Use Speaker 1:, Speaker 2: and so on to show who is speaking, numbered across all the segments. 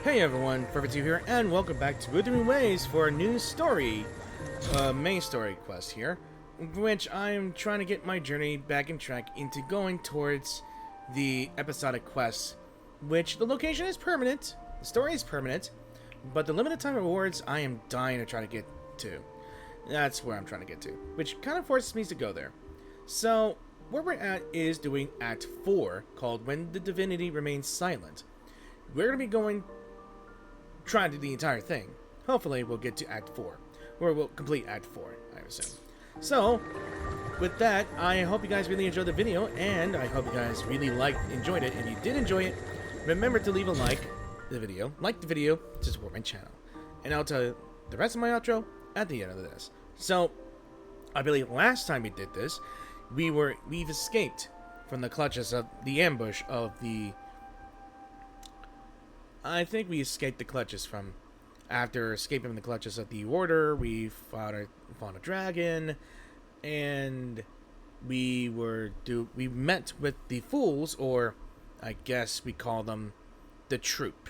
Speaker 1: Hey everyone, Perfect2 here, and welcome back to Wuthering Ways for a new story, main story quest here, which I am trying to get my journey back in track into going towards the episodic quests, which the location is permanent, the story is permanent, but the limited time rewards I am dying to try to get to. That's where I'm trying to get to, which kind of forces me to go there. So, where we're at is doing Act 4, called When the Divinity Remains Silent. We're going to be going try to do the entire thing. Hopefully we'll get to Act 4. Or we'll complete Act 4, I assume. So, with that, I hope you guys really enjoyed the video, and I hope you guys really enjoyed it. If you did enjoy it, remember to leave a like the video to support my channel. And I'll tell you the rest of my outro at the end of this. So, I believe last time we did this, we've escaped from the clutches of the ambush of the... I think we escaped the clutches from... After escaping from the clutches of the Order, we fought a dragon, and we met with the Fools, or I guess we call them the Troop,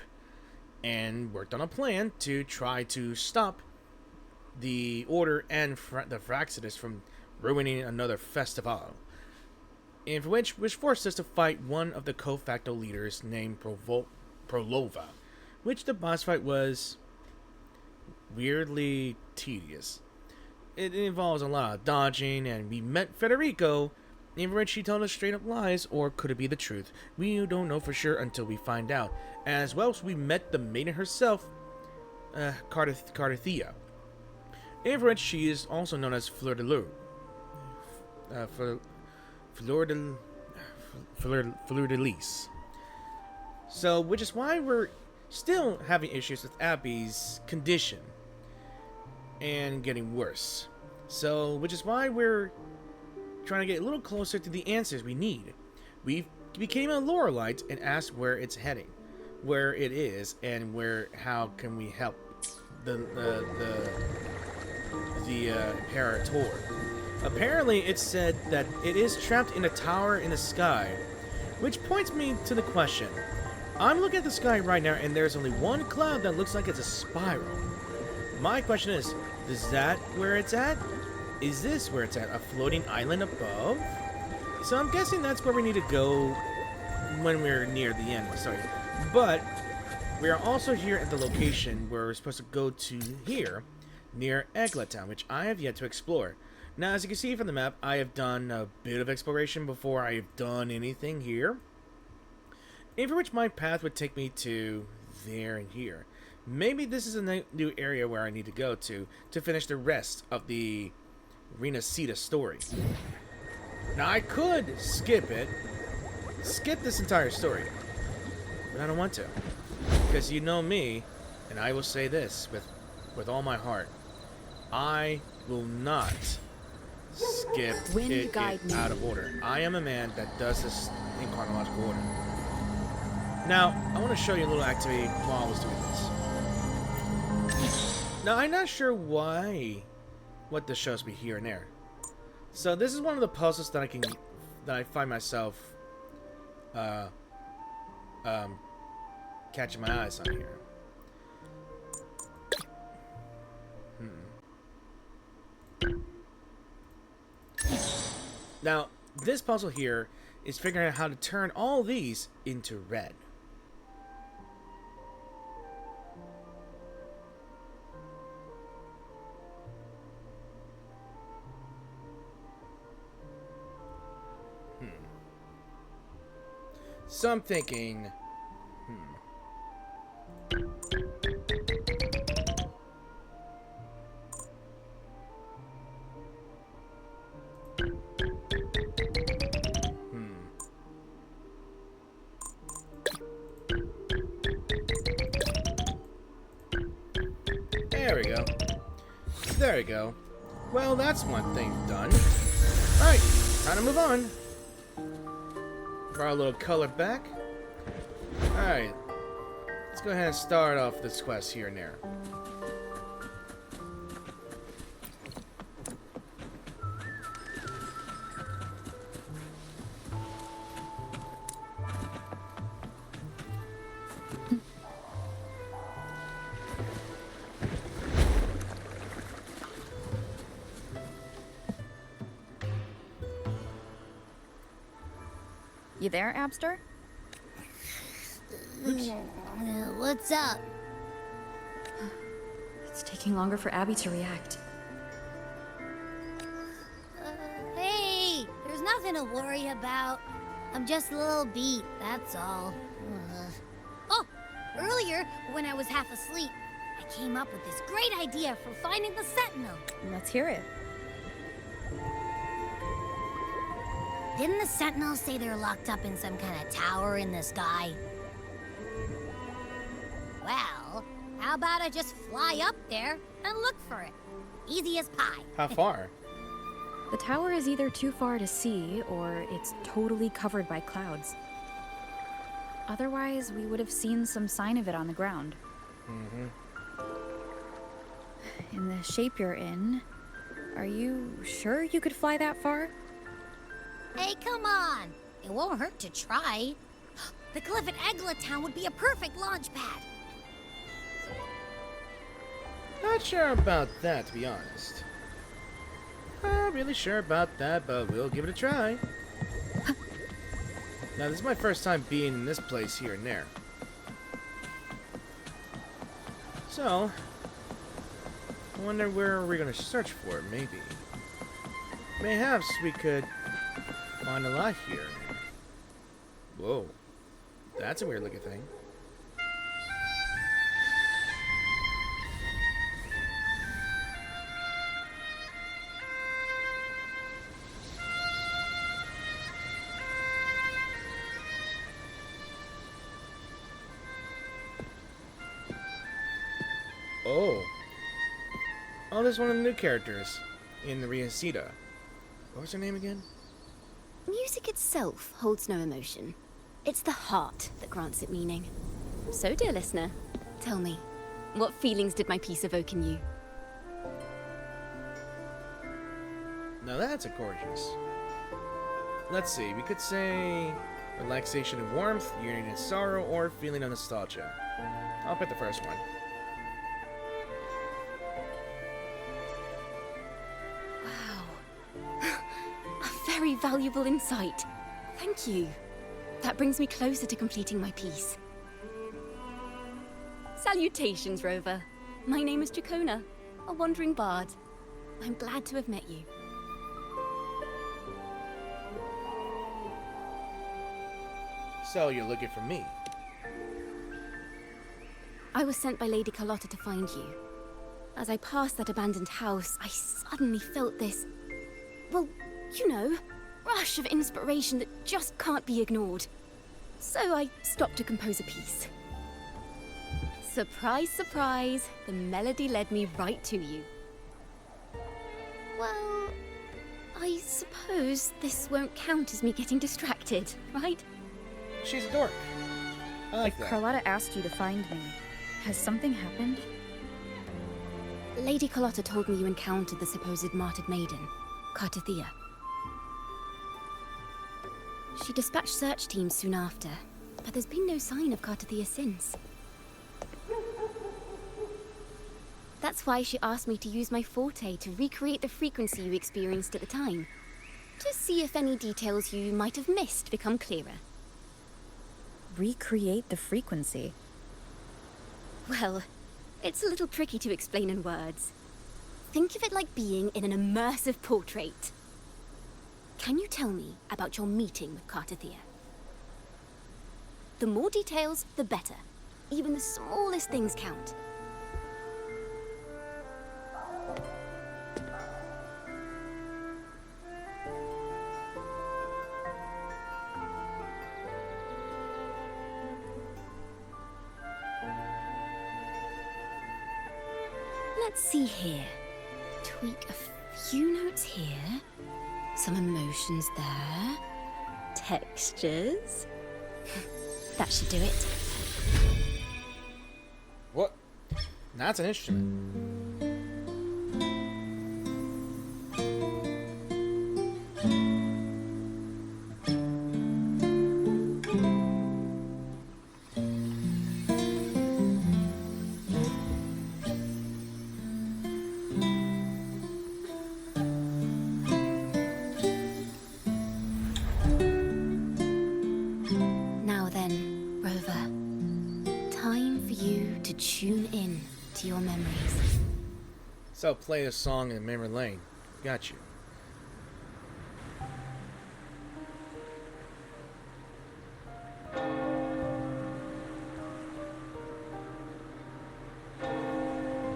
Speaker 1: and worked on a plan to try to stop the Order and the Fraxidus from ruining another festival, and for which forced us to fight one of the co-facto leaders named Prolova, which the boss fight was weirdly tedious. It involves a lot of dodging, and we met Federico, in which she told us straight up lies, or could it be the truth? We don't know for sure until we find out. As well as we met the Maiden herself, Cartethyia, in which she is also known as Fleur de Lis. Fleur de Lis. So, which is why we're still having issues with Abby's condition and getting worse. So, which is why we're trying to get a little closer to the answers we need. We became a Lorelite and asked where it's heading, where it is, and how can we help the Imperator. Apparently, it said that it is trapped in a tower in the sky, which points me to the question. I'm looking at the sky right now, and there's only one cloud that looks like it's a spiral. My question is that where it's at? Is this where it's at? A floating island above? So I'm guessing that's where we need to go when we're near the end of the story. But we are also here at the location where we're supposed to go to here, near Egla Town, which I have yet to explore. Now, as you can see from the map, I have done a bit of exploration before I have done anything here, and for which my path would take me to there and here. Maybe this is a new area where I need to go to finish the rest of the Rinascita story. Now, I could skip this entire story, but I don't want to, because you know me, and I will say this with all my heart. I will not skip it out of order. I am a man that does this in chronological order. Now, I want to show you a little activity while I was doing this. Now, I'm not sure what this shows me here and there. So this is one of the puzzles that I find myself catching my eyes on here. Now, this puzzle here is figuring out how to turn all these into red. So I'm thinking, There we go. There we go. Well, that's one thing done. Alright, time to move on. Brought a little color back. Alright. Let's go ahead and start off this quest here and there.
Speaker 2: You there, Abster?
Speaker 3: What's up?
Speaker 2: It's taking longer for Abby to react.
Speaker 3: Hey, there's nothing to worry about. I'm just a little beat, that's all. Oh, earlier, when I was half asleep, I came up with this great idea for finding the Sentinel.
Speaker 2: Let's hear it.
Speaker 3: Didn't the Sentinels say they're locked up in some kind of tower in the sky? Well, how about I just fly up there and look for it? Easy as pie.
Speaker 1: How far?
Speaker 2: The tower is either too far to see, or it's totally covered by clouds. Otherwise, we would have seen some sign of it on the ground. In the shape you're in, are you sure you could fly that far?
Speaker 3: Hey, come on. It won't hurt to try. The cliff at Egla Town would be a perfect launch pad.
Speaker 1: Not sure about that, to be honest. Not really sure about that, but we'll give it a try. Now, this is my first time being in this place here and there. So, I wonder where we're gonna search for it, maybe. Mayhaps we could find a lot here. Whoa. That's a weird looking thing. Oh. Oh, there's one of the new characters in the Rinascita. What was her name again?
Speaker 4: Music itself holds no emotion. It's the heart that grants it meaning. So, dear listener, tell me, what feelings did my piece evoke in you?
Speaker 1: Now that's a gorgeous. Let's see, we could say relaxation and warmth, yearning and sorrow, or feeling of nostalgia. I'll pick the first one.
Speaker 4: Very valuable insight. Thank you. That brings me closer to completing my piece. Salutations, Rover. My name is Jacona, a wandering bard. I'm glad to have met you.
Speaker 1: So, you're looking for me?
Speaker 4: I was sent by Lady Carlotta to find you. As I passed that abandoned house, I suddenly felt this... well, you know, rush of inspiration that just can't be ignored. So I stopped to compose a piece. Surprise, surprise, the melody led me right to you. Well, I suppose this won't count as me getting distracted, right?
Speaker 1: She's a dork. I like that.
Speaker 2: Carlotta asked you to find me. Has something happened?
Speaker 4: Lady Carlotta told me you encountered the supposed martyred maiden, Cartethyia. She dispatched search teams soon after, but there's been no sign of Cartethyia since. That's why she asked me to use my forte to recreate the frequency you experienced at the time, to see if any details you might have missed become clearer.
Speaker 2: Recreate the frequency?
Speaker 4: Well, it's a little tricky to explain in words. Think of it like being in an immersive portrait. Can you tell me about your meeting with Cartethyia? The more details, the better. Even the smallest things count. Let's see here. Tweak a few notes here. Some emotions there. Textures. That should do it.
Speaker 1: What? That's an instrument.
Speaker 4: to tune in to your memories.
Speaker 1: So play a song in memory lane. Got you.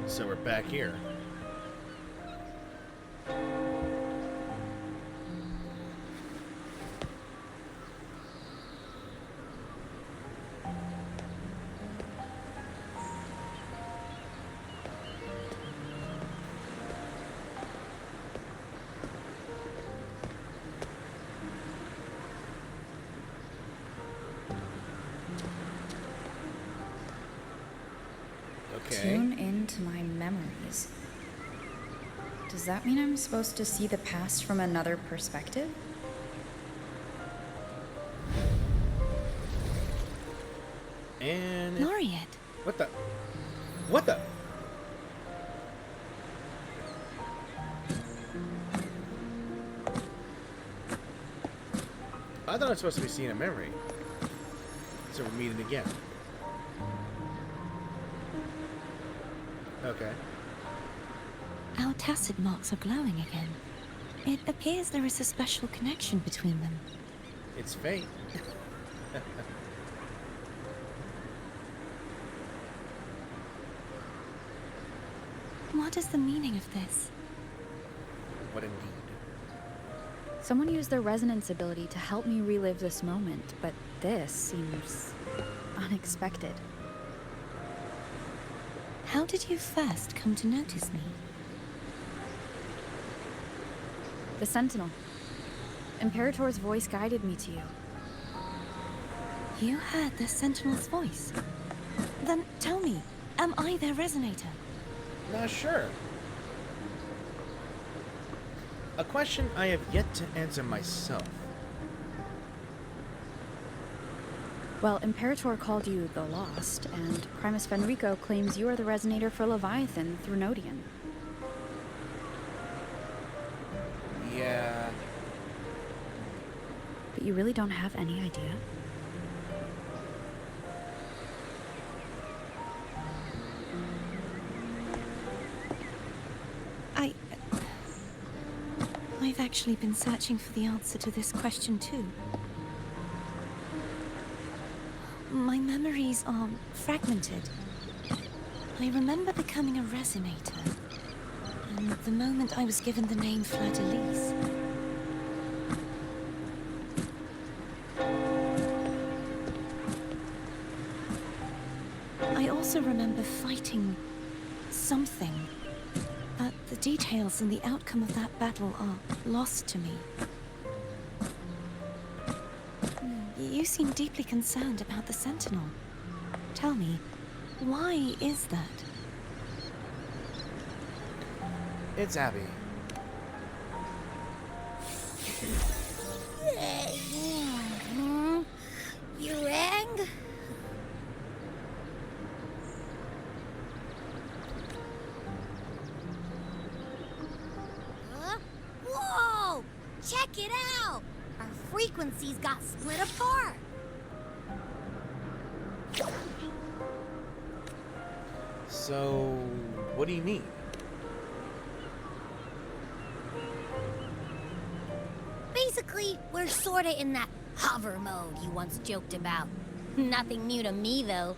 Speaker 1: So we're back here. Okay.
Speaker 2: Tune into my memories. Does that mean I'm supposed to see the past from another perspective?
Speaker 1: And
Speaker 4: Laureate.
Speaker 1: what the? What the? I thought I was supposed to be seeing a memory. So we're meeting again. Okay.
Speaker 5: Our tacit marks are glowing again. It appears there is a special connection between them.
Speaker 1: It's fate.
Speaker 5: What is the meaning of this?
Speaker 1: What indeed?
Speaker 2: Someone used their resonance ability to help me relive this moment, but this seems unexpected.
Speaker 5: How did you first come to notice me?
Speaker 2: The Sentinel. Imperator's voice guided me to you.
Speaker 5: You heard the Sentinel's voice? Then tell me, am I their resonator?
Speaker 1: Not sure. A question I have yet to answer myself.
Speaker 2: Well, Imperator called you the Lost, and Primus Fenrico claims you are the resonator for Leviathan through Nodian.
Speaker 1: Yeah.
Speaker 2: But you really don't have any idea?
Speaker 5: I've actually been searching for the answer to this question too. My memories are fragmented. I remember becoming a resonator, and the moment I was given the name Fleur-de-Lis. I also remember fighting something, but the details and the outcome of that battle are lost to me. You seem deeply concerned about the Sentinel. Tell me, why is that?
Speaker 1: It's Abby.
Speaker 3: You rang? Whoa! Check it out! Our frequencies got split apart.
Speaker 1: So, what do you mean?
Speaker 3: Basically, we're sorta in that hover mode you once joked about. Nothing new to me, though.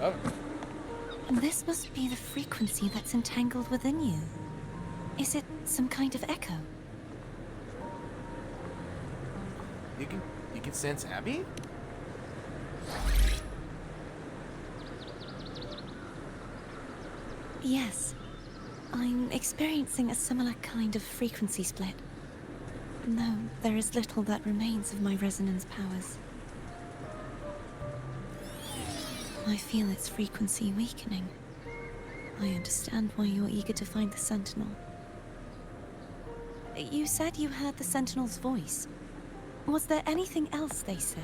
Speaker 1: Oh,
Speaker 5: And this must be the frequency that's entangled within you. Is it some kind of echo?
Speaker 1: you can sense Abby?
Speaker 5: Yes. I'm experiencing a similar kind of frequency split. No, there is little that remains of my resonance powers. I feel its frequency weakening. I understand why you're eager to find the Sentinel. You said you heard the Sentinel's voice. Was there anything else they said?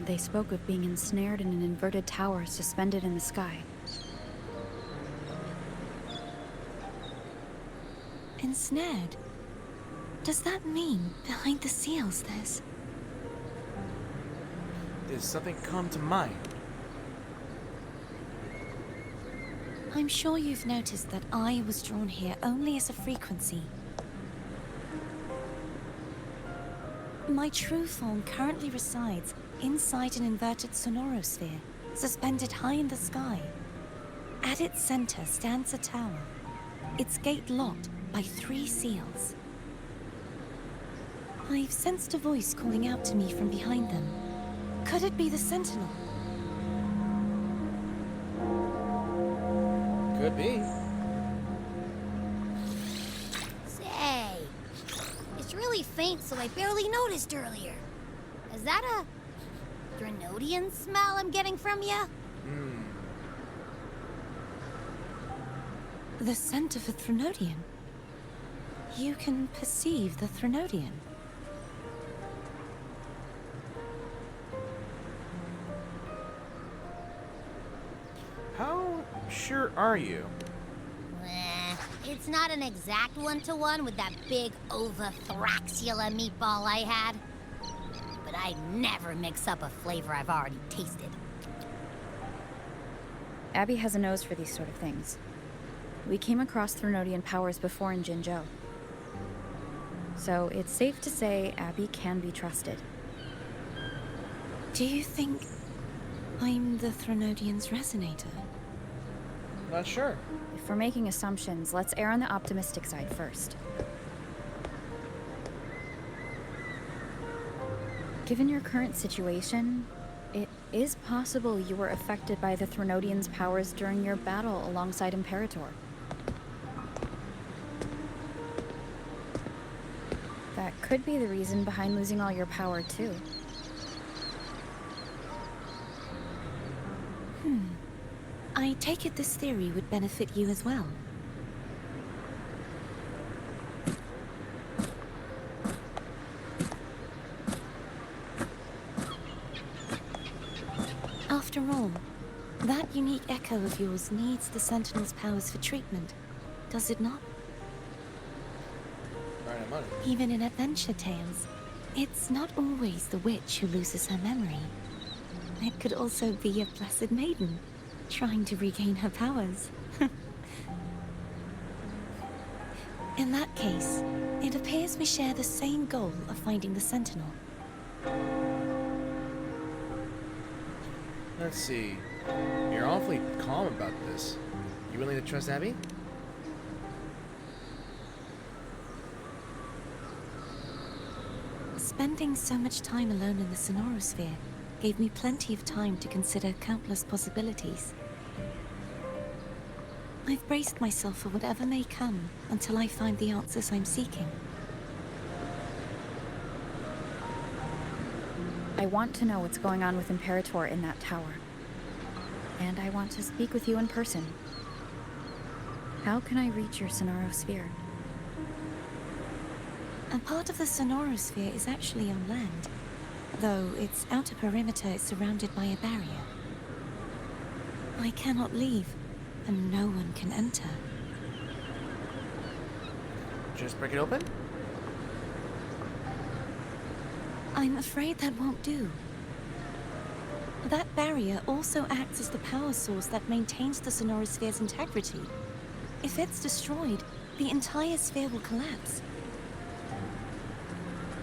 Speaker 2: They spoke of being ensnared in an inverted tower suspended in the sky.
Speaker 5: Ensnared? Does that mean behind the seals there's...
Speaker 1: Does something come to mind?
Speaker 5: I'm sure you've noticed that I was drawn here only as a frequency. My true form currently resides inside an inverted sonorosphere, suspended high in the sky. At its center stands a tower, its gate locked by 3 seals. I've sensed a voice calling out to me from behind them. Could it be the Sentinel?
Speaker 1: Could be.
Speaker 3: Say, it's really faint, so I barely noticed earlier. Is that a Threnodian smell I'm getting from you?
Speaker 5: The scent of a Threnodian? You can perceive the Threnodian?
Speaker 1: How sure are you?
Speaker 3: It's not an exact one-to-one with that big Ovathraxula meatball I had. But I never mix up a flavor I've already tasted.
Speaker 2: Abby has a nose for these sort of things. We came across Threnodian powers before in Jinzhou. So it's safe to say Abby can be trusted.
Speaker 5: Do you think I'm the Threnodian's resonator?
Speaker 1: Not sure.
Speaker 2: If we're making assumptions, let's err on the optimistic side first. Given your current situation, it is possible you were affected by the Threnodian's powers during your battle alongside Imperator. That could be the reason behind losing all your power, too.
Speaker 5: I take it this theory would benefit you as well. After all, that unique echo of yours needs the Sentinel's powers for treatment, does it not?
Speaker 1: Right on money.
Speaker 5: Even in adventure tales, it's not always the witch who loses her memory. It could also be a blessed maiden, trying to regain her powers. In that case, it appears we share the same goal of finding the Sentinel.
Speaker 1: Let's see. You're awfully calm about this. You willing to trust Abby?
Speaker 5: Spending so much time alone in the sonorosphere gave me plenty of time to consider countless possibilities. I've braced myself for whatever may come until I find the answers I'm seeking.
Speaker 2: I want to know what's going on with Imperator in that tower. And I want to speak with you in person. How can I reach your sonorosphere?
Speaker 5: A part of the sonorosphere is actually on land, though its outer perimeter is surrounded by a barrier. I cannot leave, and no one can enter.
Speaker 1: Just break it open?
Speaker 5: I'm afraid that won't do. That barrier also acts as the power source that maintains the sonorosphere's integrity. If it's destroyed, the entire sphere will collapse.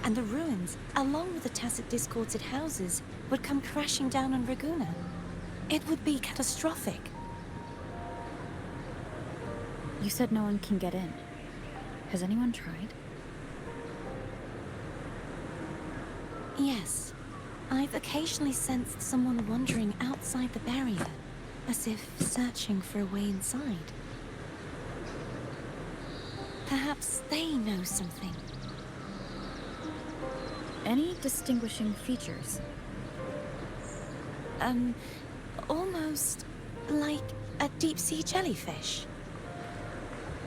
Speaker 5: And the ruins, along with the tacit discords it houses, would come crashing down on Raguna. It would be catastrophic.
Speaker 2: You said no one can get in. Has anyone tried?
Speaker 5: Yes. I've occasionally sensed someone wandering outside the barrier, as if searching for a way inside. Perhaps they know something.
Speaker 2: Any distinguishing features?
Speaker 5: Almost like a deep-sea jellyfish.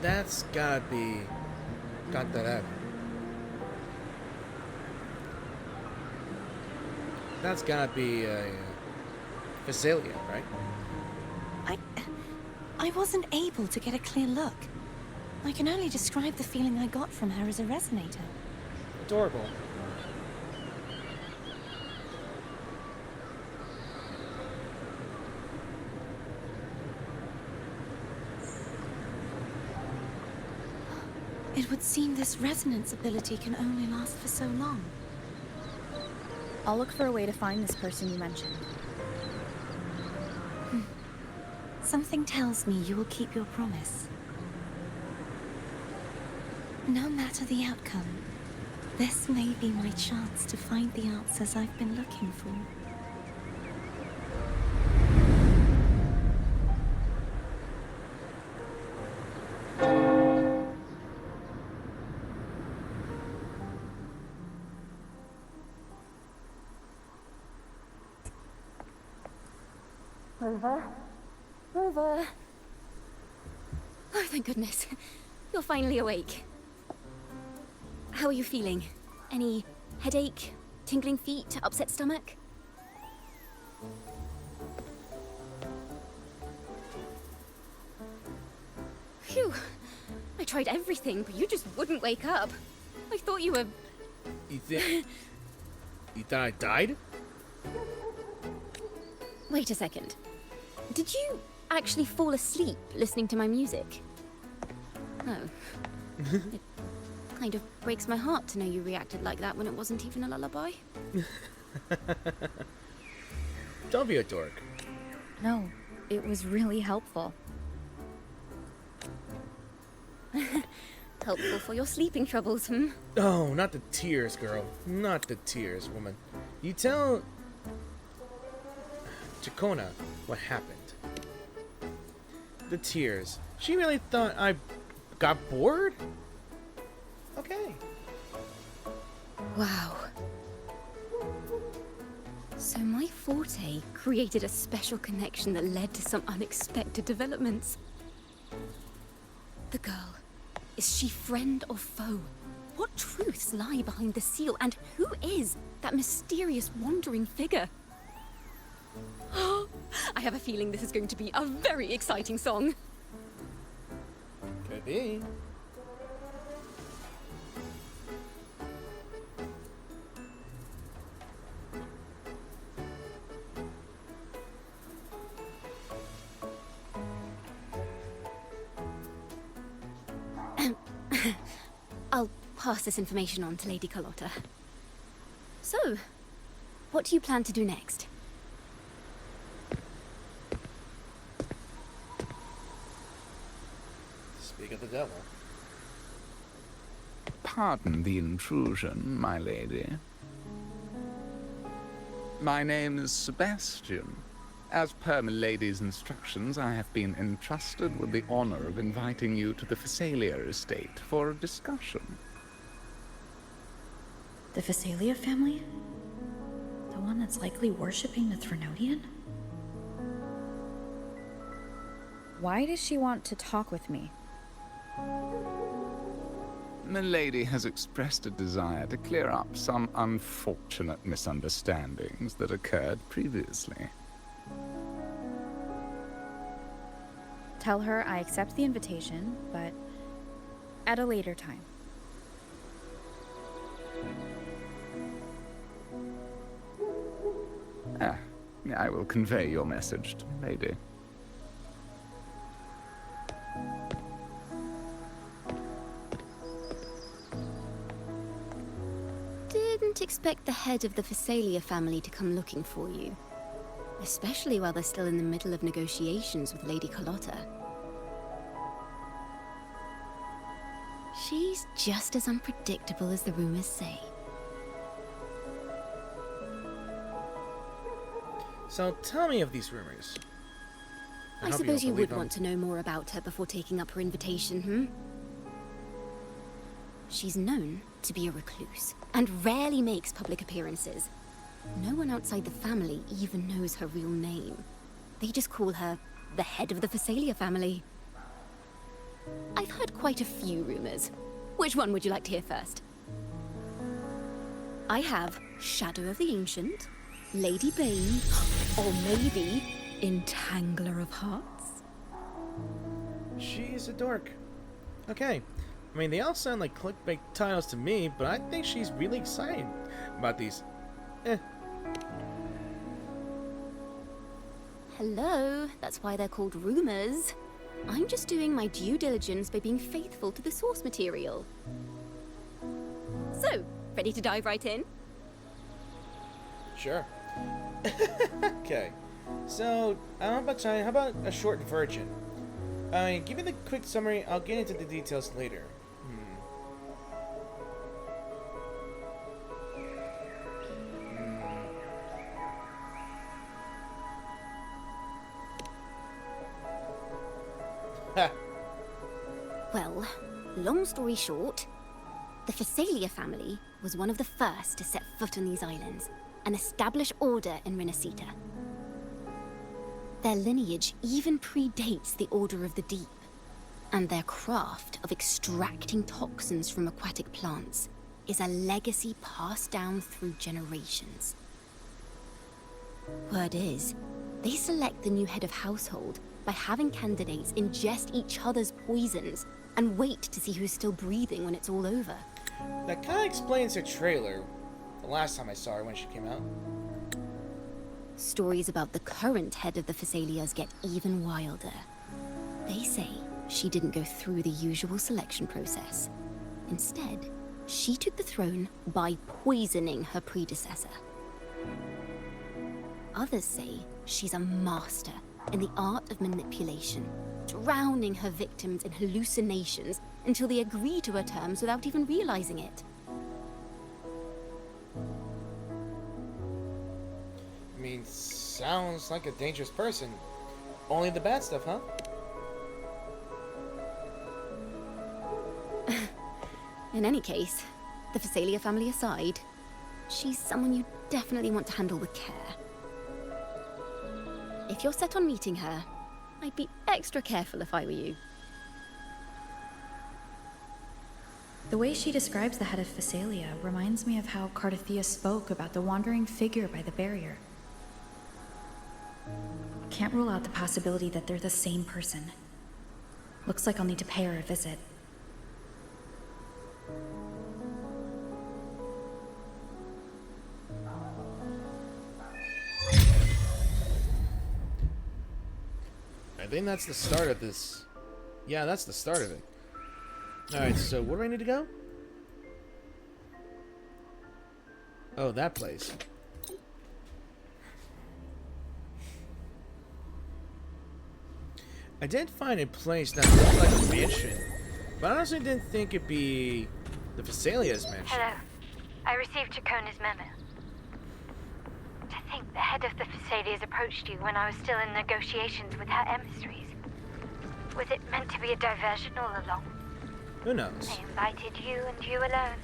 Speaker 1: That's gotta be... Got that out. That's gotta be Fisalia, right?
Speaker 5: I wasn't able to get a clear look. I can only describe the feeling I got from her as a resonator.
Speaker 1: Adorable.
Speaker 5: It would seem this resonance ability can only last for so long.
Speaker 2: I'll look for a way to find this person you mentioned.
Speaker 5: Something tells me you will keep your promise. No matter the outcome, this may be my chance to find the answers I've been looking for.
Speaker 4: Rover. Oh, thank goodness. You're finally awake. How are you feeling? Any headache, tingling feet, upset stomach? Phew. I tried everything, but you just wouldn't wake up. I thought you were...
Speaker 1: You thought I died?
Speaker 4: Wait a second. Did you actually fall asleep listening to my music? Oh. It kind of breaks my heart to know you reacted like that when it wasn't even a lullaby.
Speaker 1: Don't be a dork.
Speaker 2: No, it was really helpful.
Speaker 4: Helpful for your sleeping troubles, hmm?
Speaker 1: Oh, not the tears, girl. Not the tears, woman. You tell Chacona what happened. The tears. She really thought I got bored? Okay.
Speaker 4: Wow. So my forte created a special connection that led to some unexpected developments. The girl. Is she friend or foe? What truths lie behind the seal? And who is that mysterious wandering figure? I have a feeling this is going to be a very exciting song.
Speaker 1: Could be.
Speaker 4: I'll pass this information on to Lady Carlotta. So, what do you plan to do next?
Speaker 1: Speak of the devil.
Speaker 6: Pardon the intrusion, my lady. My name is Sebastian. As per my lady's instructions, I have been entrusted with the honor of inviting you to the Fisalia estate for a discussion.
Speaker 2: The Fisalia family? The one that's likely worshipping the Threnodian? Why does she want to talk with me?
Speaker 6: Milady has expressed a desire to clear up some unfortunate misunderstandings that occurred previously.
Speaker 2: Tell her I accept the invitation, but at a later time.
Speaker 6: I will convey your message to Milady.
Speaker 4: Didn't expect the head of the Fisalia family to come looking for you. Especially while they're still in the middle of negotiations with Lady Carlotta. She's just as unpredictable as the rumors say.
Speaker 1: So tell me of these rumors.
Speaker 4: I suppose you would want to know more about her before taking up her invitation, hmm? She's known to be a recluse, and rarely makes public appearances. No one outside the family even knows her real name. They just call her the head of the Fisalia family. I've heard quite a few rumors. Which one would you like to hear first? I have Shadow of the Ancient, Lady Bane, or maybe Entangler of Hearts.
Speaker 1: She's a dork. Okay. I mean, they all sound like clickbait titles to me, but I think she's really excited about these.
Speaker 4: Hello, that's why they're called rumors. I'm just doing my due diligence by being faithful to the source material. So, ready to dive right in?
Speaker 1: Sure. Okay. So, how about a short version? Give me the quick summary. I'll get into the details later.
Speaker 4: Well, long story short, the Fisalia family was one of the first to set foot on these islands and establish order in Rinascita. Their lineage even predates the Order of the Deep, and their craft of extracting toxins from aquatic plants is a legacy passed down through generations. Word is, they select the new head of household by having candidates ingest each other's poisons and wait to see who's still breathing when it's all over.
Speaker 1: That kind of explains her trailer. The last time I saw her when she came out.
Speaker 4: Stories about the current head of the Fisalias get even wilder. They say she didn't go through the usual selection process. Instead, she took the throne by poisoning her predecessor. Others say she's a master in the art of manipulation, drowning her victims in hallucinations until they agree to her terms without even realizing it.
Speaker 1: I mean, sounds like a dangerous person. Only the bad stuff, huh?
Speaker 4: In any case, the Fisalia family aside, she's someone you definitely want to handle with care. If you're set on meeting her, I'd be extra careful if I were you.
Speaker 2: The way she describes the head of Fisalia reminds me of how Cartethyia spoke about the wandering figure by the barrier. Can't rule out the possibility that they're the same person. Looks like I'll need to pay her a visit.
Speaker 1: I think that's the start of this. Yeah, that's the start of it. Alright, so where do I need to go? Oh, that place. I did find a place that looked like a mansion, but I honestly didn't think it'd be the Fisalia's mansion.
Speaker 7: Hello. I received Chacona's memo. To think the head of the Fisalias approached you when I was still in negotiations with her emissaries. Was it meant to be a diversion all along?
Speaker 1: Who knows?
Speaker 7: I invited you and you alone.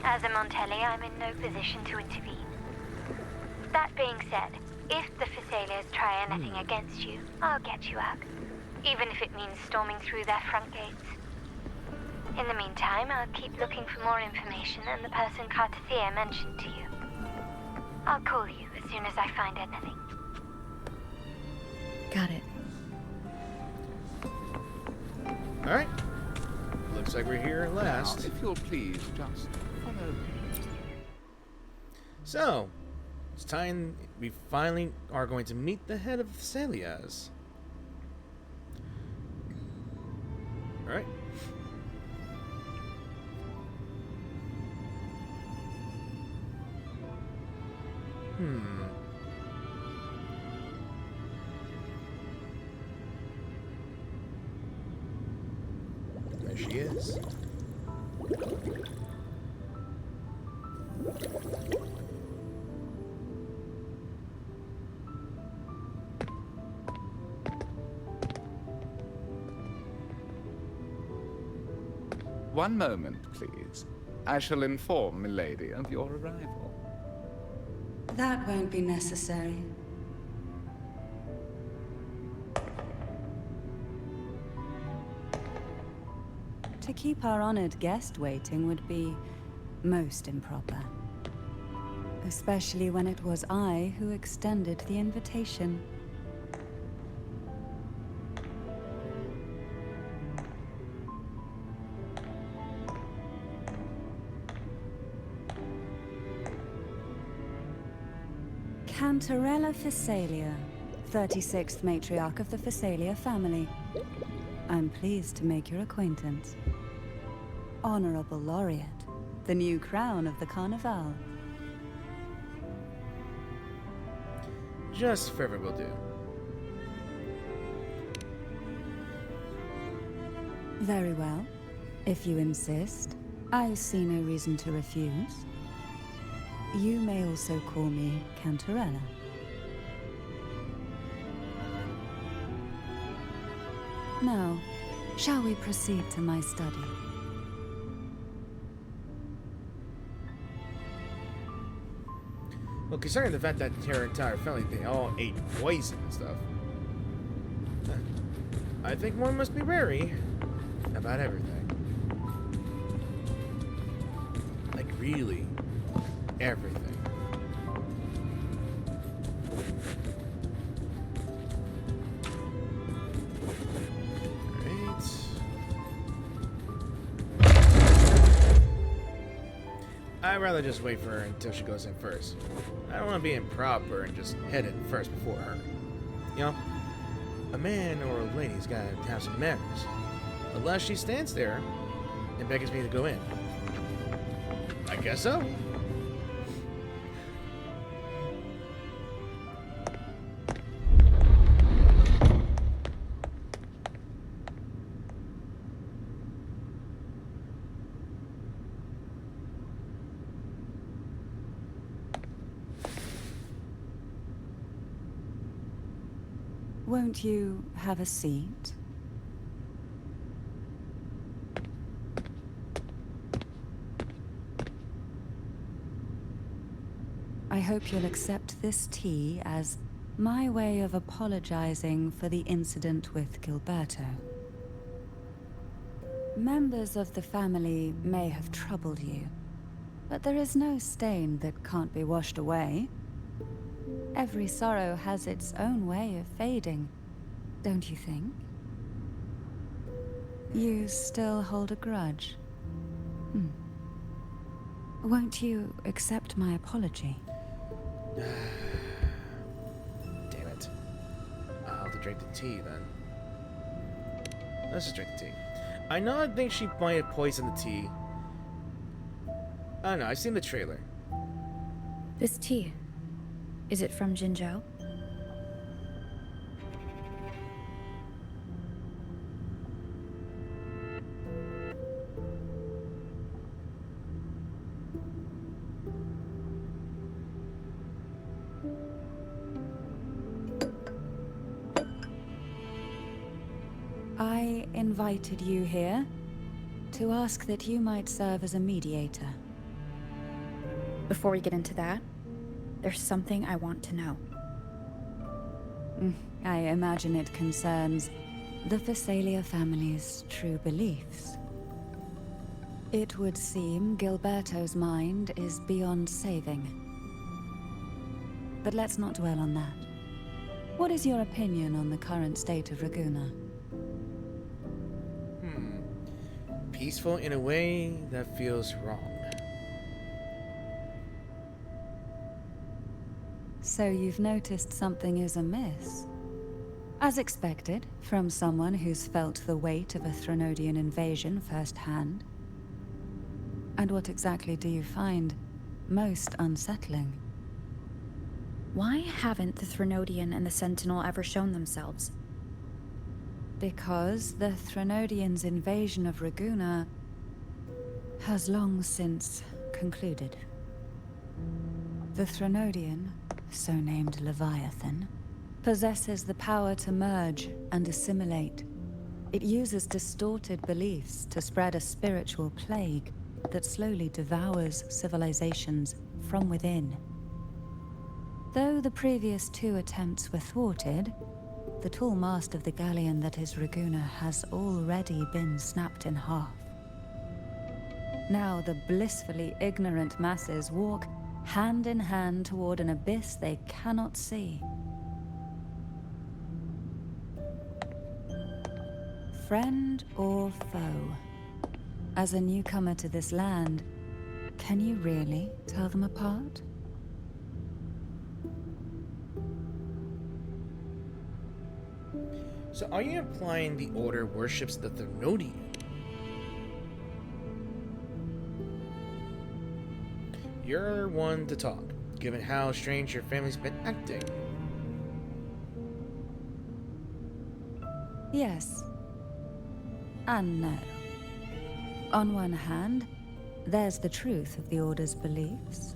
Speaker 7: As a Montelli, I'm in no position to intervene. That being said, if the Fisalias try anything against you, I'll get you out. Even if it means storming through their front gates. In the meantime, I'll keep looking for more information and the person Cartethyia mentioned to you. I'll call you as soon as I find anything.
Speaker 2: Got it.
Speaker 1: Alright. Looks like we're here at last.
Speaker 6: Now, if you'll please just follow me.
Speaker 1: So, it's time we finally are going to meet the head of the Fisalias. Alright. There she is.
Speaker 6: One moment, please. I shall inform Milady of your arrival.
Speaker 8: That won't be necessary. To keep our honored guest waiting would be most improper. Especially when it was I who extended the invitation. Cantarella Fisalia, 36th matriarch of the Fisalia family. I'm pleased to make your acquaintance. Honorable Laureate, the new crown of the Carnival.
Speaker 1: Just forever will do.
Speaker 8: Very well. If you insist, I see no reason to refuse. You may also call me Cantarella. Now, shall we proceed to my study?
Speaker 1: Well, considering the fact that her entire family, they all ate poison and stuff, I think one must be wary about everything. Like, really, everything. I'd rather just wait for her until she goes in first. I don't want to be improper and just head in first before her. You know, a man or a lady's got to have some manners. Unless she stands there and beckons me to go in. I guess so.
Speaker 8: Won't you have a seat? I hope you'll accept this tea as my way of apologizing for the incident with Gilberto. Members of the family may have troubled you, but there is no stain that can't be washed away. Every sorrow has its own way of fading, don't you think? You still hold a grudge? Won't you accept my apology?
Speaker 1: Damn it. I'll have to drink the tea then. Let's just drink the tea. I know I think she might have poisoned the tea. I don't know, I've seen the trailer.
Speaker 2: This tea, is it from Jinzhou?
Speaker 8: I invited you here to ask that you might serve as a mediator.
Speaker 2: Before we get into that, there's something I want to know.
Speaker 8: I imagine it concerns the Fisalia family's true beliefs. It would seem Gilberto's mind is beyond saving. But let's not dwell on that. What is your opinion on the current state of Raguna?
Speaker 1: Peaceful in a way that feels wrong.
Speaker 8: So you've noticed something is amiss? As expected, from someone who's felt the weight of a Threnodian invasion firsthand. And what exactly do you find most unsettling?
Speaker 2: Why haven't the Threnodian and the Sentinel ever shown themselves?
Speaker 8: Because the Threnodians' invasion of Raguna has long since concluded. The Threnodian, so named Leviathan, possesses the power to merge and assimilate. It uses distorted beliefs to spread a spiritual plague that slowly devours civilizations from within. Though the previous two attempts were thwarted, the tall mast of the galleon that is Raguna has already been snapped in half. Now the blissfully ignorant masses walk hand in hand toward an abyss they cannot see. Friend or foe? As a newcomer to this land, can you really tell them apart?
Speaker 1: So are you implying the Order worships the Threnodian? You're one to talk, given how strange your family's been acting.
Speaker 8: Yes. And no. On one hand, there's the truth of the Order's beliefs.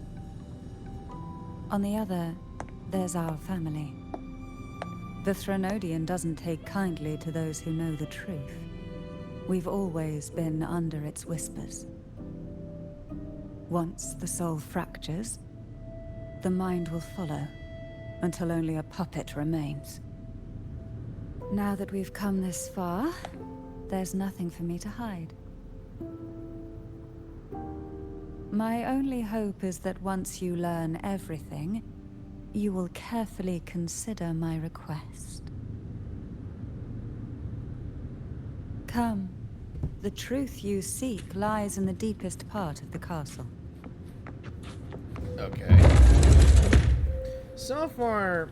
Speaker 8: On the other, there's our family. The Threnodian doesn't take kindly to those who know the truth. We've always been under its whispers. Once the soul fractures, the mind will follow, until only a puppet remains. Now that we've come this far, there's nothing for me to hide. My only hope is that once you learn everything, you will carefully consider my request. Come. The truth you seek lies in the deepest part of the castle.
Speaker 1: Okay. So far,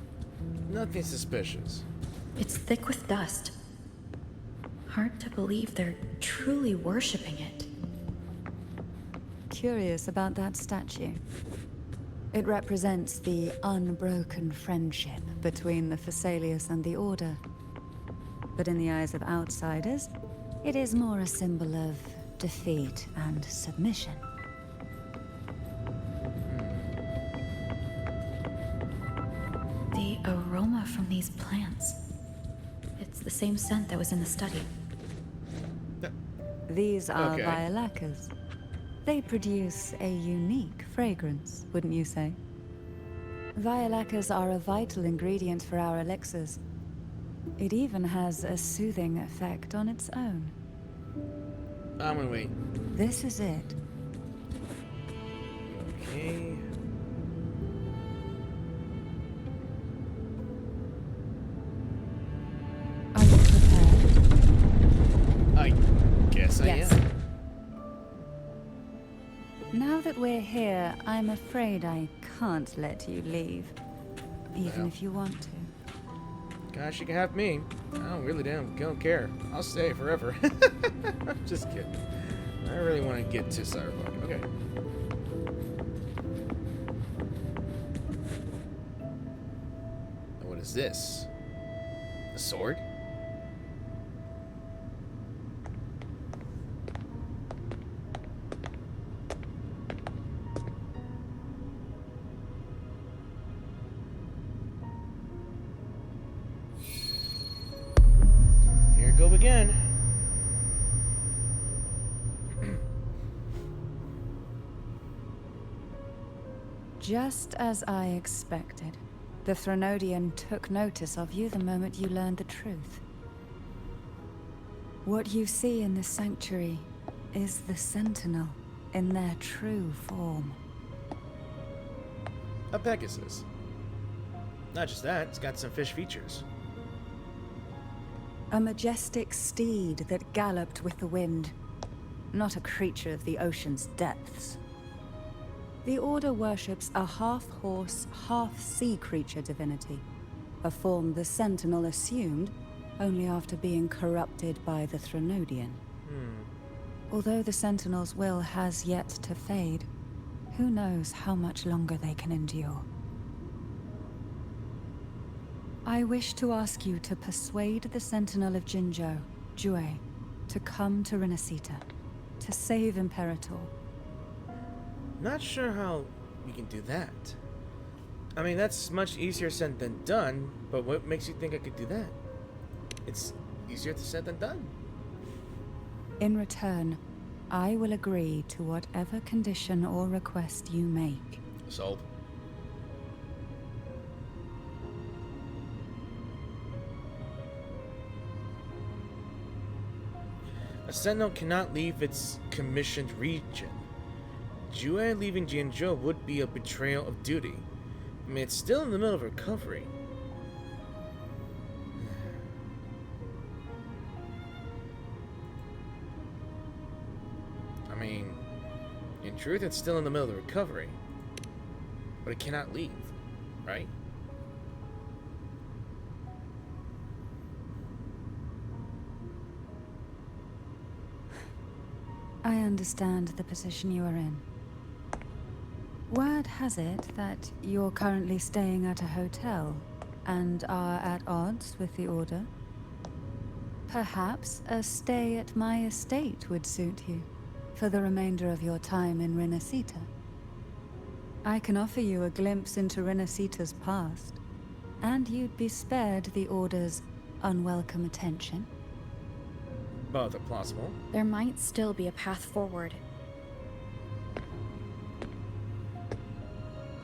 Speaker 1: nothing suspicious.
Speaker 2: It's thick with dust. Hard to believe they're truly worshipping it.
Speaker 8: Curious about that statue. It represents the unbroken friendship between the Fisalias and the Order. But in the eyes of outsiders, it is more a symbol of defeat and submission.
Speaker 2: The aroma from these plants. It's the same scent that was in the study.
Speaker 8: These are
Speaker 1: Okay.
Speaker 8: violacas. They produce a unique fragrance, wouldn't you say? Violacas are a vital ingredient for our elixirs. It even has a soothing effect on its own.
Speaker 1: I'm gonna wait.
Speaker 8: This is it.
Speaker 1: Okay.
Speaker 8: Are you prepared?
Speaker 1: I guess I
Speaker 8: Yes.
Speaker 1: am.
Speaker 8: Now that we're here, I'm afraid I can't let you leave. Even
Speaker 1: Well.
Speaker 8: if you want to.
Speaker 1: Gosh, you can have me. I don't care. I'll stay forever. I'm just kidding. I really want to get to Cyberpunk. Okay. What is this? A sword? Here we go again.
Speaker 8: Just as I expected. The Threnodian took notice of you the moment you learned the truth. What you see in this sanctuary is the Sentinel in their true form.
Speaker 1: A Pegasus. Not just that, it's got some fish features.
Speaker 8: A majestic steed that galloped with the wind. Not a creature of the ocean's depths. The Order worships a half-horse, half-sea creature divinity. A form the Sentinel assumed only after being corrupted by the Threnodian. Although the Sentinel's will has yet to fade, who knows how much longer they can endure. I wish to ask you to persuade the Sentinel of Jinzhou, Jue, to come to Rinascita, to save Imperator.
Speaker 1: Not sure how we can do that. I mean, that's much easier said than done, but what makes you think I could do that? It's easier said than done.
Speaker 8: In return, I will agree to whatever condition or request you make.
Speaker 1: Sold. A sentinel cannot leave its commissioned region. Jue leaving Jinzhou would be a betrayal of duty. I mean, it's still in the middle of recovery. I mean, in truth, it's still in the middle of recovery. But it cannot leave, right?
Speaker 8: I understand the position you are in. Word has it that you're currently staying at a hotel and are at odds with the Order. Perhaps a stay at my estate would suit you for the remainder of your time in Rinascita. I can offer you a glimpse into Rinascita's past, and you'd be spared the Order's unwelcome attention.
Speaker 1: Both are plausible.
Speaker 2: There might still be a path forward.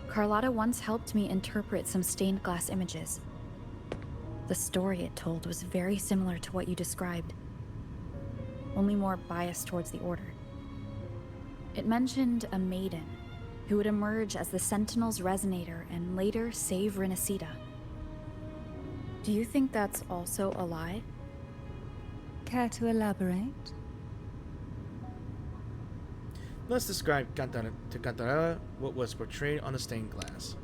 Speaker 2: Carlotta once helped me interpret some stained glass images. The story it told was very similar to what you described, only more biased towards the Order. It mentioned a Maiden who would emerge as the Sentinel's resonator and later save Rinascita. Do you think that's also a lie?
Speaker 8: Care to elaborate?
Speaker 1: Let's describe to Cartethyia what was portrayed on the stained glass.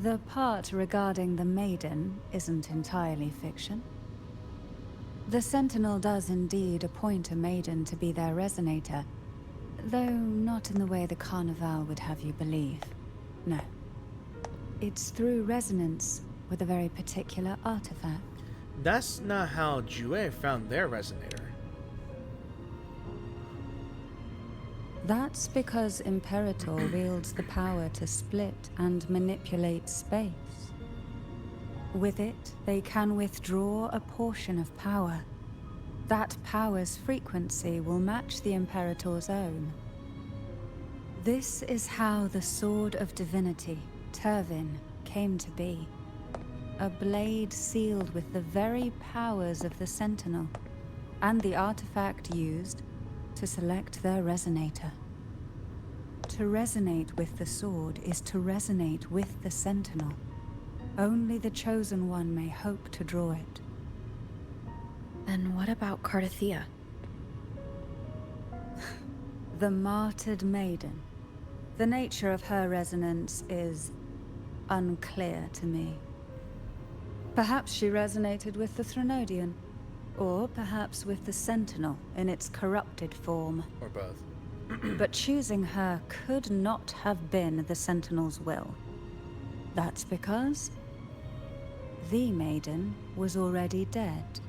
Speaker 8: The part regarding the Maiden isn't entirely fiction. The Sentinel does indeed appoint a Maiden to be their resonator, though not in the way the Carnival would have you believe. No. It's through resonance with a very particular artifact.
Speaker 1: That's not how Jue found their resonator.
Speaker 8: That's because Imperator wields the power to split and manipulate space. With it, they can withdraw a portion of power. That power's frequency will match the Imperator's own. This is how the Sword of Divinity, Turvin, came to be. A blade sealed with the very powers of the Sentinel, and the artifact used to select their resonator. To resonate with the sword is to resonate with the Sentinel. Only the Chosen One may hope to draw it.
Speaker 2: Then what about Cartethyia?
Speaker 8: The martyred maiden. The nature of her resonance is unclear to me. Perhaps she resonated with the Threnodian, or perhaps with the Sentinel in its corrupted form.
Speaker 1: Or both.
Speaker 8: But choosing her could not have been the Sentinel's will. That's because the Maiden was already dead.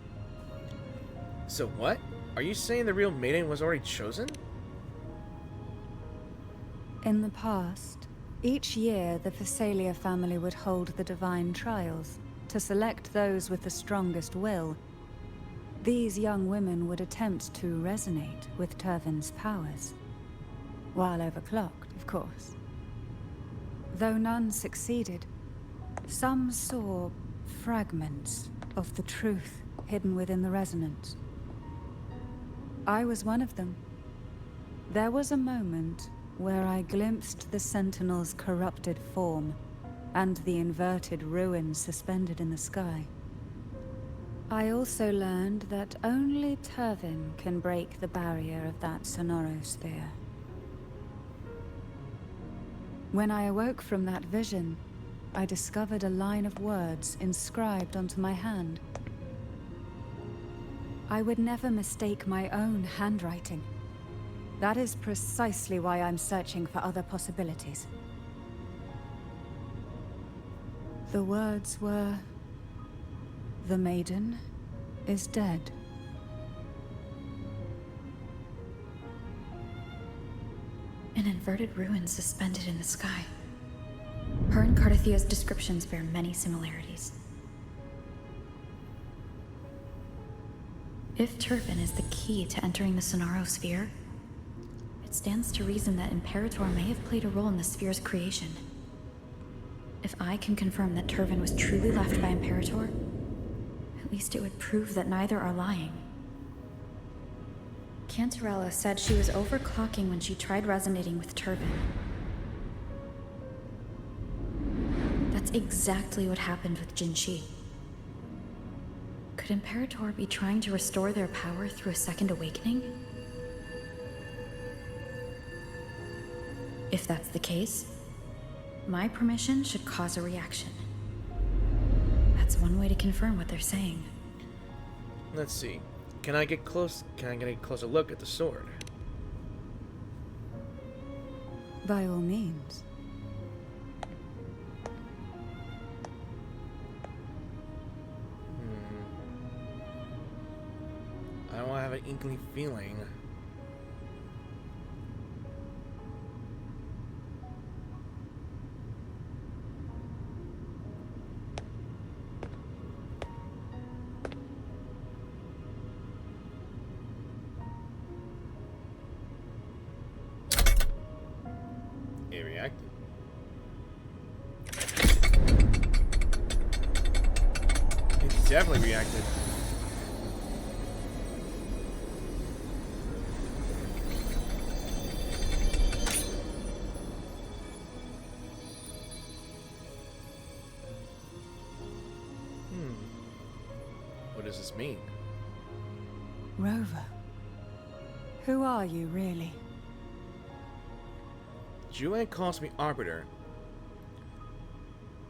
Speaker 1: So what? Are you saying the real Maiden was already chosen?
Speaker 8: In the past, each year the Fisalia family would hold the divine trials to select those with the strongest will. These young women would attempt to resonate with Turvin's powers. While overclocked, of course. Though none succeeded, some saw fragments of the truth hidden within the resonance. I was one of them. There was a moment where I glimpsed the Sentinel's corrupted form and the inverted ruins suspended in the sky. I also learned that only Turvin can break the barrier of that sonorosphere. When I awoke from that vision, I discovered a line of words inscribed onto my hand. I would never mistake my own handwriting. That is precisely why I'm searching for other possibilities. The words were, "The Maiden is dead."
Speaker 2: An inverted ruin suspended in the sky. Her and Cartethyia's descriptions bear many similarities. If Turvin is the key to entering the sonorosphere, it stands to reason that Imperator may have played a role in the sphere's creation. If I can confirm that Turvin was truly left by Imperator, at least it would prove that neither are lying. Cantarella said she was overclocking when she tried resonating with Turvin. That's exactly what happened with Jinshi. Could Imperator be trying to restore their power through a second awakening? If that's the case, my permission should cause a reaction. That's one way to confirm what they're saying.
Speaker 1: Let's see. Can I get close? Can I get a closer look at the sword?
Speaker 8: By all means.
Speaker 1: I don't have an inkling feeling. It reacted. It definitely reacted. What does this mean?
Speaker 8: Rover. Who are you, really?
Speaker 1: Julian calls me Arbiter.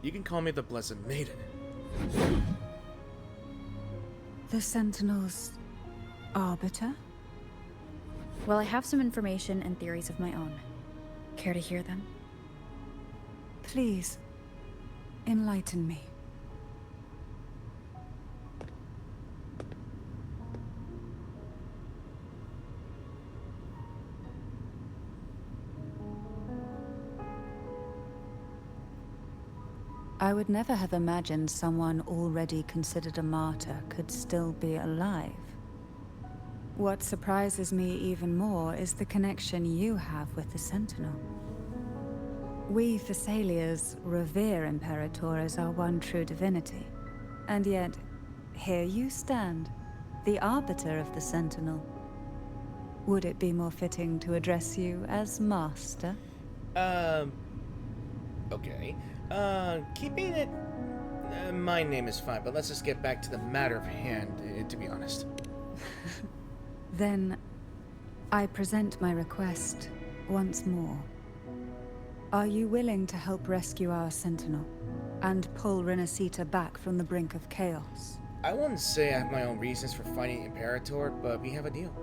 Speaker 1: You can call me the Blessed Maiden.
Speaker 8: The Sentinel's Arbiter?
Speaker 2: Well, I have some information and theories of my own. Care to hear them?
Speaker 8: Please, enlighten me. I would never have imagined someone already considered a martyr could still be alive. What surprises me even more is the connection you have with the Sentinel. We Fisalias revere Imperator as our one true divinity. And yet, here you stand, the Arbiter of the Sentinel. Would it be more fitting to address you as Master?
Speaker 1: Okay. Keeping it... my name is fine, but let's just get back to the matter of hand, to be honest.
Speaker 8: Then, I present my request once more. Are you willing to help rescue our Sentinel, and pull Rinascita back from the brink of chaos?
Speaker 1: I wouldn't say I have my own reasons for fighting Imperator, but we have a deal.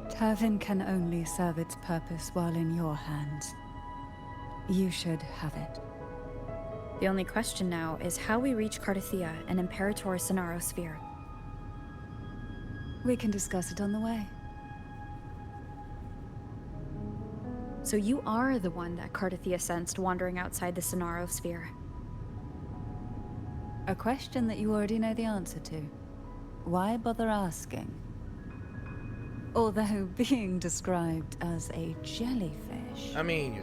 Speaker 8: Turvin can only serve its purpose while in your hands. You should have it.
Speaker 2: The only question now is how we reach Cartethyia and Imperator's Sonaro Sphere.
Speaker 8: We can discuss it on the way.
Speaker 2: So you are the one that Cartethyia sensed wandering outside the Sonaro Sphere.
Speaker 8: A question that you already know the answer to. Why bother asking? Although being described as a jellyfish...
Speaker 1: I mean,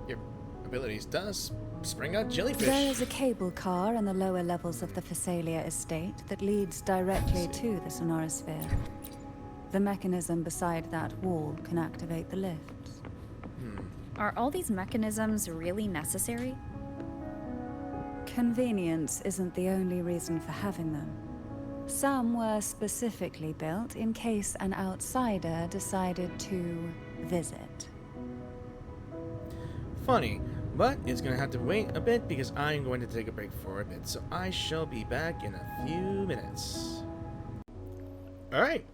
Speaker 1: your abilities does spring out jellyfish.
Speaker 8: There is a cable car in the lower levels of the Fisalia estate that leads directly to the Sonorasphere. The mechanism beside that wall can activate the lifts.
Speaker 2: Are all these mechanisms really necessary?
Speaker 8: Convenience isn't the only reason for having them. Some were specifically built in case an outsider decided to visit.
Speaker 1: Funny, but it's gonna have to wait a bit because I'm going to take a break for a bit, so I shall be back in a few minutes. Alright,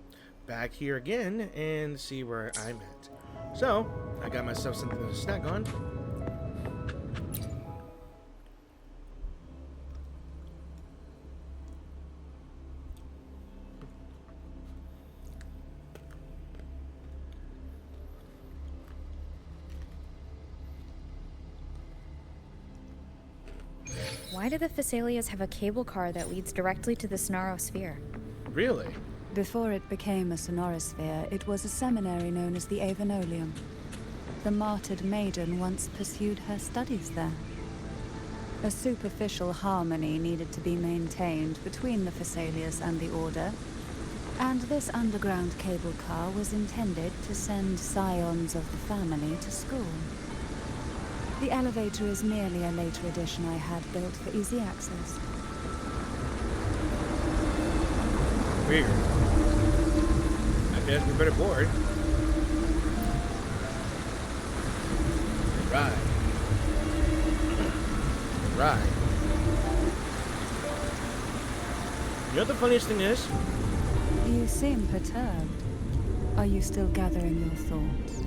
Speaker 1: back here again and see where I'm at. So, I got myself something to snack on.
Speaker 2: Why do the Fisalias have a cable car that leads directly to the Sonaro Sphere?
Speaker 1: Really?
Speaker 8: Before it became a Sonorasphere, it was a seminary known as the Avenolium. The martyred Maiden once pursued her studies there. A superficial harmony needed to be maintained between the Fisalias and the Order, and this underground cable car was intended to send scions of the family to school. The elevator is merely a later addition I had built for easy access.
Speaker 1: Weird. I guess we're better board. You know what the funniest thing is?
Speaker 8: You seem perturbed. Are you still gathering your thoughts?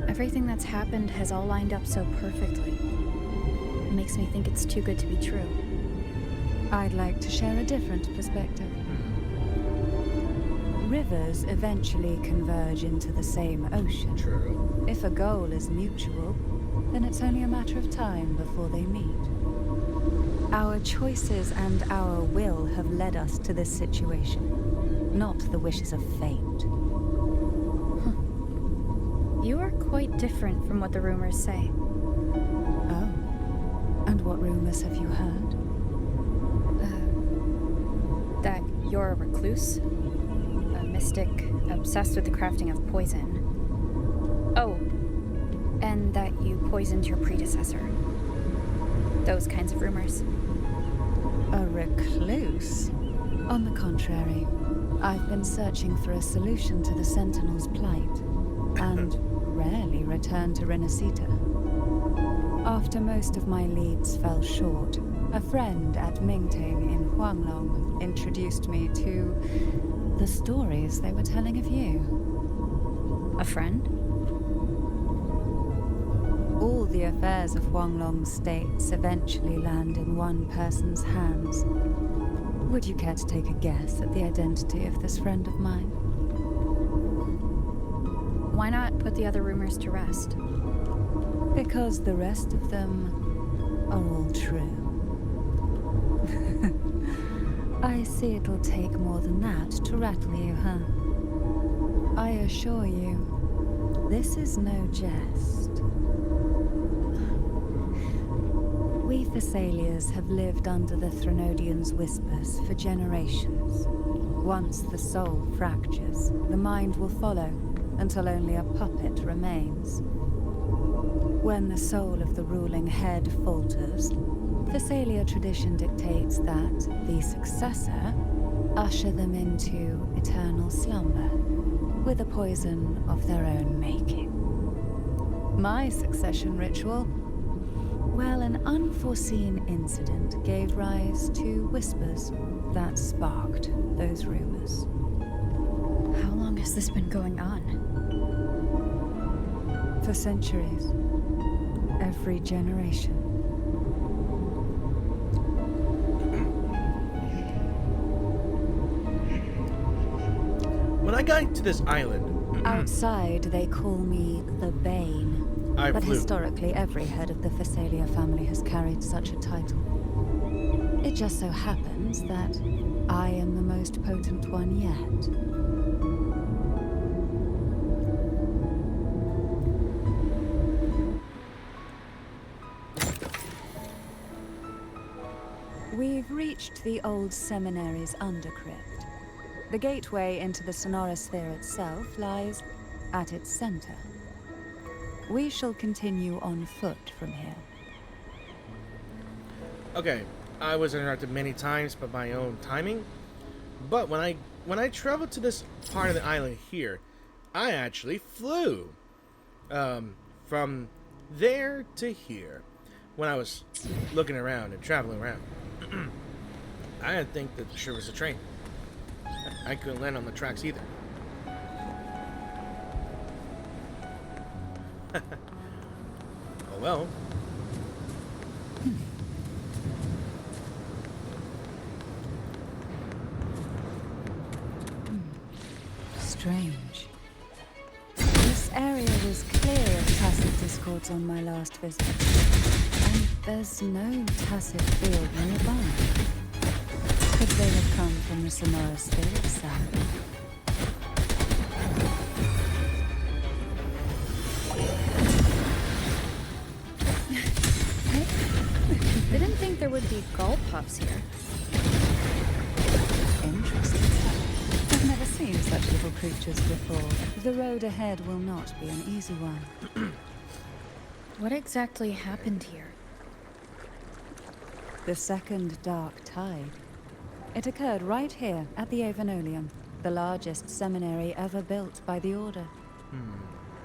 Speaker 2: Everything that's happened has all lined up so perfectly. It makes me think it's too good to be true.
Speaker 8: I'd like to share a different perspective. Rivers eventually converge into the same ocean.
Speaker 1: True.
Speaker 8: If a goal is mutual, then it's only a matter of time before they meet. Our choices and our will have led us to this situation, not the wishes of fate.
Speaker 2: You are quite different from what the rumors say.
Speaker 8: Oh. And what rumors have you heard?
Speaker 2: That you're a recluse, a mystic obsessed with the crafting of poison. Oh, and that you poisoned your predecessor. Those kinds of rumors.
Speaker 8: A recluse? On the contrary, I've been searching for a solution to the Sentinel's plight, and rarely return to Rinascita. After most of my leads fell short, a friend at Mingting in Huanglong introduced me to the stories they were telling of you.
Speaker 2: A friend?
Speaker 8: All the affairs of Huanglong states eventually land in one person's hands. Would you care to take a guess at the identity of this friend of mine?
Speaker 2: Why not put the other rumors to rest?
Speaker 8: Because the rest of them are all true. I see it'll take more than that to rattle you, huh? I assure you, this is no jest. We Fisalias have lived under the Threnodians' whispers for generations. Once the soul fractures, the mind will follow, until only a puppet remains. When the soul of the ruling head falters, Fisalia tradition dictates that the successor usher them into eternal slumber, with a poison of their own making. My succession ritual? Well, an unforeseen incident gave rise to whispers that sparked those rumors.
Speaker 2: How long has this been going on?
Speaker 8: For centuries. Every generation.
Speaker 1: When I got to this island,
Speaker 8: Outside, they call me the Bane. But historically, every head of the Fisalia family has carried such a title. It just so happens that I am the most potent one yet. We've reached the old seminary's undercrypt. The gateway into the Sonorosphere itself lies at its center. We shall continue on foot from here.
Speaker 1: okay, I was interrupted many times by my own timing, but when I traveled to this part of the island here, I actually flew from there to here. When I was looking around and traveling around, I didn't think that there was a train. I couldn't land on the tracks either. Oh well.
Speaker 8: Strange. This area was clear of tacet discords on my last visit. And there's no tacet field nearby. Could they have come from the Sonorosphere itself?
Speaker 2: Didn't think there would be gull puffs here.
Speaker 8: Interesting. I've never seen such little creatures before. The road ahead will not be an easy one.
Speaker 2: What exactly happened here?
Speaker 8: The second dark tide. It occurred right here at the Avenolium, the largest seminary ever built by the Order.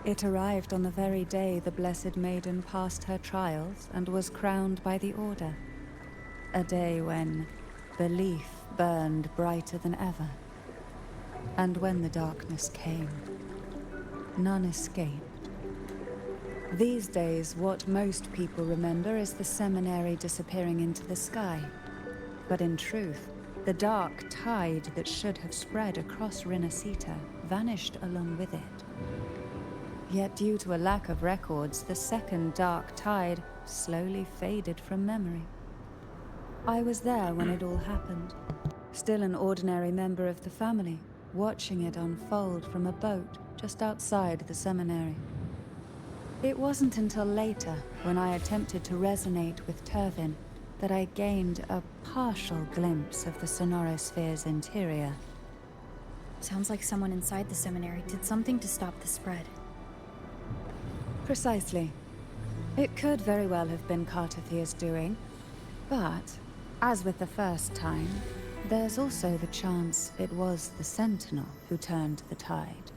Speaker 8: It arrived on the very day the Blessed Maiden passed her trials and was crowned by the Order. A day when Belief burned brighter than ever. And when the darkness came, none escaped. These days, what most people remember is the seminary disappearing into the sky. But in truth, the dark tide that should have spread across Rinascita vanished along with it. Yet due to a lack of records, the second dark tide slowly faded from memory. I was there when it all happened, still an ordinary member of the family, watching it unfold from a boat just outside the seminary. It wasn't until later, when I attempted to resonate with Turvin, that I gained a partial glimpse of the sonorosphere's interior.
Speaker 2: Sounds like someone inside the seminary did something to stop the spread.
Speaker 8: Precisely. It could very well have been Cartethyia's doing, but, as with the first time, there's also the chance it was the Sentinel who turned the tide.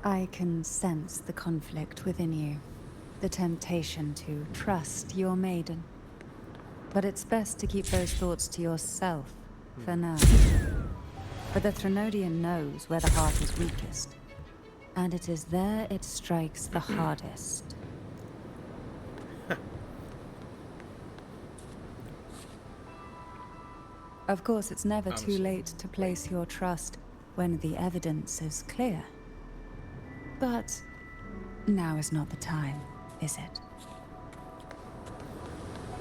Speaker 8: I can sense the conflict within you, the temptation to trust your Maiden. But it's best to keep those thoughts to yourself, for now. For the Threnodian knows where the heart is weakest, and it is there it strikes the hardest. Of course, it's never too late to place your trust when the evidence is clear. But now is not the time, is it?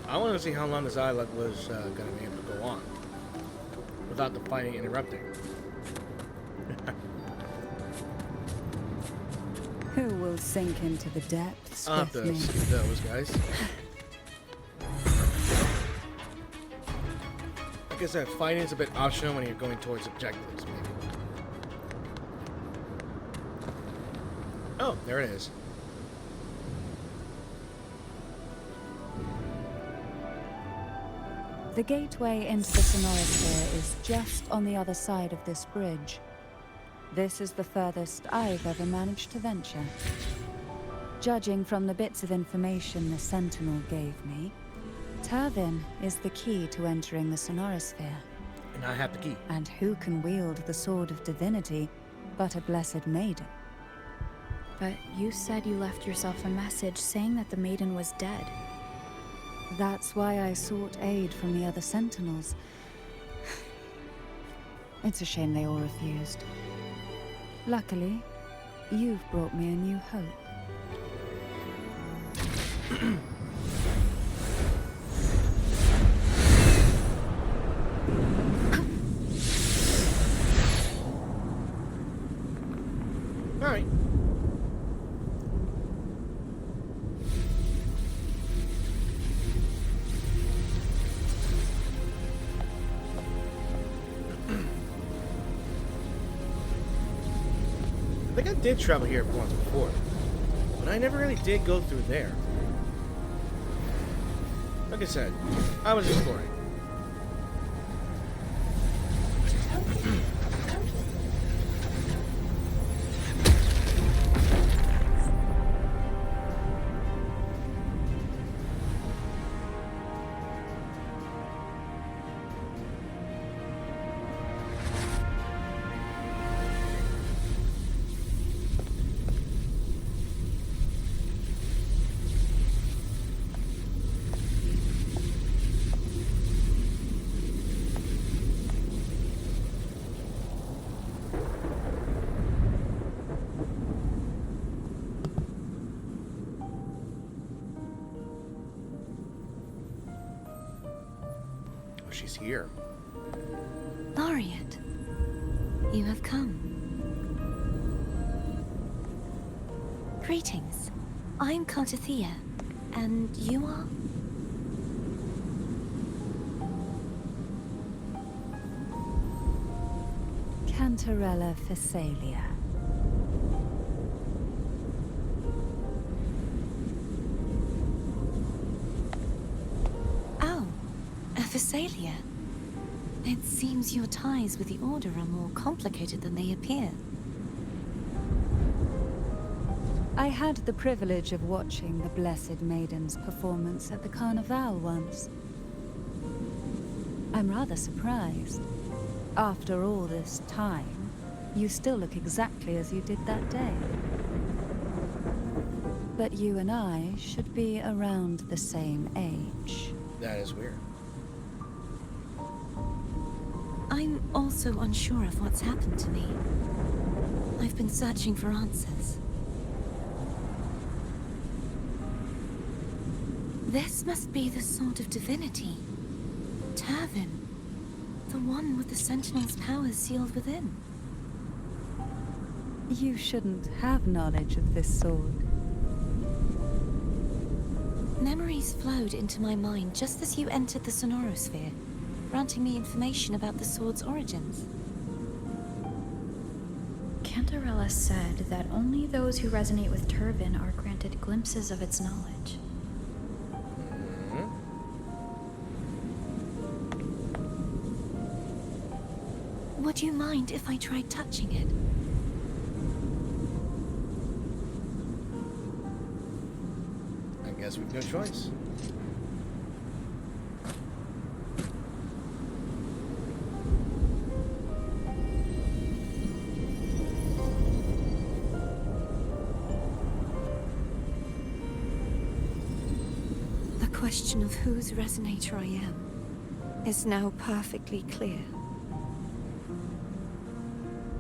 Speaker 1: I want to see how long this dialogue was going to be able to go on without the fighting interrupting.
Speaker 8: Who will sink into the depths
Speaker 1: I'll have
Speaker 8: with
Speaker 1: to
Speaker 8: me?
Speaker 1: skip those, guys. Like I said, fighting is a bit optional when you're going towards objectives, maybe. Oh, there it is.
Speaker 8: The gateway into the sonorosphere is just on the other side of this bridge. This is the furthest I've ever managed to venture. Judging from the bits of information the Sentinel gave me, Turvin is the key to entering the sonorosphere.
Speaker 1: And I have the key.
Speaker 8: And who can wield the sword of divinity but a blessed maiden?
Speaker 2: But you said you left yourself a message saying that the Maiden was dead.
Speaker 8: That's why I sought aid from the other Sentinels. It's a shame they all refused. Luckily, you've brought me a new hope.
Speaker 1: Alright. I think I did travel here once before, but I never really did go through there. Like I said, I was exploring. She's here.
Speaker 5: Laureate, you have come. Greetings. I'm Cartethyia, and you are?
Speaker 8: Cantarella Fisalia.
Speaker 5: Fisalia. It seems your ties with the Order are more complicated than they appear.
Speaker 8: I had the privilege of watching the Blessed Maiden's performance at the Carnival once. I'm rather surprised. After all this time, you still look exactly as you did that day. But you and I should be around the same age.
Speaker 1: That is weird.
Speaker 5: I'm also unsure of what's happened to me. I've been searching for answers. This must be the Sword of Divinity. Turvin. The one with the Sentinel's powers sealed within.
Speaker 8: You shouldn't have knowledge of this sword.
Speaker 5: Memories flowed into my mind just as you entered the Sonorosphere, granting me information about the sword's origins.
Speaker 2: Cantarella said that only those who resonate with Turvin are granted glimpses of its knowledge.
Speaker 5: Would you mind if I tried touching it?
Speaker 1: I guess we've no choice.
Speaker 5: The question of whose resonator I am is now perfectly clear.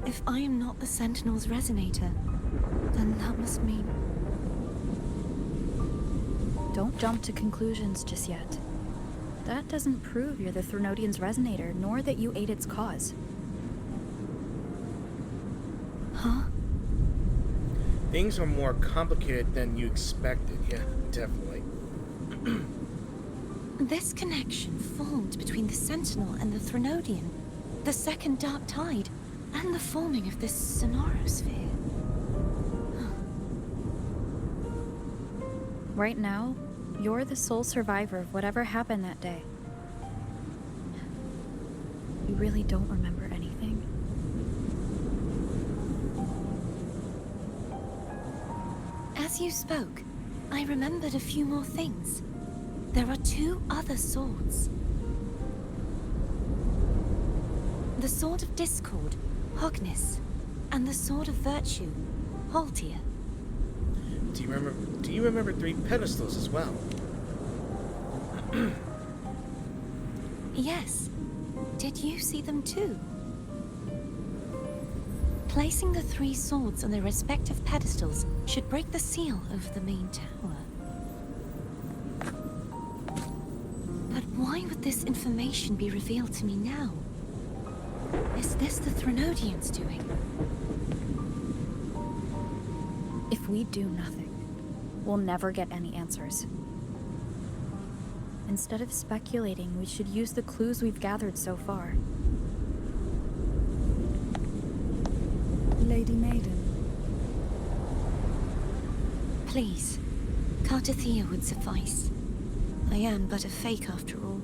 Speaker 5: If I am not the Sentinel's resonator, then that must mean...
Speaker 2: Don't jump to conclusions just yet. That doesn't prove you're the Threnodian's resonator, nor that you aid its cause.
Speaker 5: Huh?
Speaker 1: Things are more complicated than you expected. Yeah, definitely.
Speaker 5: This connection formed between the Sentinel and the Threnodian, the second Dark Tide, and the forming of this Sonorosphere.
Speaker 2: Right now, you're the sole survivor of whatever happened that day. You really don't remember anything?
Speaker 5: As you spoke, I remembered a few more things. There are two other swords. The Sword of Discord, Hognis, and the Sword of Virtue, Haltia.
Speaker 1: Do you remember 3 pedestals as well?
Speaker 5: Yes. Did you see them too? Placing the 3 swords on their respective pedestals should break the seal over the main tower. But why would this information be revealed to me now? Is this the Threnodians' doing?
Speaker 2: If we do nothing, we'll never get any answers. Instead of speculating, we should use the clues we've gathered so far.
Speaker 8: Lady Maiden.
Speaker 5: Please, Cartethyia would suffice. I am but a fake after all.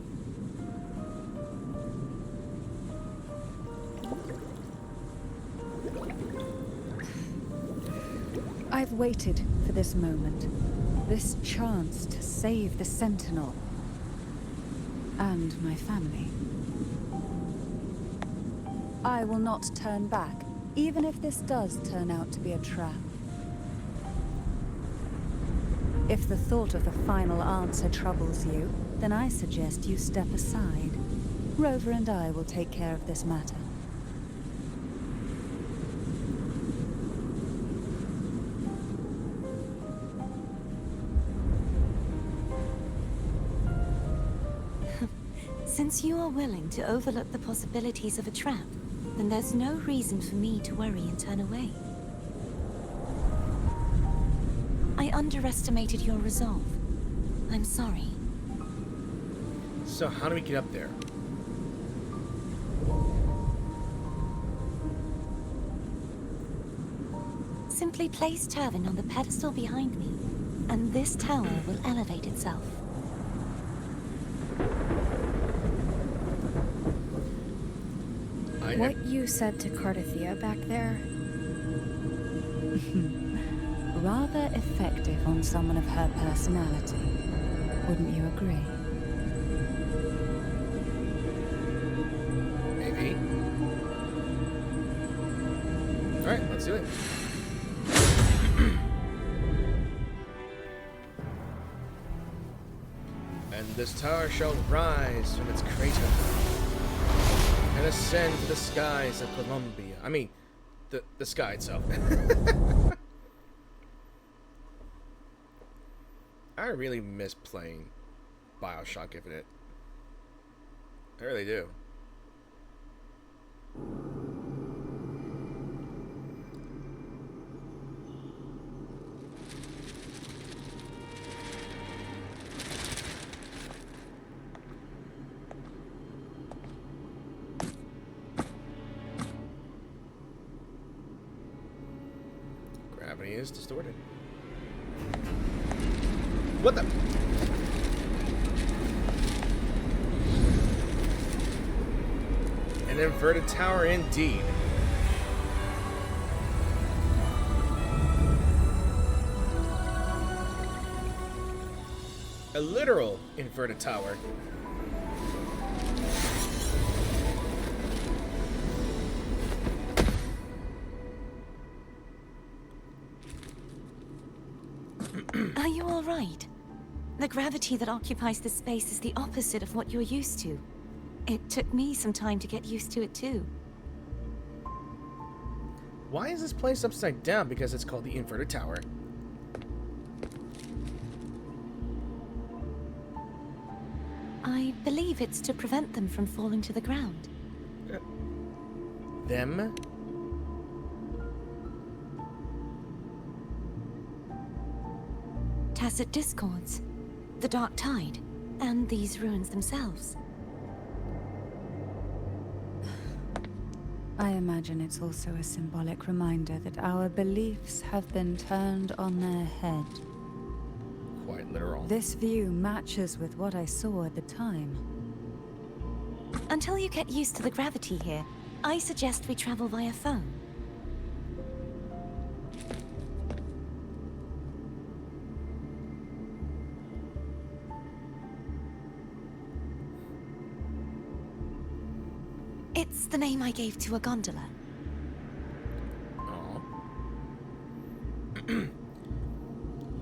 Speaker 8: I've waited for this moment. This chance to save the Sentinel. And my family. I will not turn back, even if this does turn out to be a trap. If the thought of the final answer troubles you, then I suggest you step aside. Rover and I will take care of this matter.
Speaker 5: Since you are willing to overlook the possibilities of a trap, then there's no reason for me to worry and turn away. I underestimated your resolve. I'm sorry.
Speaker 1: So how do we get up there?
Speaker 5: Simply place Turvin on the pedestal behind me, and this tower will elevate itself.
Speaker 2: What you said to Cartethyia back there?
Speaker 8: Rather effective on someone of her personality. Wouldn't you agree?
Speaker 1: Alright, let's do it. And this tower shall rise from its crater and ascend to the skies of Columbia. I mean, the sky itself. I really miss playing Bioshock Infinite. I really do. Gravity is distorted. What the? An inverted tower indeed. A literal inverted tower.
Speaker 5: Are you all right? The gravity that occupies this space is the opposite of what you're used to. It took me some time to get used to it too.
Speaker 1: Why is this place upside down? Because it's called the inverted tower.
Speaker 5: I believe it's to prevent them from falling to the ground.
Speaker 1: Them?
Speaker 5: Tacit discords, the dark tide, and these ruins themselves.
Speaker 8: I imagine it's also a symbolic reminder that our beliefs have been turned on their head.
Speaker 1: Quite literal.
Speaker 8: This view matches with what I saw at the time.
Speaker 5: Until you get used to the gravity here, I suggest we travel via phone. It's the name I gave to a gondola.
Speaker 1: Aw.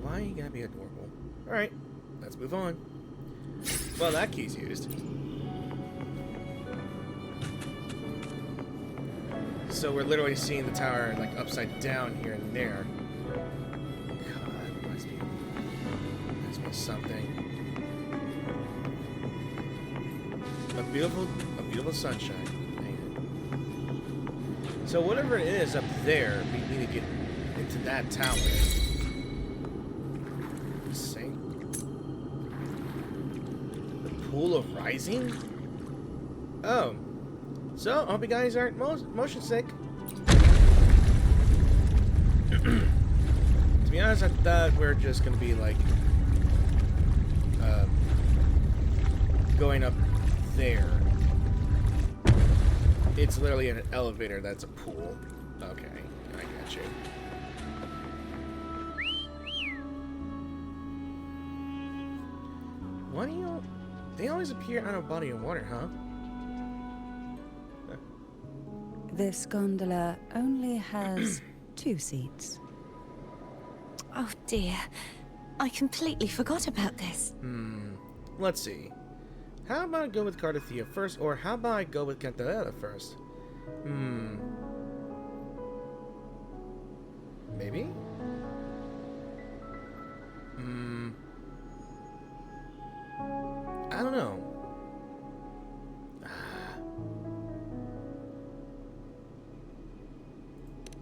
Speaker 1: Why you gotta be adorable? Alright, let's move on. Well, that key's used. So we're literally seeing the tower like upside down here and there. God, must be something. A beautiful sunshine. So whatever it is up there, we need to get into that tower. Sink. The pool of rising? Oh. So, I hope you guys aren't motion sick. To be honest, I thought we were just gonna be like going up there. It's literally an elevator that's a pool. Okay, I got you. Why do you... They always appear on a body of water, huh?
Speaker 8: This gondola only has 2 seats.
Speaker 5: Oh dear, I completely forgot about this.
Speaker 1: Let's see. How about I go with Cartethyia first, or how about I go with Cartethyia first? Maybe? I don't know.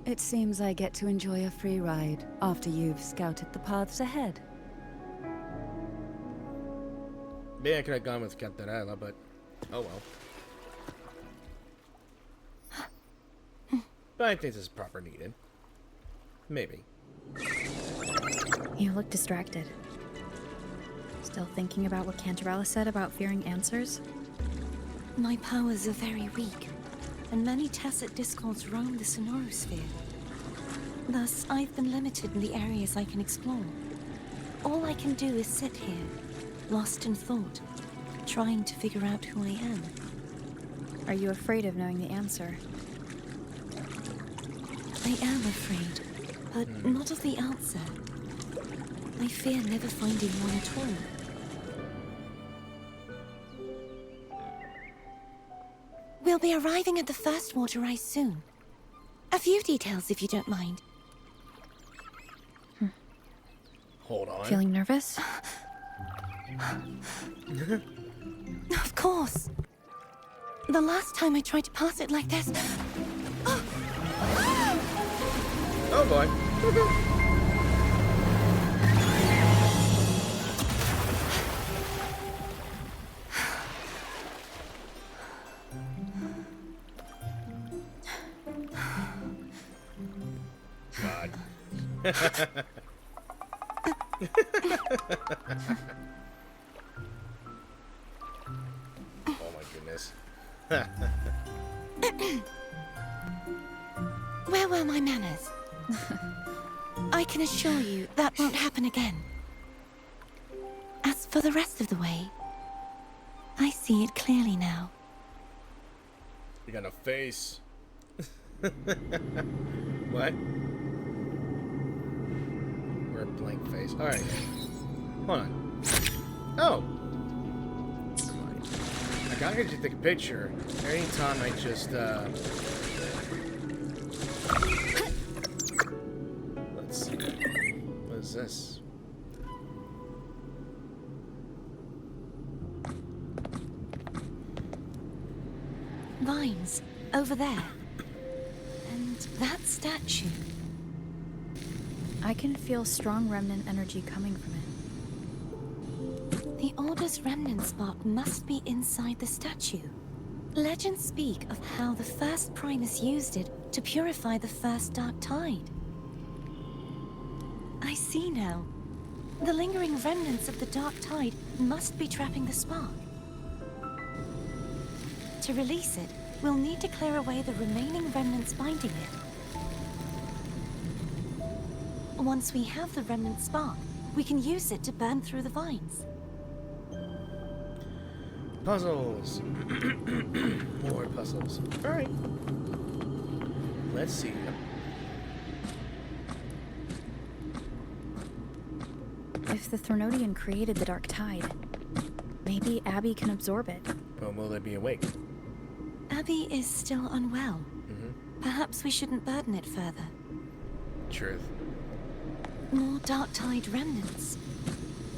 Speaker 8: It seems I get to enjoy a free ride after you've scouted the paths ahead.
Speaker 1: Maybe I could have gone with Cartethyia, but oh well. But I think this is proper needed. Maybe.
Speaker 2: You look distracted. Still thinking about what Cantarella said about fearing answers?
Speaker 5: My powers are very weak, and many tacit discords roam the sonorosphere. Thus, I've been limited in the areas I can explore. All I can do is sit here, lost in thought, trying to figure out who I am.
Speaker 2: Are you afraid of knowing the answer?
Speaker 5: I am afraid, but not of the answer. I fear never finding one at all. We'll be arriving at the first water rise soon. A few details, if you don't mind.
Speaker 1: Hold on.
Speaker 2: Feeling nervous?
Speaker 5: Of course. The last time I tried to pass it like this...
Speaker 1: Oh boy. God. Oh my goodness.
Speaker 5: Where were my manners? I can assure you that won't happen again. As for the rest of the way, I see it clearly now.
Speaker 1: You got a face. What? We're a blank face. Alright. Hold on. Oh! I gotta get you to take a picture. Anytime I just, let's see. What is this?
Speaker 5: Vines, over there. And that statue.
Speaker 2: I can feel strong remnant energy coming from it.
Speaker 5: The Order's remnant spark must be inside the statue. Legends speak of how the first Primus used it to purify the first Dark Tide. I see now. The lingering remnants of the Dark Tide must be trapping the spark. To release it, we'll need to clear away the remaining remnants binding it. Once we have the remnant spark, we can use it to burn through the vines.
Speaker 1: Puzzles. More puzzles. Alright. Let's see.
Speaker 2: If the Threnodian created the Dark Tide, maybe Abby can absorb it.
Speaker 1: But will they be awake?
Speaker 5: Abby is still unwell. Perhaps we shouldn't burden it further.
Speaker 1: Truth.
Speaker 5: More Dark Tide remnants.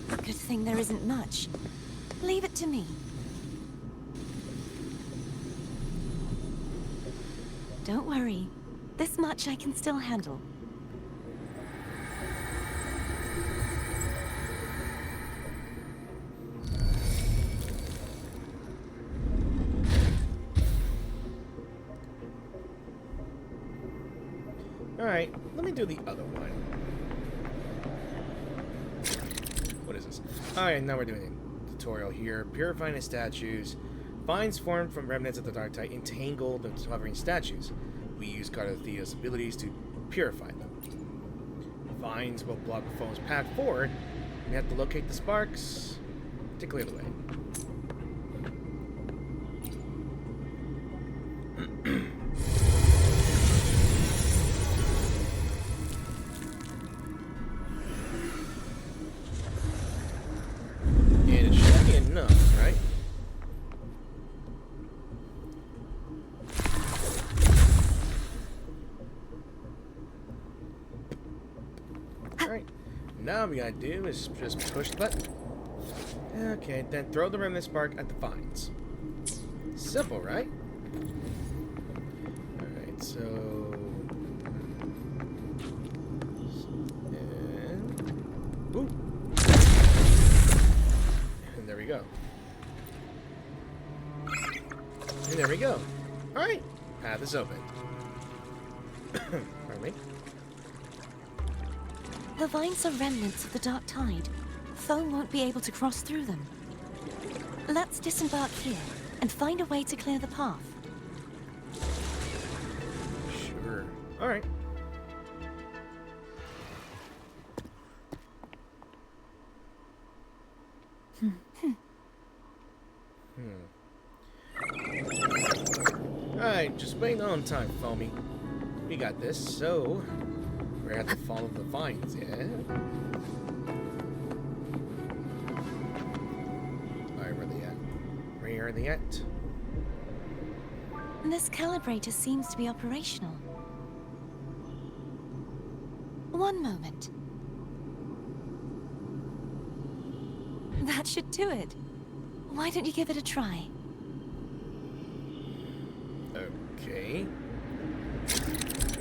Speaker 5: Good thing there isn't much. Leave it to me. Don't worry. This much I can still handle.
Speaker 1: Alright, let me do the other one. What is this? Alright, now we're doing a tutorial here. Purifying the statues. Vines formed from remnants of the Dark Tide entangle the hovering statues. We use Cartethyia's abilities to purify them. Vines will block the foe's path forward. We have to locate the sparks to clear the way. And it should be enough, right? Alright, now what we gotta do is just push the button. Okay, then throw the remnant spark at the vines. Simple, right? Alright, so... And... Ooh! And there we go. And there we go. Alright, path is open. Pardon me.
Speaker 5: The vines are remnants of the Dark Tide. Foe won't be able to cross through them. Let's disembark here and find a way to clear the path.
Speaker 1: Sure. Alright. Alright, just wait on time, Foamy. We got this. So we're gonna have to follow the vines, yeah? Alright, where are they at? Where are they at?
Speaker 5: This calibrator seems to be operational. One moment. That should do it. Why don't you give it a try?
Speaker 1: Okay.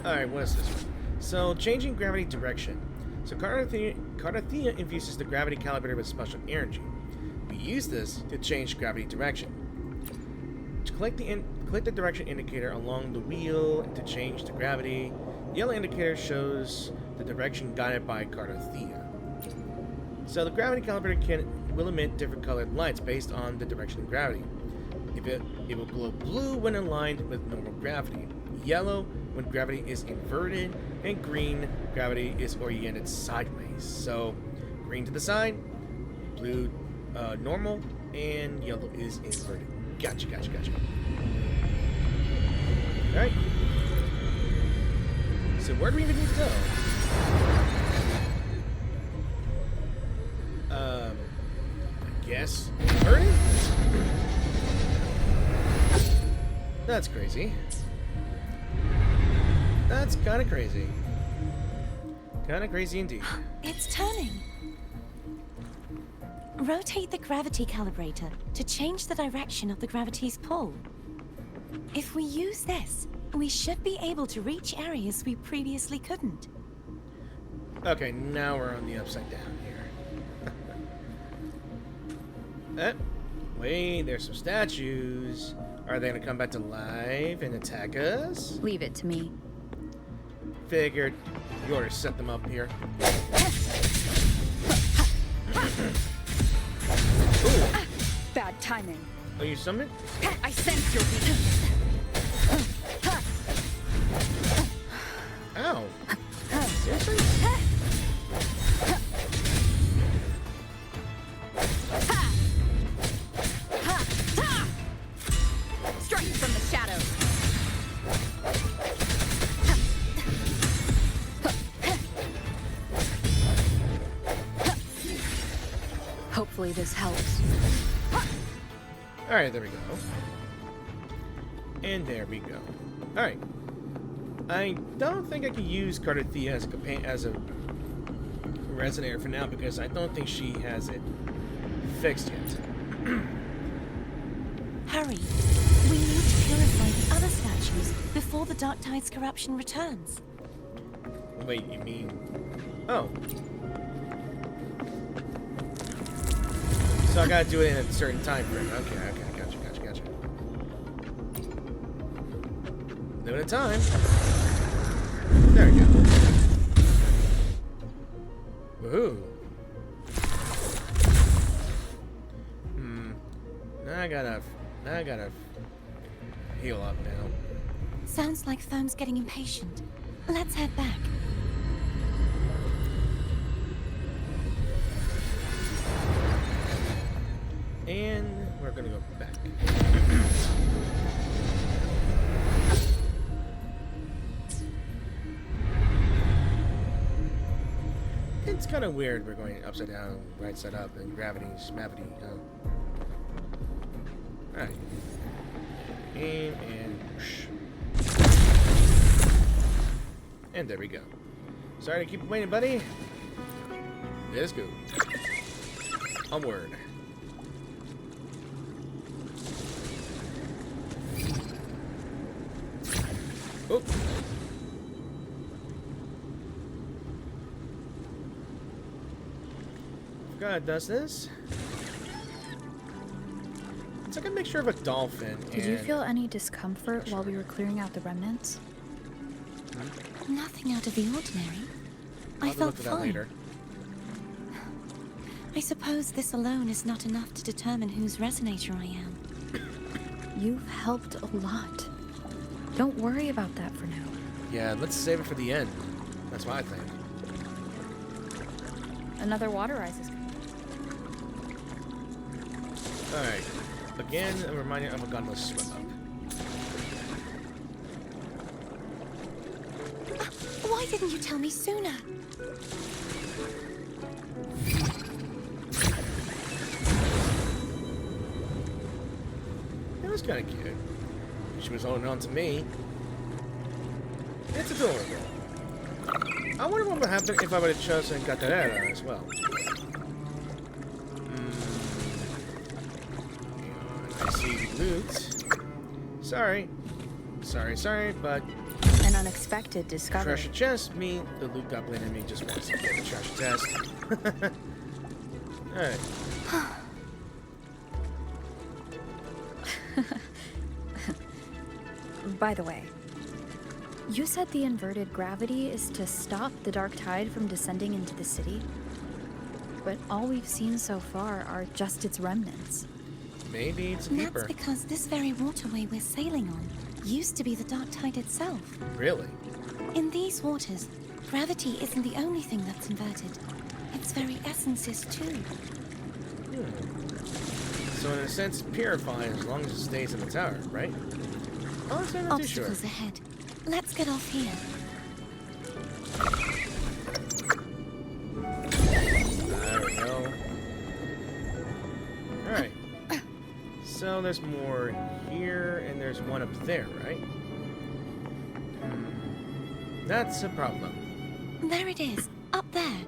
Speaker 1: Alright, what is this one? So, changing gravity direction. So, Cartethyia infuses the gravity calibrator with special energy. We use this to change gravity direction. To click the direction indicator along the wheel to change the gravity. The yellow indicator shows the direction guided by Cartethyia. So the gravity calibrator will emit different colored lights based on the direction of gravity. It will glow blue when aligned with normal gravity, yellow when gravity is inverted, and green gravity is oriented sideways. So green to the side, blue normal, and yellow is inverted. Gotcha. Alright. So where do we even need to go? I guess inverted? That's crazy. That's kinda crazy. Kinda crazy indeed.
Speaker 5: It's turning. Rotate the gravity calibrator to change the direction of the gravity's pull. If we use this, we should be able to reach areas we previously couldn't.
Speaker 1: Okay, now we're on the upside down here. Wait, there's some statues. Are they gonna come back to life and attack us?
Speaker 2: Leave it to me.
Speaker 1: Figured. You ought to set them up here. Ooh.
Speaker 2: Bad timing.
Speaker 1: Oh, you summoned?
Speaker 2: I sense your weakness.
Speaker 1: Ow. Seriously?
Speaker 2: Strike from the shadows. Hopefully this helps.
Speaker 1: Alright, there we go. And there we go. Alright. I don't think I can use Cartethyia as a resonator for now because I don't think she has it fixed yet.
Speaker 5: Hurry. We need to purify the other statues before the Dark Tide's corruption returns.
Speaker 1: Wait, you mean... Oh. So I gotta do it in a certain time frame. Okay, gotcha. Limit of time. There we go. Woohoo. Now I gotta heal up now.
Speaker 5: Sounds like Foam's getting impatient. Let's head back.
Speaker 1: And we're gonna go back. It's kind of weird we're going upside down, right side up, and gravity, smavity, Alright. Aim and whoosh. And there we go. Sorry to keep you waiting, buddy. Let's go. Onward. Oh. Forgot it does this. It's like a mixture of a dolphin and...
Speaker 2: Did you feel any discomfort while we were clearing out the remnants?
Speaker 5: Nothing out of the ordinary.
Speaker 1: I'll
Speaker 5: I felt
Speaker 1: look at that
Speaker 5: fine.
Speaker 1: later.
Speaker 5: I suppose this alone is not enough to determine whose resonator I am.
Speaker 2: You've helped a lot. Don't worry about that for now.
Speaker 1: Yeah, let's save it for the end. That's what I think.
Speaker 2: Another water rise is coming.
Speaker 1: Alright. Again, a reminder of a gondola swim up.
Speaker 5: didn't you tell me sooner?
Speaker 1: That was kind of cute. She was holding on to me. It's adorable. I wonder what would happen if I would have chosen Cartethyia as well. I see loot. Sorry, but
Speaker 2: An unexpected discovery.
Speaker 1: treasure chest. Me, the loot goblin in me just wants to get the treasure chest. Alright.
Speaker 2: By the way, you said the inverted gravity is to stop the dark tide from descending into the city, but all we've seen so far are just its remnants.
Speaker 1: Maybe it's
Speaker 5: And
Speaker 1: deeper.
Speaker 5: that's because this very waterway we're sailing on used to be the dark tide itself.
Speaker 1: Really?
Speaker 5: In these waters, gravity isn't the only thing that's inverted. Its very essence is too.
Speaker 1: So in a sense, purifying as long as it stays in the tower, right? Honestly, I'm not too sure.
Speaker 5: Obstacles ahead. Let's get off here.
Speaker 1: There we go. Alright. So there's more here, and there's one up there, right? That's a problem.
Speaker 5: There it is, up there.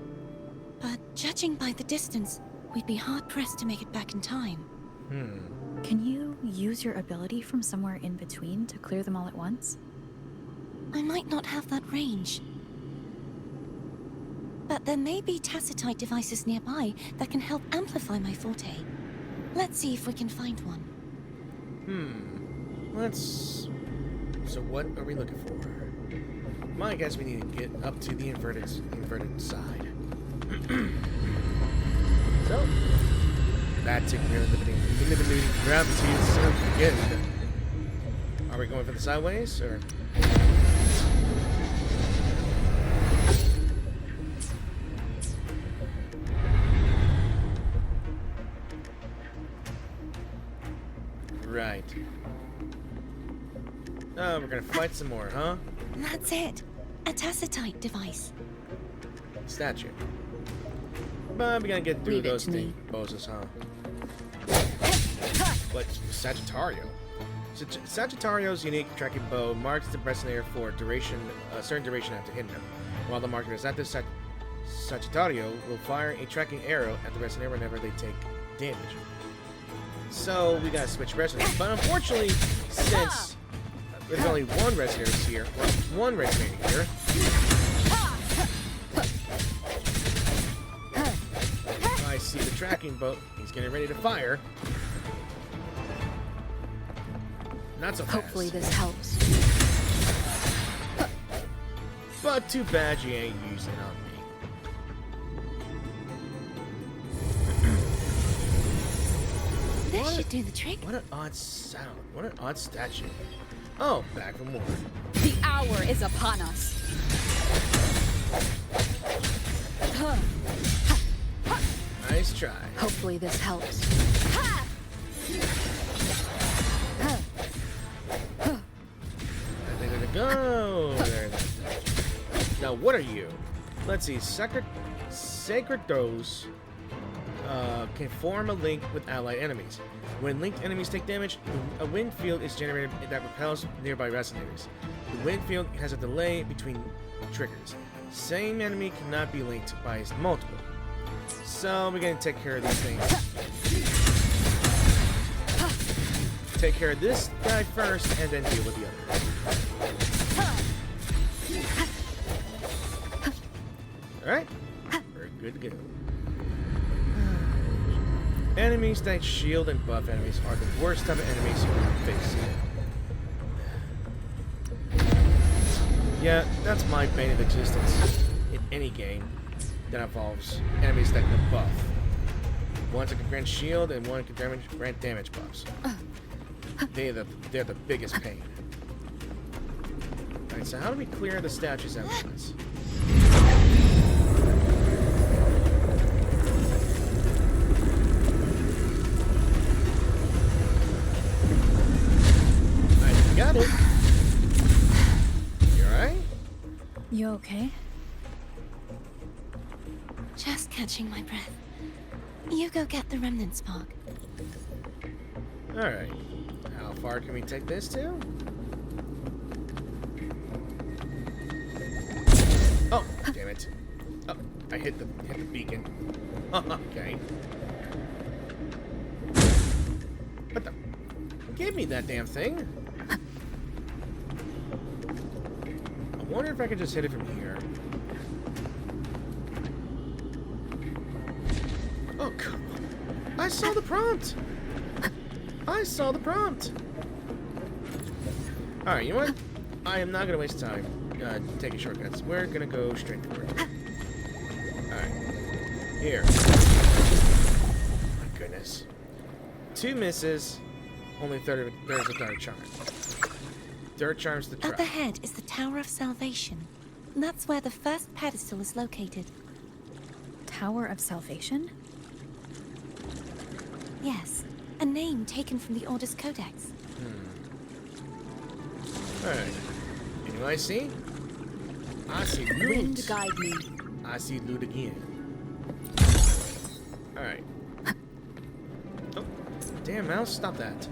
Speaker 5: But judging by the distance, we'd be hard-pressed to make it back in time.
Speaker 2: Can you use your ability from somewhere in between to clear them all at once?
Speaker 5: I might not have that range. But there may be tacitite devices nearby that can help amplify my forte. Let's see if we can find one.
Speaker 1: Let's... So what are we looking for? My guess we need to get up to the inverted side. So... That took me limiting gravity itself again. Are we going for the sideways, or...? Right. Oh, we're gonna fight some more, huh?
Speaker 5: That's it. A tacitite device.
Speaker 1: Statue. But we gotta get through
Speaker 2: Leave it
Speaker 1: those
Speaker 2: to me.
Speaker 1: bosses, huh? But Sagittario. Sagittario's unique tracking bow marks the Bresnair for duration, a certain duration after hitting him. While the marker is active, Sagittario will fire a tracking arrow at the Bresnair whenever they take damage. So we gotta switch Bresnairs. But unfortunately, since there's only one Bresnair here, I see the tracking boat. He's getting ready to fire. Not so fast.
Speaker 2: Hopefully this helps.
Speaker 1: But too bad you ain't using it on me.
Speaker 5: This should do the trick.
Speaker 1: What an odd sound. What an odd statue. Oh, back for more.
Speaker 2: The hour is upon us.
Speaker 1: Nice try.
Speaker 2: Hopefully this helps.
Speaker 1: There we go. There. Now, what are you? Let's see. Sacred Throws can form a link with allied enemies. When linked enemies take damage, a wind field is generated that repels nearby resonators. The wind field has a delay between triggers. Same enemy cannot be linked by multiple. So we're gonna take care of these things. Take care of this guy first, and then deal with the other. Alright, we're good to go. Enemies that shield and buff enemies are the worst type of enemies you can face. Yeah, that's my bane of existence in any game that involves enemies that can buff. One that can grant shield and one can grant damage buffs. They're the biggest pain. Alright, so how do we clear the statues out of this? Got it. You alright?
Speaker 2: You okay?
Speaker 5: Just catching my breath. You go get the remnant spark.
Speaker 1: Alright. How far can we take this to? Oh, damn it. Oh, I hit the beacon. Okay. What the? Give me that damn thing. I wonder if I could just hit it from here. Oh, come on. I saw the prompt. I saw the prompt. Alright, you know what? I am not going to waste time taking shortcuts. We're going to go straight forward. Alright. Here. My goodness. 2 misses. Only there's a third charm. Third charm's the trap.
Speaker 5: At the head is the Tower of Salvation. And that's where the first pedestal is located.
Speaker 2: Tower of Salvation?
Speaker 5: Yes, a name taken from the Order's Codex.
Speaker 1: Alright. And what I see? I see loot.
Speaker 4: Wind guide me.
Speaker 1: I see loot again. Alright. Oh, damn mouse, stop that.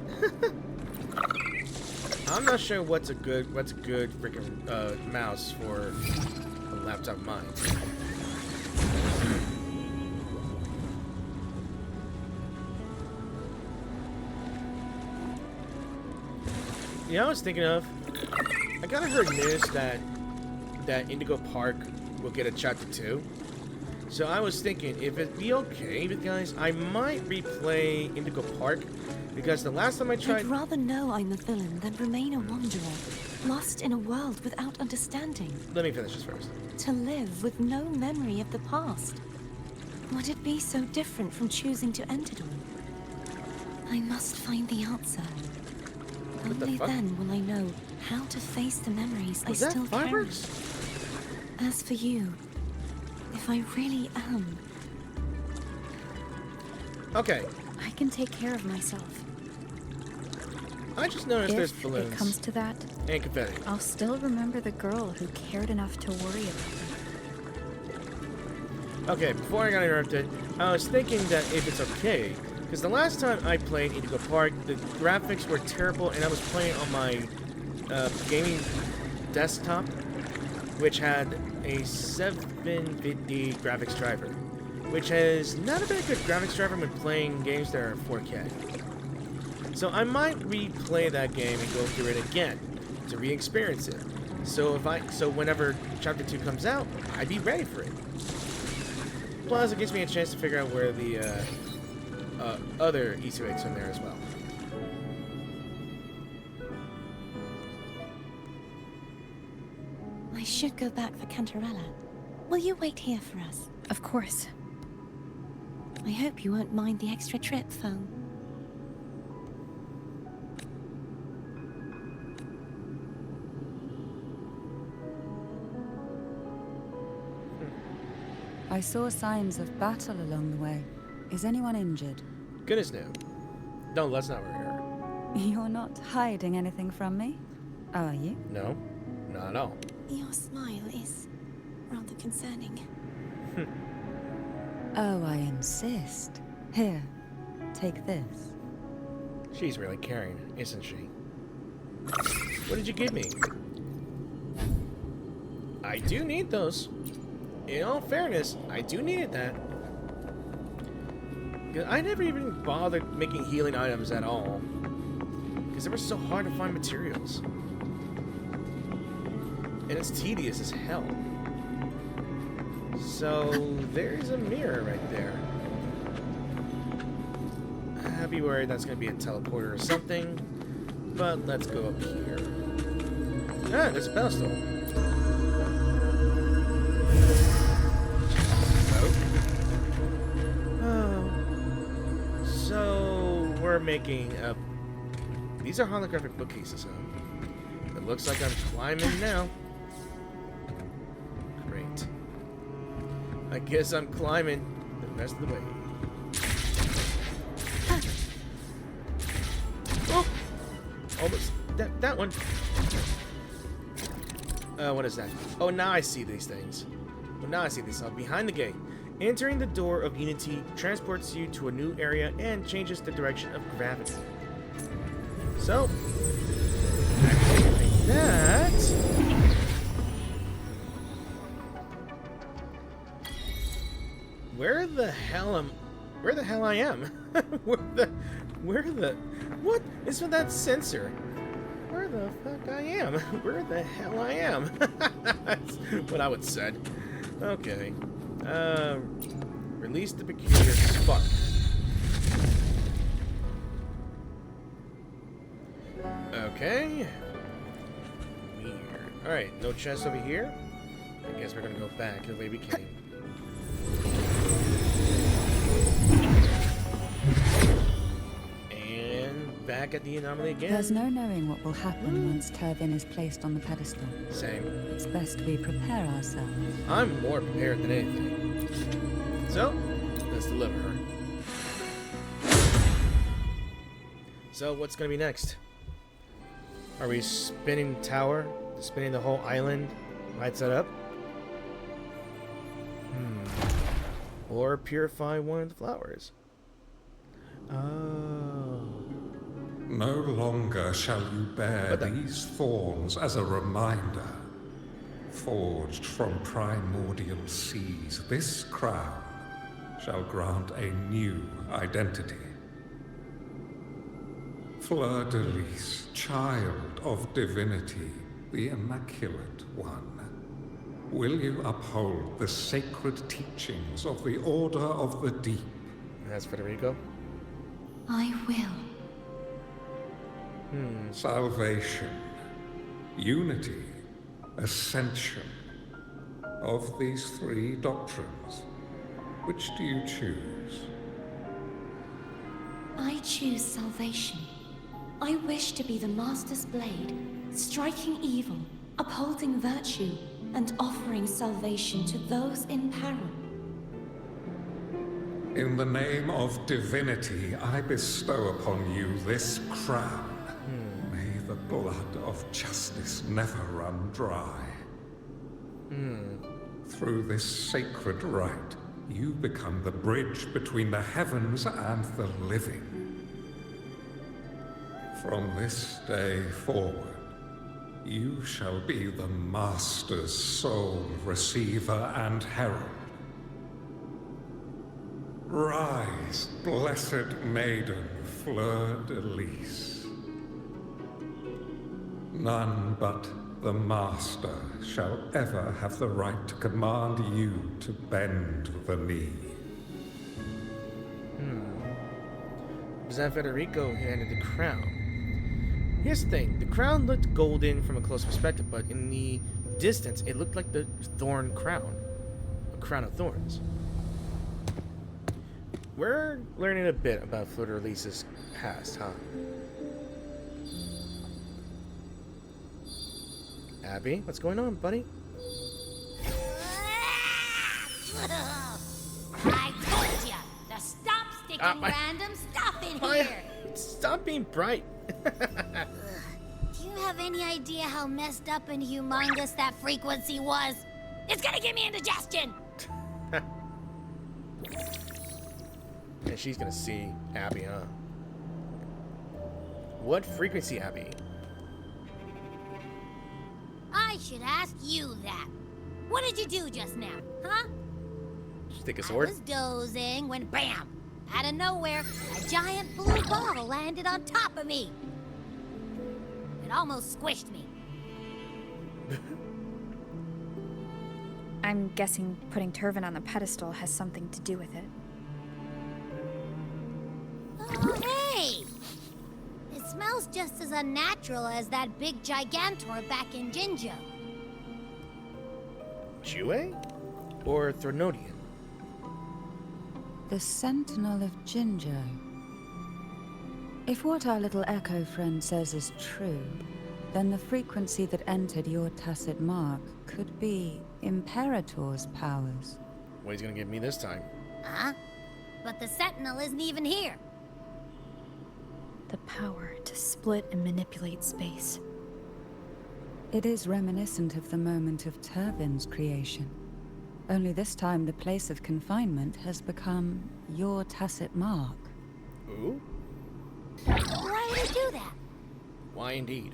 Speaker 1: I'm not sure what's a good freaking mouse for a laptop of mine. Yeah, I was thinking of. I kinda heard news that Indigo Park will get a chapter 2. So I was thinking, if it'd be okay with guys, I might replay Indigo Park, because the last time I tried...
Speaker 5: I'd rather know I'm a villain than remain a wanderer, lost in a world without understanding.
Speaker 1: Let me finish this first.
Speaker 5: To live with no memory of the past. Would it be so different from choosing to end it all? I must find the answer.
Speaker 1: What the
Speaker 5: Only
Speaker 1: fuck?
Speaker 5: then will I know how to face the memories
Speaker 1: Was
Speaker 5: I
Speaker 1: that
Speaker 5: still carry.
Speaker 1: fireworks?
Speaker 5: As for you, if I really am...
Speaker 1: Okay,
Speaker 2: I can take care of myself.
Speaker 1: I just noticed there's
Speaker 2: If
Speaker 1: balloons
Speaker 2: it comes to that,
Speaker 1: and confetti.
Speaker 2: I'll still remember the girl who cared enough to worry about me.
Speaker 1: Okay, before I got interrupted, I was thinking that if it's okay, because the last time I played Indigo Park, the graphics were terrible, and I was playing on my gaming desktop, which had a 750 graphics driver, which is not a very good graphics driver when playing games that are 4K. So I might replay that game and go through it again to re-experience it. So whenever Chapter 2 comes out, I'd be ready for it. Plus, it gives me a chance to figure out where the other Easter eggs are in there as well.
Speaker 5: I should go back for Cantarella. Will you wait here for us?
Speaker 2: Of course.
Speaker 5: I hope you won't mind the extra trip, Foe.
Speaker 8: I saw signs of battle along the way. Is anyone injured?
Speaker 1: Goodness no. No, that's not where we are.
Speaker 8: You're not hiding anything from me, are you?
Speaker 1: No, not at all.
Speaker 5: Your smile is rather concerning.
Speaker 8: Oh, I insist. Here, take this.
Speaker 1: She's really caring, isn't she? What did you give me? I do need those. In all fairness, I do need that. I never even bothered making healing items at all, because they were so hard to find materials. And it's tedious as hell. So, there's a mirror right there. I'd be worried that's going to be a teleporter or something, but let's go up here. Ah, there's a pedestal. So, we're making a... These are holographic bookcases, huh? It looks like I'm climbing now. Great. I guess I'm climbing the rest of the way. Oh! Almost. That one. What is that? Oh, now I see these things. Well, now I see this. Behind the gate. Entering the door of Unity transports you to a new area and changes the direction of gravity. So, activate that. Where the hell I am? What is with that sensor? Where the fuck I am? Where the hell I am? That's what I would said. Okay. Release the peculiar spark. Okay. Weird. Alright, no chest over here. I guess we're gonna go back the way we came. And back at the anomaly again.
Speaker 8: There's no knowing what will happen once Tervin is placed on the pedestal.
Speaker 1: Same.
Speaker 8: It's best we prepare ourselves.
Speaker 1: I'm more prepared than anything. So, let's deliver her. So, what's gonna be next? Are we spinning tower? Spinning the whole island? Lights it up? Or purify one of the flowers? Oh.
Speaker 9: No longer shall you bear these thorns as a reminder. Forged from primordial seas, this crown shall grant a new identity. Fleur-de-Lis, child of divinity, the Immaculate One. Will you uphold the sacred teachings of the Order of the Deep?
Speaker 1: That's Federico.
Speaker 5: I will.
Speaker 9: Salvation, unity, ascension. Of these three doctrines, which do you choose?
Speaker 5: I choose salvation. I wish to be the Master's blade, striking evil, upholding virtue, and offering salvation to those in peril.
Speaker 9: In the name of divinity, I bestow upon you this crown. May the blood of justice never run dry. Through this sacred rite, you become the bridge between the heavens and the living. From this day forward, you shall be the Master's sole receiver and herald. Rise, blessed maiden Fleur-de-Lis. None but the Master shall ever have the right to command you to bend the knee.
Speaker 1: Was that Federico who handed the crown? Here's the thing. The crown looked golden from a close perspective, but in the distance, it looked like the thorn crown. A crown of thorns. We're learning a bit about Fleur-de-Lis's past, huh? Abby, what's going on, buddy?
Speaker 3: I told ya to stop sticking random stuff in here.
Speaker 1: Stop being bright.
Speaker 3: Do you have any idea how messed up and humongous that frequency was? It's gonna give me indigestion.
Speaker 1: And she's gonna see Abby, huh? What frequency, Abby?
Speaker 3: I should ask you that. What did you do just now, huh?
Speaker 1: Just take a sword?
Speaker 3: I was dozing when bam! Out of nowhere, a giant blue ball landed on top of me. It almost squished me.
Speaker 2: I'm guessing putting Tervin on the pedestal has something to do with it.
Speaker 3: Oh, hey! It smells just as unnatural as that big gigantor back in Jinjo.
Speaker 1: Jue? Or Threnodian?
Speaker 8: The Sentinel of Jinjo. If what our little echo friend says is true, then the frequency that entered your tacit mark could be Imperator's powers.
Speaker 1: What he's gonna give me this time?
Speaker 3: Huh? But the Sentinel isn't even here.
Speaker 2: The power to split and manipulate space.
Speaker 8: It is reminiscent of the moment of Turvin's creation. Only this time the place of confinement has become your tacit mark.
Speaker 1: Ooh?
Speaker 3: Why would he do that?
Speaker 1: Why indeed?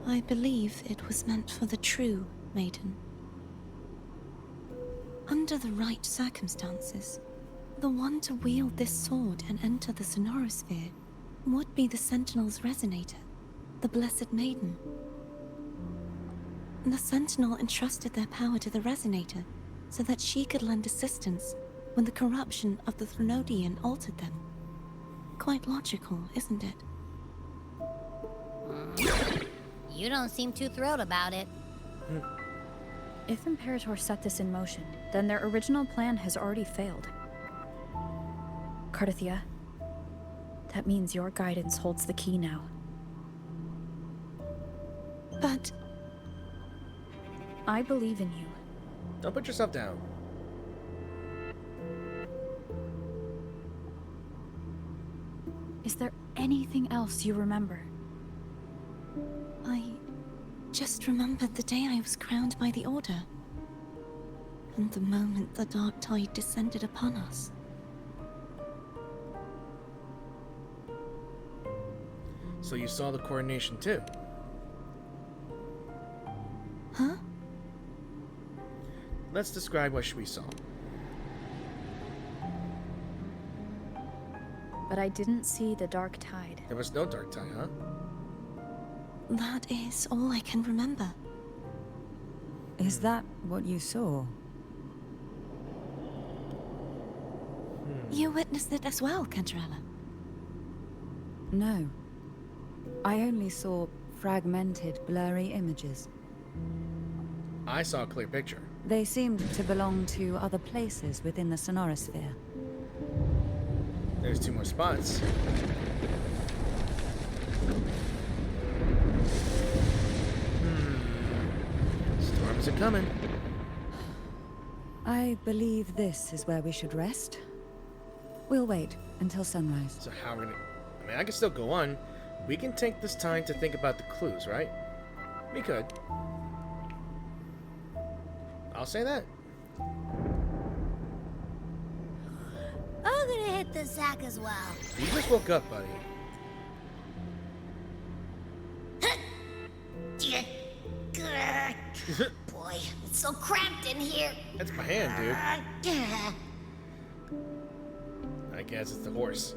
Speaker 5: I believe it was meant for the true Maiden. Under the right circumstances, the one to wield this sword and enter the Sonorosphere would be the Sentinel's resonator, the Blessed Maiden. The Sentinel entrusted their power to the resonator so that she could lend assistance when the corruption of the Threnodian altered them. Quite logical, isn't it?
Speaker 3: You don't seem too thrilled about it.
Speaker 2: If Imperator set this in motion, then their original plan has already failed. Cartethyia, that means your guidance holds the key now.
Speaker 5: But
Speaker 2: I believe in you.
Speaker 1: Don't put yourself down.
Speaker 2: Is there anything else you remember?
Speaker 5: I just remembered the day I was crowned by the Order. And the moment the dark tide descended upon us.
Speaker 1: So you saw the coronation too?
Speaker 5: Huh?
Speaker 1: Let's describe what we saw.
Speaker 2: But I didn't see the dark tide.
Speaker 1: There was no dark tide, huh?
Speaker 5: That is all I can remember.
Speaker 8: Is that what you saw?
Speaker 5: You witnessed it as well, Cantarella.
Speaker 8: No. I only saw fragmented, blurry images.
Speaker 1: I saw a clear picture.
Speaker 8: They seemed to belong to other places within the Sonorosphere.
Speaker 1: There's 2 more spots. Storms are coming.
Speaker 8: I believe this is where we should rest. We'll wait until sunrise.
Speaker 1: So how are we gonna... I mean, I can still go on. We can take this time to think about the clues, right? We could. I'll say that.
Speaker 3: I'm gonna hit the sack as well.
Speaker 1: You just woke up, buddy.
Speaker 3: Boy, it's so cramped in here.
Speaker 1: That's my hand, dude. I guess it's the horse.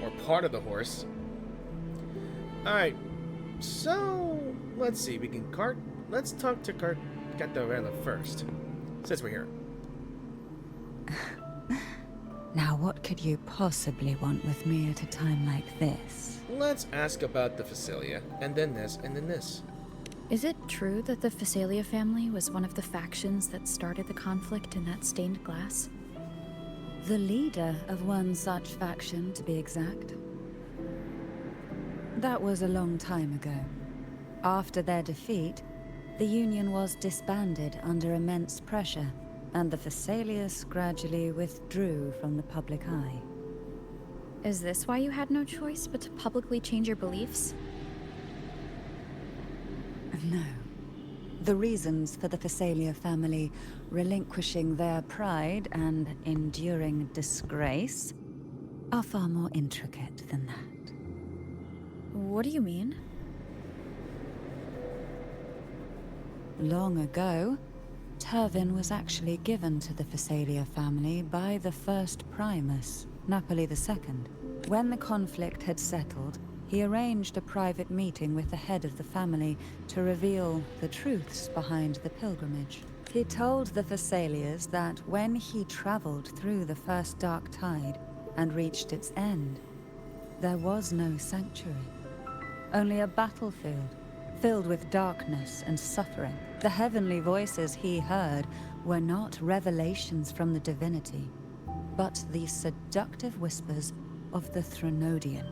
Speaker 1: Or part of the horse. Alright. So, let's see. We can let's talk to Cartethyia first. Since we're here.
Speaker 8: Now, what could you possibly want with me at a time like this?
Speaker 1: Let's ask about the Fisalia, and then this, and then this.
Speaker 2: Is it true that the Fisalia family was one of the factions that started the conflict in that stained glass?
Speaker 8: The leader of one such faction, to be exact. That was a long time ago. After their defeat, the Union was disbanded under immense pressure, and the Fisalius gradually withdrew from the public eye.
Speaker 2: Is this why you had no choice but to publicly change your beliefs?
Speaker 8: No. The reasons for the Fisalia family relinquishing their pride and enduring disgrace are far more intricate than that.
Speaker 2: What do you mean?
Speaker 8: Long ago, Turvin was actually given to the Fisalia family by the first Primus, Napoli II. When the conflict had settled, he arranged a private meeting with the head of the family to reveal the truths behind the pilgrimage. He told the Fisalias that when he traveled through the first dark tide and reached its end, there was no sanctuary, only a battlefield filled with darkness and suffering. The heavenly voices he heard were not revelations from the divinity, but the seductive whispers of the Threnodian,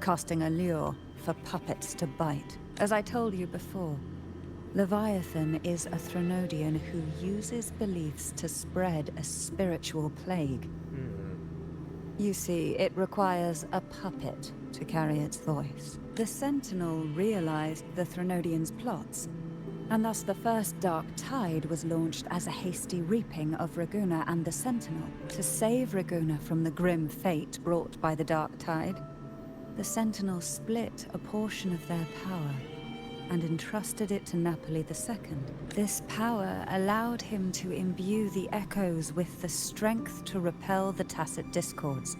Speaker 8: casting a lure for puppets to bite. As I told you before, Leviathan is a Threnodian who uses beliefs to spread a spiritual plague. You see, it requires a puppet to carry its voice. The Sentinel realized the Threnodian's plots, and thus the first Dark Tide was launched as a hasty reaping of Raguna and the Sentinel. To save Raguna from the grim fate brought by the Dark Tide, the Sentinel split a portion of their power and entrusted it to Napoli II. This power allowed him to imbue the echoes with the strength to repel the Tacit Discords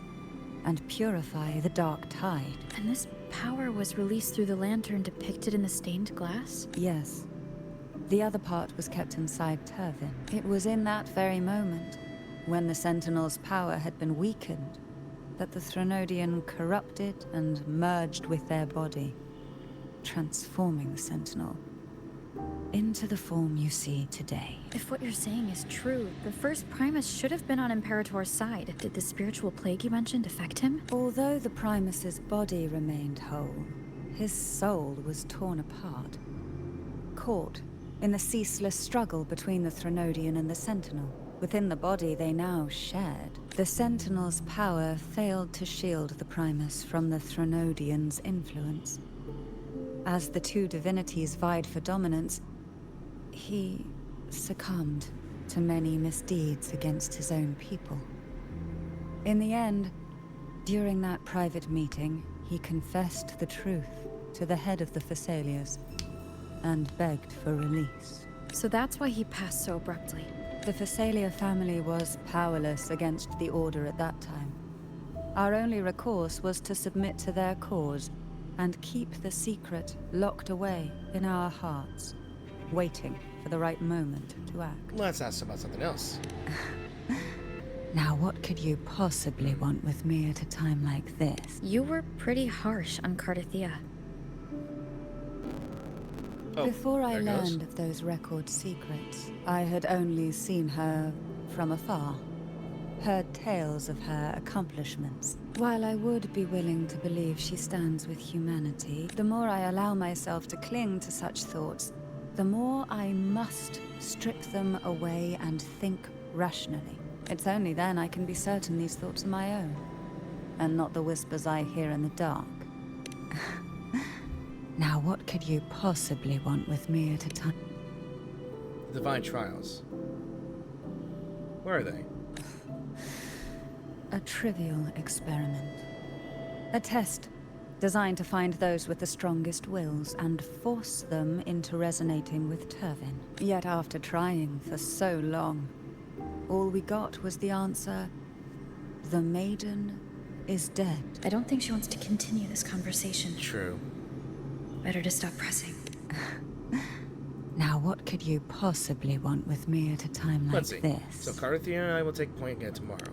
Speaker 8: and purify the Dark Tide.
Speaker 2: And this power was released through the lantern depicted in the stained glass?
Speaker 8: Yes. The other part was kept inside Turvin. It was in that very moment, when the Sentinel's power had been weakened, that the Threnodian corrupted and merged with their body, transforming the Sentinel into the form you see today.
Speaker 2: If what you're saying is true, the first Primus should have been on Imperator's side. Did the spiritual plague you mentioned affect him?
Speaker 8: Although the Primus's body remained whole, his soul was torn apart, caught in the ceaseless struggle between the Threnodian and the Sentinel. Within the body they now shared. The Sentinel's power failed to shield the Primus from the Threnodian's influence. As the two divinities vied for dominance, he succumbed to many misdeeds against his own people. In the end, during that private meeting, he confessed the truth to the head of the Fisalias and begged for release.
Speaker 2: So that's why he passed so abruptly.
Speaker 8: The Fisalia family was powerless against the Order at that time. Our only recourse was to submit to their cause and keep the secret locked away in our hearts, waiting for the right moment to act.
Speaker 1: Let's ask about something else.
Speaker 8: Now, what could you possibly want with me at a time like this?
Speaker 2: You were pretty harsh on Cartethyia.
Speaker 1: Oh,
Speaker 8: Before I
Speaker 1: there it goes.
Speaker 8: learned of those record secrets, I had only seen her from afar, heard tales of her accomplishments. While I would be willing to believe she stands with humanity, the more I allow myself to cling to such thoughts, the more I must strip them away and think rationally. It's only then I can be certain these thoughts are my own, and not the whispers I hear in the dark. Now, what could you possibly want with me at a time?
Speaker 1: Divine Trials. Where are they?
Speaker 8: A trivial experiment. A test designed to find those with the strongest wills and force them into resonating with Turvin. Yet after trying for so long, all we got was the answer, the Maiden is dead.
Speaker 2: I don't think she wants to continue this conversation.
Speaker 1: True.
Speaker 2: Better to stop pressing.
Speaker 8: Now, what could you possibly want with me at a time like
Speaker 1: Let's see.
Speaker 8: this?
Speaker 1: So Cartethyia and I will take point again tomorrow.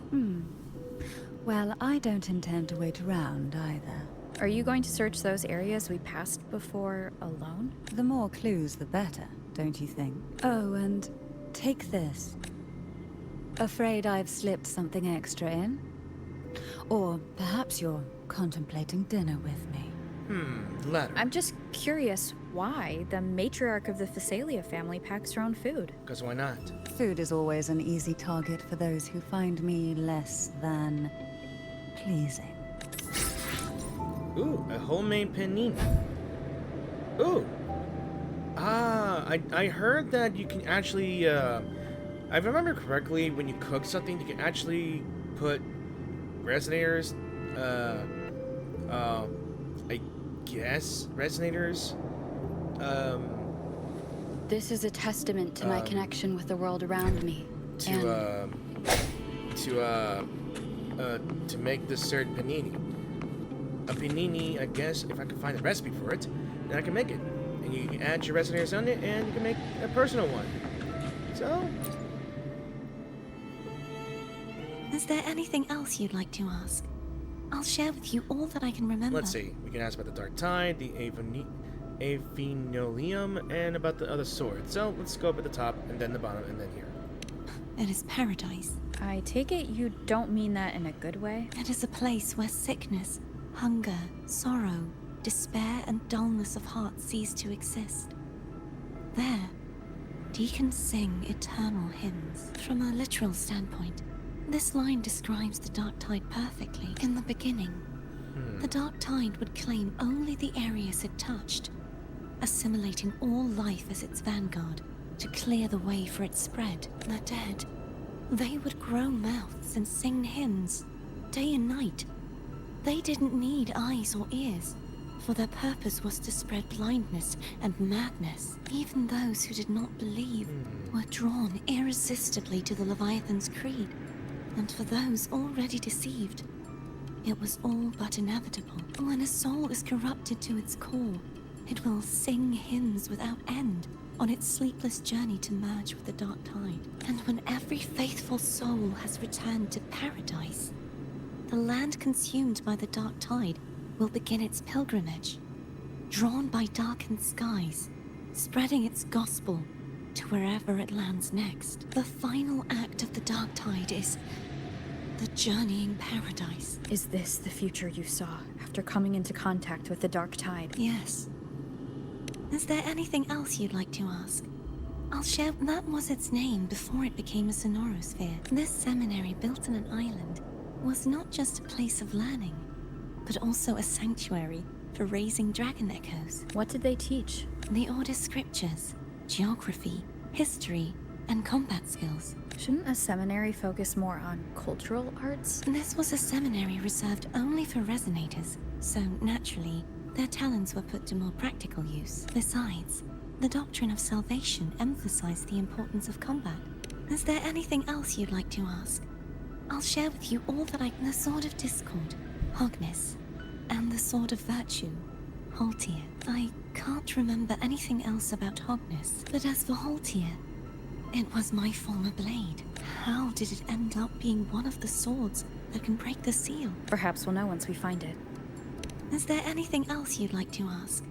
Speaker 8: Well, I don't intend to wait around either.
Speaker 2: Are you going to search those areas we passed before alone?
Speaker 8: The more clues, the better, don't you think? Oh, and take this. Afraid I've slipped something extra in? Or perhaps you're contemplating dinner with me.
Speaker 1: Latter.
Speaker 2: I'm just curious why the matriarch of the Fisalia family packs her own food.
Speaker 1: Because why not?
Speaker 8: Food is always an easy target for those who find me less than pleasing.
Speaker 1: Ooh, a homemade panini. Ooh. I heard that you can actually, if I remember correctly, when you cook something, you can actually put resonators, I guess, resonators,
Speaker 10: This is a testament to my connection with the world around me.
Speaker 1: to make this certain panini. A panini, I guess, if I can find a recipe for it, then I can make it. And you can add your resonators on it, and you can make a personal one. So,
Speaker 5: Is there anything else you'd like to ask? I'll share with you all that I can remember.
Speaker 1: let's see. We can ask about the Dark Tide, the Avenolium, and about the other sword. So, let's go up at the top, and then the bottom, and then here.
Speaker 5: It is paradise.
Speaker 2: I take it you don't mean that in a good way?
Speaker 5: It is a place where sickness, hunger, sorrow, despair, and dullness of heart cease to exist. There, deacons sing eternal hymns. From a literal standpoint, This line describes the Dark Tide perfectly. In the beginning, the Dark Tide would claim only the areas it touched, assimilating all life as its vanguard to clear the way for its spread. The dead, they would grow mouths and sing hymns, day and night. They didn't need eyes or ears, for their purpose was to spread blindness and madness. Even those who did not believe were drawn irresistibly to the Leviathan's creed. And for those already deceived, it was all but inevitable. When a soul is corrupted to its core, it will sing hymns without end on its sleepless journey to merge with the Dark Tide. And when every faithful soul has returned to paradise, the land consumed by the Dark Tide will begin its pilgrimage, drawn by darkened skies, spreading its gospel to wherever it lands next. The final act of the Dark Tide is the journeying paradise.
Speaker 2: Is this the future you saw after coming into contact with the Dark Tide?
Speaker 5: Yes. Is there anything else you'd like to ask? I'll share. That was its name before it became a sonorosphere. This seminary, built on an island, was not just a place of learning, but also a sanctuary for raising dragon echoes.
Speaker 2: What did they teach?
Speaker 5: The Order's scriptures, geography, history, and combat skills.
Speaker 2: Shouldn't a seminary focus more on cultural arts?
Speaker 5: This was a seminary reserved only for resonators, so naturally, their talents were put to more practical use. Besides, the doctrine of salvation emphasized the importance of combat. Is there anything else you'd like to ask? I'll share with you all that the Sword of Discord, Hogness, and the Sword of Virtue, Haltier. I can't remember anything else about Hogness, but as for Haltier, it was my former blade. How did it end up being one of the swords that can break the seal?
Speaker 2: Perhaps we'll know once we find it.
Speaker 5: Is there anything else you'd like to ask?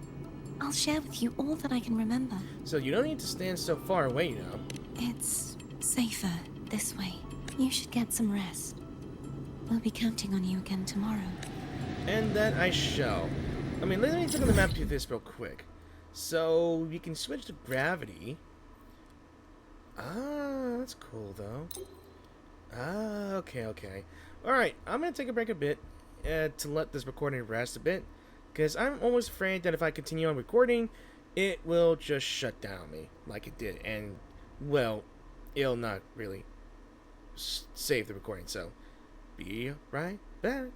Speaker 5: I'll share with you all that I can remember.
Speaker 1: So you don't need to stand so far away now.
Speaker 5: It's safer this way. You should get some rest. We'll be counting on you again tomorrow.
Speaker 1: And that I shall. I mean, let me take on the map to this real quick. So you can switch to gravity. Ah, that's cool though. Ah, okay. Alright, I'm gonna take a break a bit to let this recording rest a bit, because I'm almost afraid that if I continue on recording, it will just shut down me like it did, and well, it'll not really save the recording. So be right back.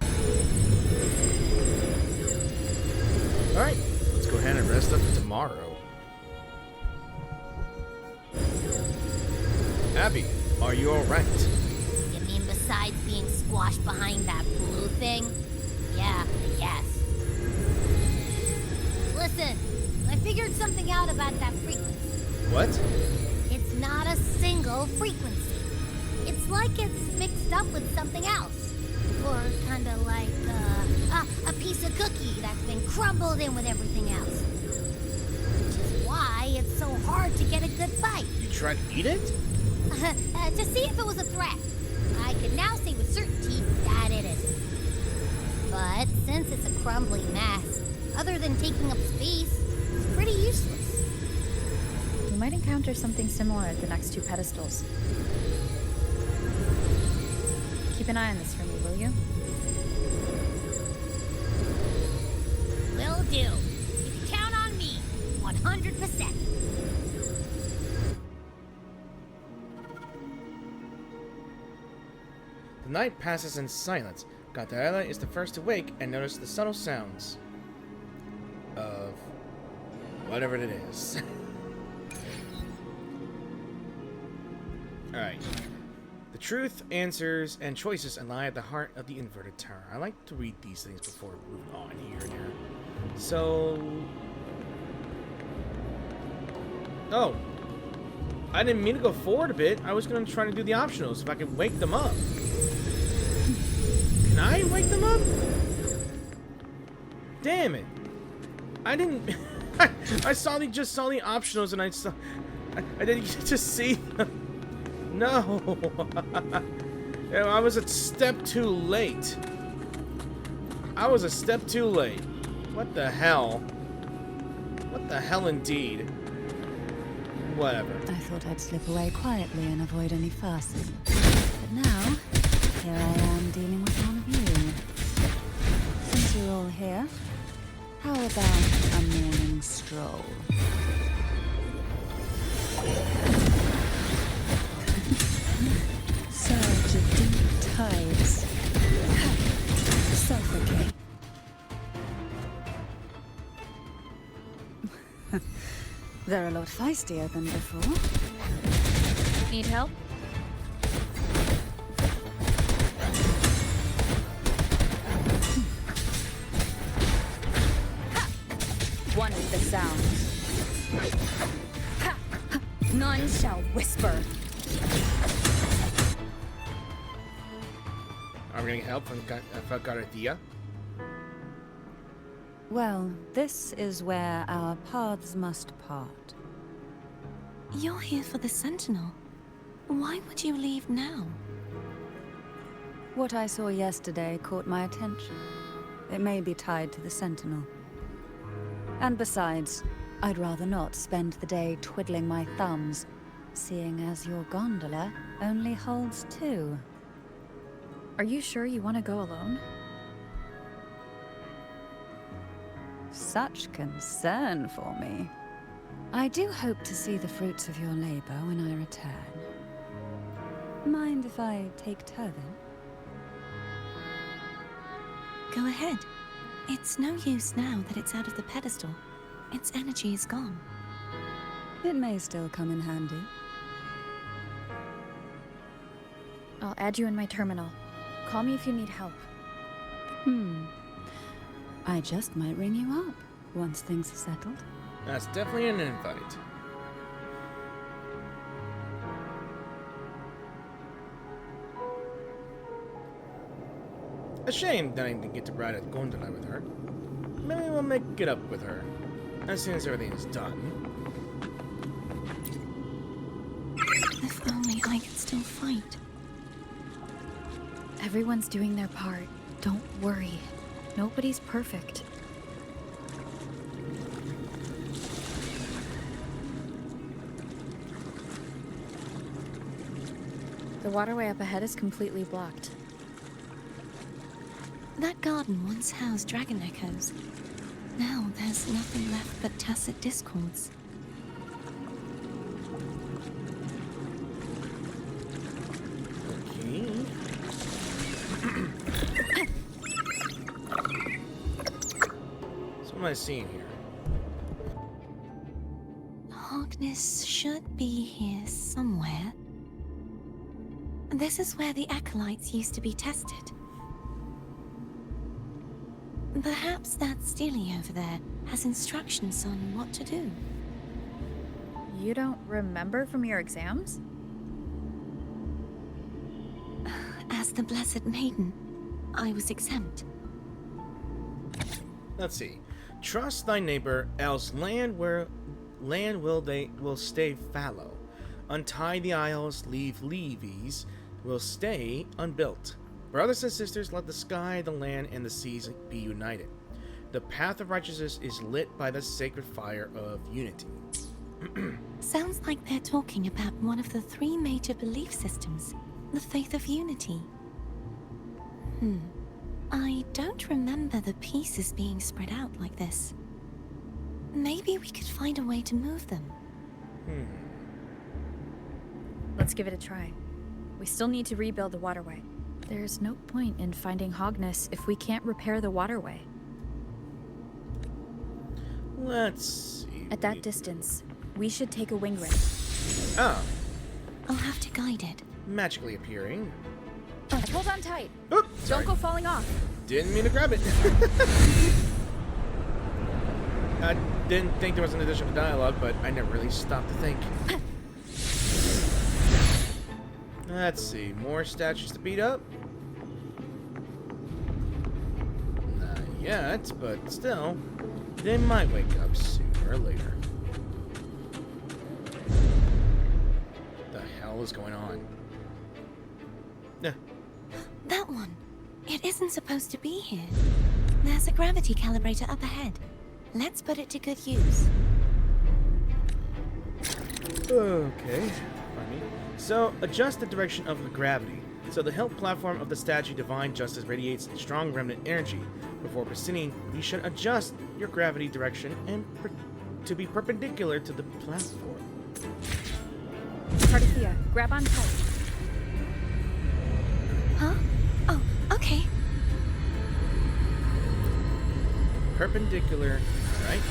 Speaker 1: Alright, let's go ahead and rest up for tomorrow. Abby, are you alright?
Speaker 3: You mean besides being squashed behind that blue thing? Yeah, I guess. Listen, I figured something out about that frequency.
Speaker 1: What?
Speaker 3: It's not a single frequency. It's like it's mixed up with something else. Or kinda like, a piece of cookie that's been crumbled in with everything else. Which is why it's so hard to get a good bite.
Speaker 1: You tried to eat it?
Speaker 3: To see if it was a threat. I could now say with certainty that it isn't. But since it's a crumbling mess, other than taking up space, it's pretty useless.
Speaker 2: We might encounter something similar at the next two pedestals. Keep an eye on this for me, will you?
Speaker 3: Will do. You can count on me, 100%.
Speaker 1: The night passes in silence. Cartethyia is the first to wake and notice the subtle sounds of whatever it is. Alright. The truth, answers, and choices lie at the heart of the inverted tower. I like to read these things before moving on here and there. So... Oh. I didn't mean to go forward a bit. I was going to try to do the optionals if I could wake them up. Can I wake them up? Damn it. I didn't... I just saw the optionals and I didn't just see them. No. I was a step too late. I was a step too late. What the hell? What the hell indeed? Whatever.
Speaker 8: I thought I'd slip away quietly and avoid any fuss. But now, here I am dealing with one of you. Since you're all here, how about a morning stroll? Surge of deep tides. Suffocate. They're a lot feistier than before.
Speaker 2: Need help? One with the sound. None shall whisper.
Speaker 1: Are we getting help from Cartethyia?
Speaker 8: Well, this is where our paths must part.
Speaker 5: You're here for the Sentinel. Why would you leave now?
Speaker 8: What I saw yesterday caught my attention. It may be tied to the Sentinel. And besides, I'd rather not spend the day twiddling my thumbs, seeing as your gondola only holds 2.
Speaker 2: Are you sure you want to go alone?
Speaker 8: Such concern for me. I do hope to see the fruits of your labor when I return. Mind if I take Turvin?
Speaker 5: Go ahead. It's no use now that it's out of the pedestal. Its energy is gone.
Speaker 8: It may still come in handy.
Speaker 2: I'll add you in my terminal. Call me if you need help.
Speaker 8: I just might ring you up once things are settled.
Speaker 1: That's definitely an invite. A shame that I didn't get to ride a gondola with her. Maybe we'll make it up with her as soon as everything is done.
Speaker 5: If only I could still fight.
Speaker 2: Everyone's doing their part. Don't worry. Nobody's perfect. The waterway up ahead is completely blocked.
Speaker 5: That garden once housed dragon echoes. Now there's nothing left but tacit discords.
Speaker 1: Okay. So what am I seeing here?
Speaker 5: Harkness should be here somewhere. This is where the acolytes used to be tested. Perhaps that Steely over there has instructions on what to do.
Speaker 2: You don't remember from your exams?
Speaker 5: As the Blessed Maiden, I was exempt.
Speaker 1: Let's see. Trust thy neighbor, else land will stay fallow. Untie the isles, leave levees, will stay unbuilt. Brothers and sisters, let the sky, the land, and the seas be united. The path of righteousness is lit by the sacred fire of unity.
Speaker 5: Sounds like they're talking about one of the 3 major belief systems, the faith of unity. I don't remember the pieces being spread out like this. Maybe we could find a way to move them.
Speaker 2: Let's give it a try. We still need to rebuild the waterway. There's no point in finding Hogness if we can't repair the waterway.
Speaker 1: Let's see.
Speaker 2: At that distance, we should take a wing ray.
Speaker 1: Ah,
Speaker 5: I'll have to guide it.
Speaker 1: magically appearing.
Speaker 2: Hold on tight.
Speaker 1: Oops, sorry.
Speaker 2: Don't go falling off.
Speaker 1: Didn't mean to grab it. I didn't think there was an additional dialogue, but I never really stopped to think. Let's see, more statues to beat up? Not yet, but still, they might wake up sooner or later. The hell is going on? Yeah.
Speaker 5: That one. It isn't supposed to be here. There's a gravity calibrator up ahead. Let's put it to good use.
Speaker 1: Okay. Funny. So, adjust the direction of the gravity. So the hilt platform of the statue Divine Justice radiates strong remnant energy. Before proceeding, you should adjust your gravity direction and to be perpendicular to the platform.
Speaker 2: Cartethyia, grab on tight.
Speaker 5: Huh? Oh, okay.
Speaker 1: Perpendicular. Alright.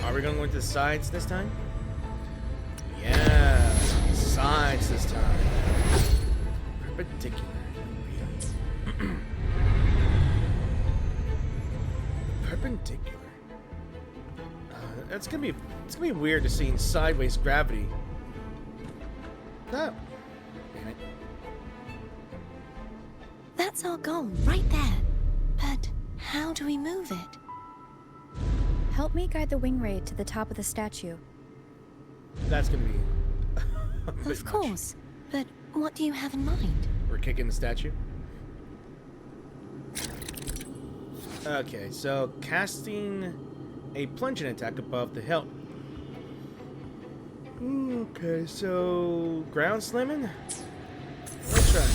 Speaker 1: Are we going to go into the sides this time? Yeah. Sides this time. Perpendicular. Perpendicular. It's gonna be weird to see in sideways gravity. No. Damn it.
Speaker 5: That's our goal, right there. But how do we move it?
Speaker 2: Help me guide the wing ray to the top of the statue.
Speaker 1: That's gonna be a bit
Speaker 5: Of
Speaker 1: much.
Speaker 5: course. But what do you have in mind?
Speaker 1: We're kicking the statue. Okay, so casting a plunging attack above the hilt. Okay, so ground slamming. Let's try.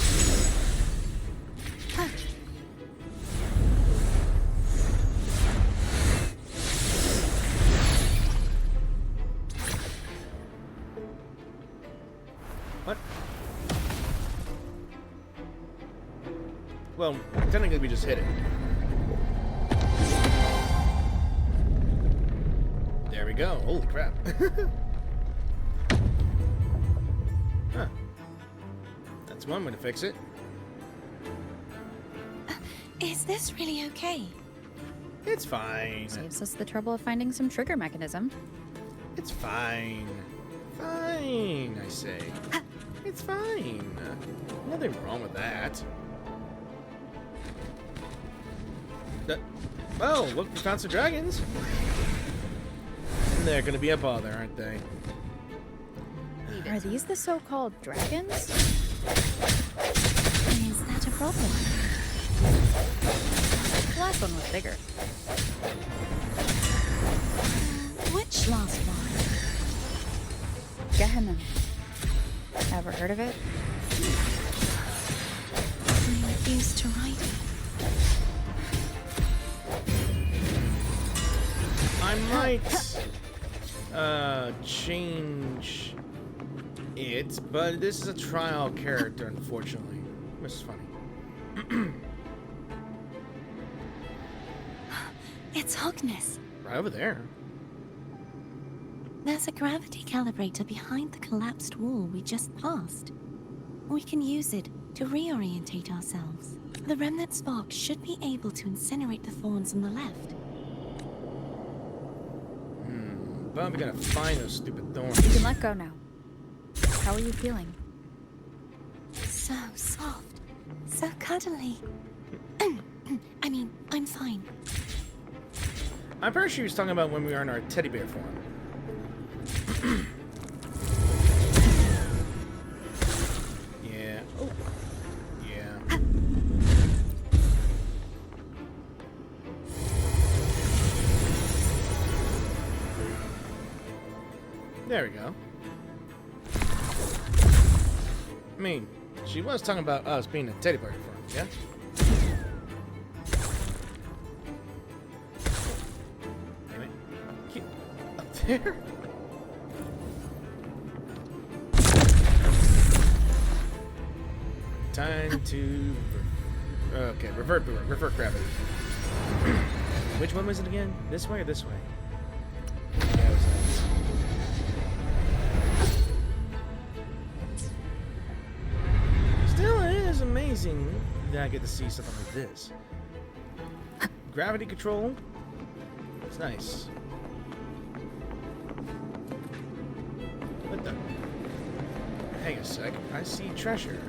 Speaker 1: What? Well, technically we just hit it. There we go. Holy crap. Huh. That's one way to fix it.
Speaker 5: Is this really okay?
Speaker 1: It's fine.
Speaker 2: Saves us the trouble of finding some trigger mechanism.
Speaker 1: It's fine. Fine, I say. It's fine. Nothing wrong with that. Oh, look, we found some dragons. They're gonna be a bother, aren't they?
Speaker 2: Are these the so-called dragons?
Speaker 5: Is that a problem?
Speaker 2: The last one was bigger.
Speaker 5: Which last one?
Speaker 2: Gehenna. Ever heard of it?
Speaker 5: I refuse to ride it.
Speaker 1: I might change it, but this is a trial character, unfortunately. Which is funny.
Speaker 5: It's Hogness.
Speaker 1: Right over there.
Speaker 5: There's a gravity calibrator behind the collapsed wall we just passed. We can use it to reorientate ourselves. The remnant spark should be able to incinerate the thorns on the left.
Speaker 1: But we gotta find those stupid
Speaker 2: You
Speaker 1: thorns.
Speaker 2: can let go now. How are you feeling?
Speaker 5: So soft. So cuddly. I mean, I'm fine.
Speaker 1: I'm pretty sure he was talking about when we were in our teddy bear form. Yeah. Oh. Yeah. There we go. I mean, she was talking about us being a teddy bear form, yeah? Damn it. Get up there? Time to... Okay, revert gravity. Which one was it again? This way or this way? Yeah, it was that. Still, it is amazing that I get to see something like this. Gravity control. It's nice. What the... Hang a sec. I see treasure.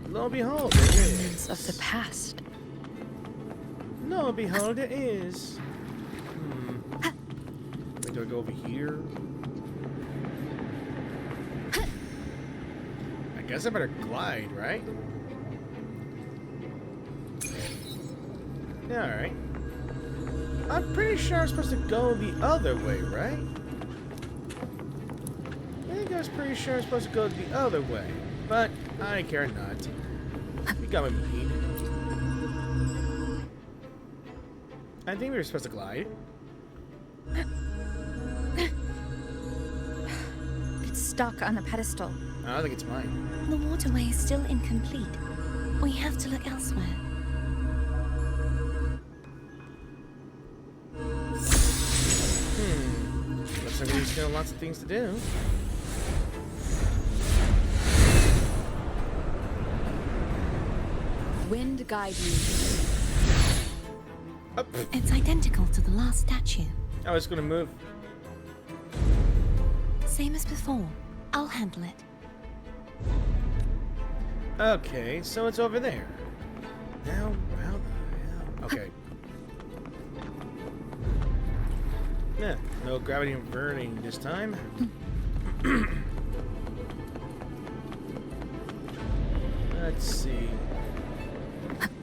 Speaker 1: Lo and behold, it is.
Speaker 2: Of the past.
Speaker 1: Lo and behold, it is. Wait, do I go over here? I guess I better glide, right? Yeah, alright. I'm pretty sure I'm supposed to go the other way, right? I think I was pretty sure I'm supposed to go the other way. But I care not. You got me beat. I think we were supposed to glide.
Speaker 2: It's stuck on the pedestal.
Speaker 1: I don't think it's mine.
Speaker 5: The waterway is still incomplete. We have to look elsewhere.
Speaker 1: Looks like we've still lots of things to do.
Speaker 10: Wind guide me.
Speaker 5: It's identical to the last statue.
Speaker 1: Oh, it's gonna move.
Speaker 5: Same as before. I'll handle it.
Speaker 1: Okay, so it's over there. Now, how the hell? Okay. Yeah, no gravity inverting this time. Let's see.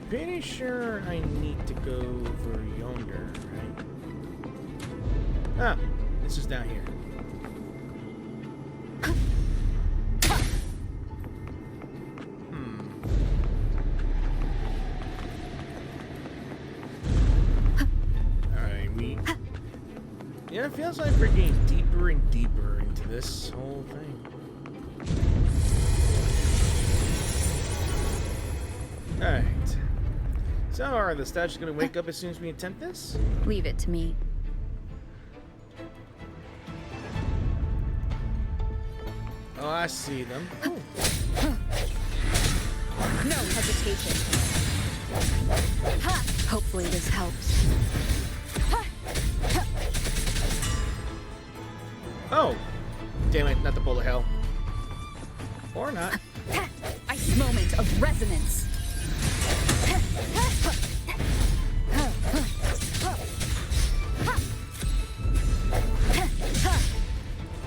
Speaker 1: Pretty sure I need to go over yonder, right? Ah, this is down here. Yeah, it feels like we're getting deeper and deeper into this whole thing. Alright. So, are the statues going to wake up as soon as we attempt this?
Speaker 2: Leave it to me.
Speaker 1: Oh, I see them. Oh.
Speaker 2: No hesitation. Hopefully this helps.
Speaker 1: Oh! Damn it, not the bullet hell. Or not.
Speaker 2: Ice moment of resonance.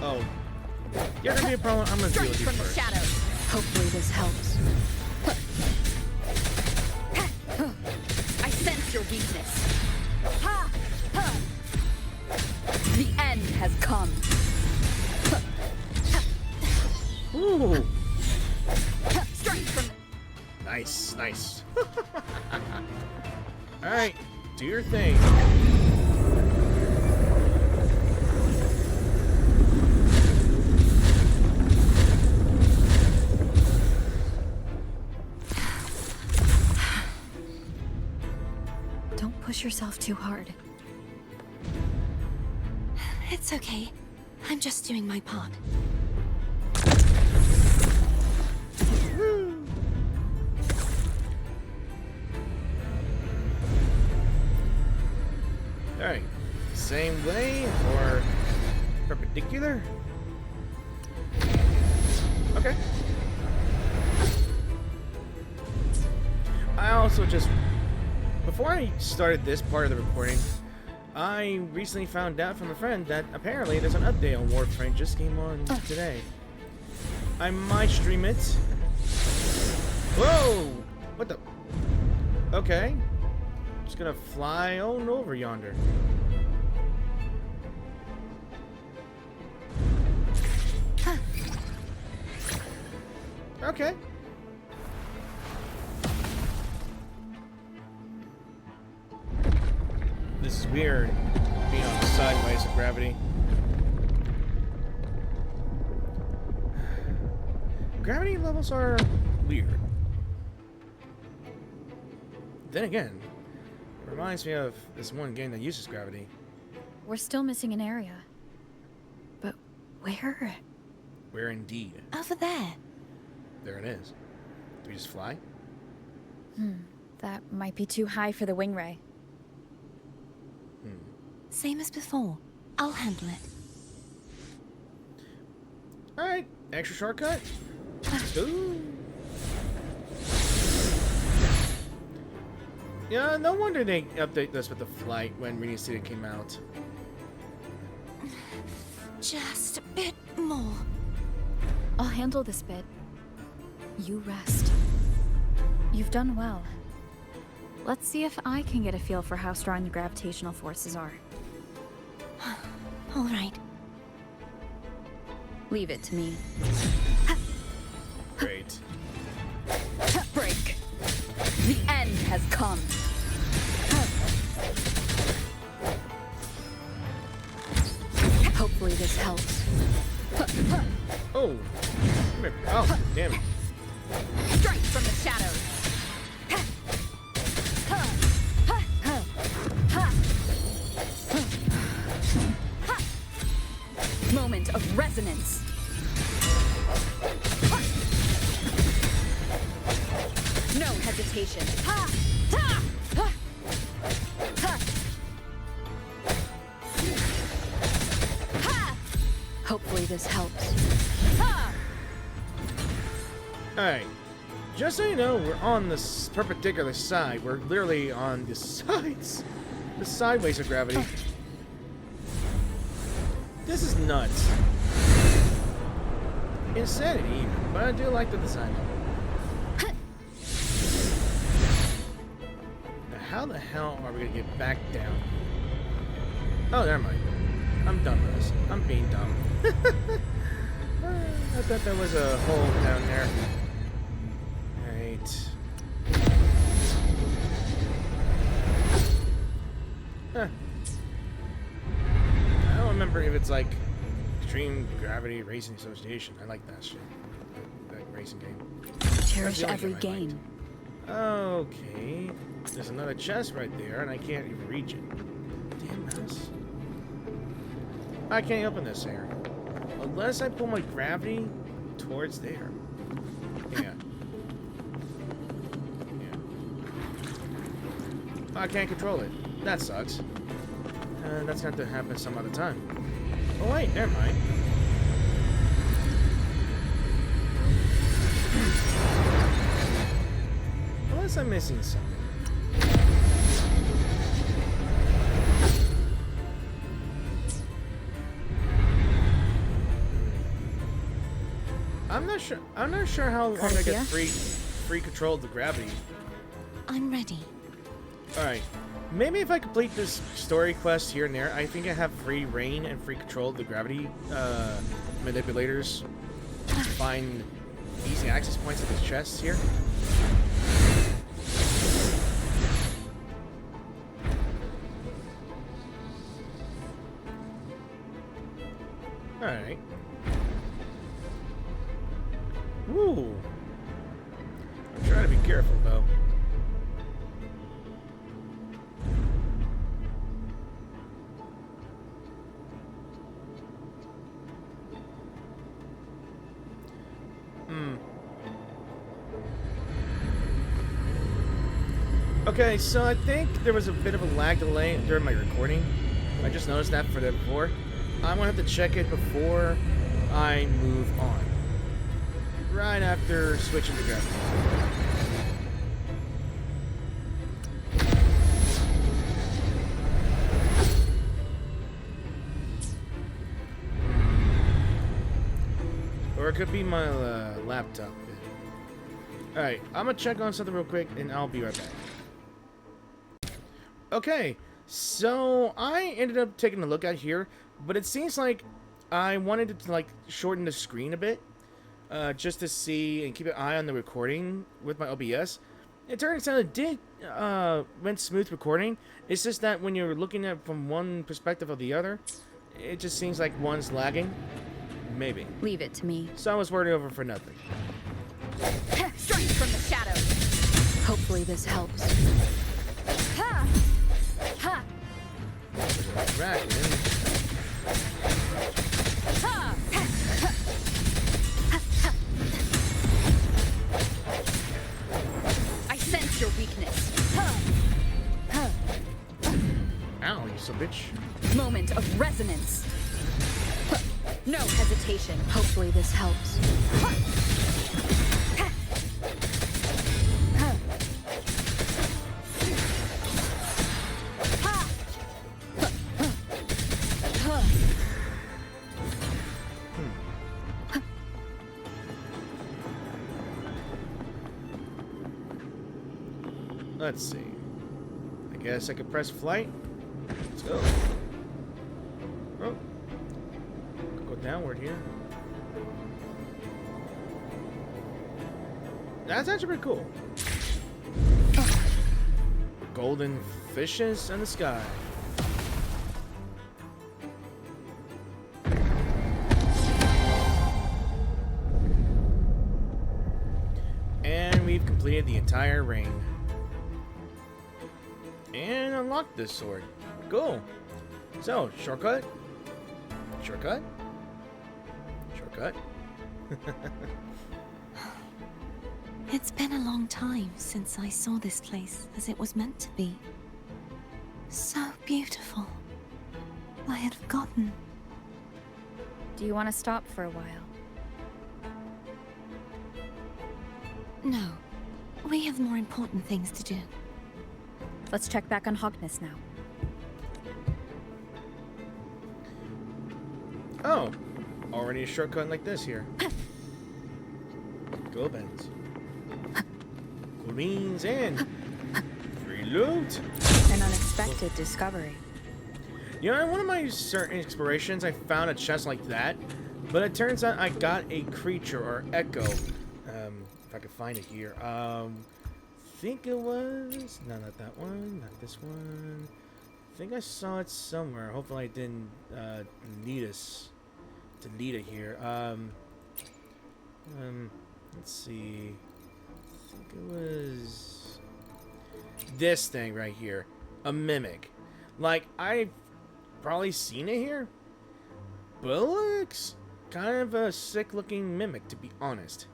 Speaker 1: Oh. You're gonna be a problem. I'm gonna deal with you
Speaker 2: from
Speaker 1: first.
Speaker 2: the shadows. Hopefully this helps. I sense your weakness. The end has come.
Speaker 1: Ooh.
Speaker 2: Strike from
Speaker 1: Nice, nice. Alright, do your thing.
Speaker 2: Don't push yourself too hard.
Speaker 5: It's okay. I'm just doing my part.
Speaker 1: Alright. Same way or perpendicular? Okay. I also just... Before I started this part of the recording, I recently found out from a friend that apparently there's an update on Warframe just came on today. I might stream it. Whoa! What the? Okay. Just gonna fly on over yonder. Okay. This is weird, being on the sideways of gravity. Gravity levels are weird. Then again, it reminds me of this one game that uses gravity.
Speaker 2: We're still missing an area. But where?
Speaker 1: Where indeed?
Speaker 5: Over there.
Speaker 1: There it is. Do we just fly?
Speaker 2: That might be too high for the wing ray.
Speaker 5: Same as before. I'll handle it.
Speaker 1: Alright, extra shortcut. Ooh. Yeah, no wonder they update this with the flight when Rinascita came out.
Speaker 5: Just a bit more.
Speaker 2: I'll handle this bit. You rest. You've done well. Let's see if I can get a feel for how strong the gravitational forces are.
Speaker 5: All right.
Speaker 2: Leave it to me.
Speaker 1: Great.
Speaker 10: Break. The end has come. Hopefully this helps.
Speaker 1: Oh. Oh, damn it.
Speaker 10: Strike from the shadows. Moment of resonance. No hesitation. Hopefully this helps.
Speaker 1: Alright. Just so you know, we're on this perpendicular side. We're literally on the sides. The sideways of gravity. This is nuts. Insanity, but I do like the design of it. Now, how the hell are we gonna get back down? Oh, never mind. I'm done with this. I'm being dumb. I thought there was a hole down there. Alright. Huh. I don't remember if it's like Extreme Gravity Racing Association. I like that shit. That racing game.
Speaker 10: Cherish every game.
Speaker 1: Okay. There's another chest right there, and I can't even reach it. Damn mouse. I can't open this here. Unless I pull my gravity towards there. Yeah. I can't control it. That sucks. That's going to happen some other time. Oh wait, never mind. Unless I'm missing something. I'm not sure how long I get free control of the gravity.
Speaker 5: I'm ready.
Speaker 1: Alright. Maybe if I complete this story quest here and there, I think I have free reign and free control of the gravity manipulators to find easy access points at the chests here. Alright. Woo! I'm trying to be careful though. Okay, so I think there was a bit of a lag delay during my recording. I just noticed that for the before. I'm gonna have to check it before I move on. Right after switching to gravity. Or it could be my laptop. Alright, I'm gonna check on something real quick and I'll be right back. Okay, so I ended up taking a look at here, but it seems like I wanted to like shorten the screen a bit, just to see and keep an eye on the recording with my OBS. It turns out it did went smooth recording. It's just that when you're looking at it from one perspective or the other, it just seems like one's lagging. Maybe.
Speaker 10: Leave it to me.
Speaker 1: So I was worried over for nothing.
Speaker 10: Strike from the shadows. Hopefully this helps. Ha! Ha! I sense your weakness.
Speaker 1: Ow, you son of a bitch.
Speaker 10: Moment of resonance. No hesitation. Hopefully this helps.
Speaker 1: Let's see. I guess I could press flight. Let's go. Oh. Go downward here. That's actually pretty cool. Golden fishes in the sky. And we've completed the entire ring. And unlocked this sword. Cool. So, shortcut? Shortcut? Shortcut?
Speaker 5: It's been a long time since I saw this place as it was meant to be. So beautiful. I had forgotten.
Speaker 2: Do you want to stop for a while?
Speaker 5: No. We have more important things to do.
Speaker 2: Let's check back on Hogness now.
Speaker 1: Oh, already a shortcut like this here. Go bends. Cool beans and free loot.
Speaker 2: An unexpected discovery.
Speaker 1: You know, in one of my certain explorations, I found a chest like that, but it turns out I got a creature or echo. If I could find it here. Think it was no, not that one, not this one. I think I saw it somewhere. Hopefully, I didn't need it here. Let's see. I think it was this thing right here, a mimic. Like I've probably seen it here, but it looks kind of a sick-looking mimic, to be honest.